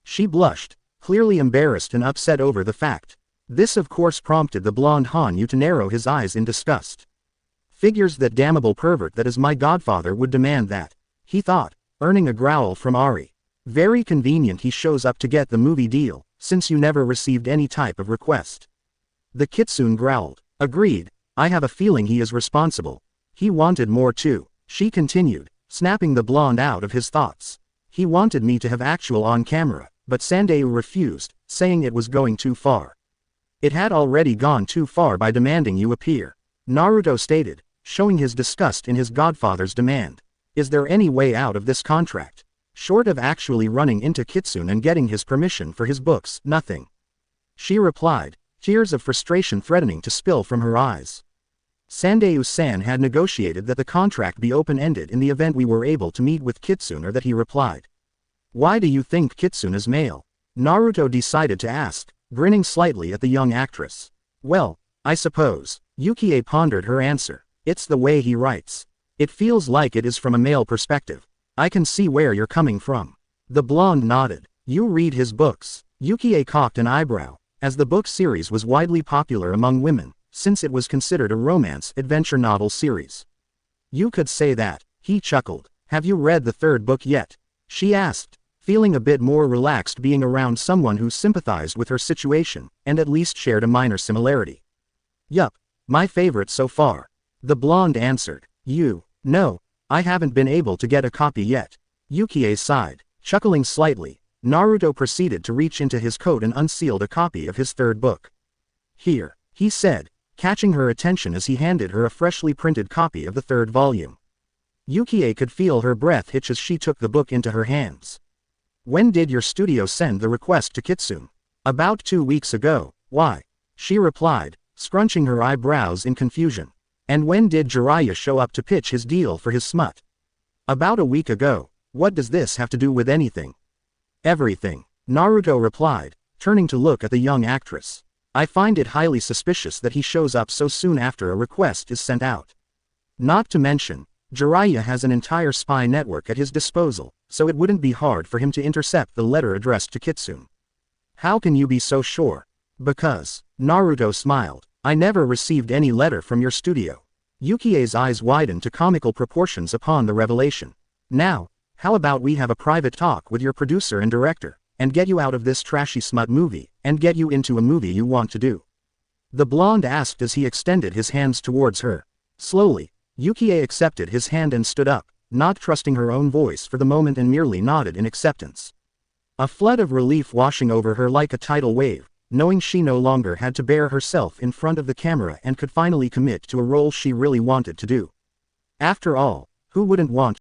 She blushed, clearly embarrassed and upset over the fact. This of course prompted the blonde Hanyu to narrow his eyes in disgust. "Figures that damnable pervert that is my godfather would demand that," he thought, earning a growl from Ari. "Very convenient he shows up to get the movie deal, since you never received any type of request." The kitsune growled. "Agreed, I have a feeling he is responsible. He wanted more too," she continued, snapping the blonde out of his thoughts. "He wanted me to have actual on camera, but Sandayu refused, saying it was going too far." "It had already gone too far by demanding you appear," Naruto stated, showing his disgust in his godfather's demand. "Is there any way out of this contract? Short of actually running into Kitsune and getting his permission for his books, nothing," she replied, tears of frustration threatening to spill from her eyes. "Sandayu-san had negotiated that the contract be open-ended in the event we were able to meet with Kitsune, or that he replied." "Why do you think Kitsune is male?" Naruto decided to ask, grinning slightly at the young actress. "Well, I suppose," Yukie pondered her answer, "it's the way he writes. It feels like it is from a male perspective. I can see where you're coming from." The blonde nodded. "You read his books?" Yukie cocked an eyebrow, as the book series was widely popular among women, since it was considered a romance adventure novel series. "You could say that," he chuckled. "Have you read the third book yet?" she asked, feeling a bit more relaxed being around someone who sympathized with her situation, and at least shared a minor similarity. "Yup, my favorite so far," the blonde answered. No, I haven't been able to get a copy yet." Yukie sighed. Chuckling slightly, Naruto proceeded to reach into his coat and unsealed a copy of his third book. "Here," he said, catching her attention as he handed her a freshly printed copy of the third volume. Yukie could feel her breath hitch as she took the book into her hands. When did your studio send the request to Kitsune? About 2 weeks ago. Why? She replied, scrunching her eyebrows in confusion. And when did Jiraiya show up to pitch his deal for his smut? About a week ago. What does this have to do with anything? Everything, Naruto replied, turning to look at the young actress. I find it highly suspicious that he shows up so soon after a request is sent out. Not to mention, Jiraiya has an entire spy network at his disposal, so it wouldn't be hard for him to intercept the letter addressed to Kitsune. How can you be so sure? Because, Naruto smiled, I never received any letter from your studio. Yukie's eyes widened to comical proportions upon the revelation. Now, how about we have a private talk with your producer and director, and get you out of this trashy smut movie, and get you into a movie you want to do? The blonde asked as he extended his hands towards her. Slowly, Yukie accepted his hand and stood up, not trusting her own voice for the moment and merely nodded in acceptance. A flood of relief washing over her like a tidal wave, knowing she no longer had to bear herself in front of the camera and could finally commit to a role she really wanted to do. After all, who wouldn't want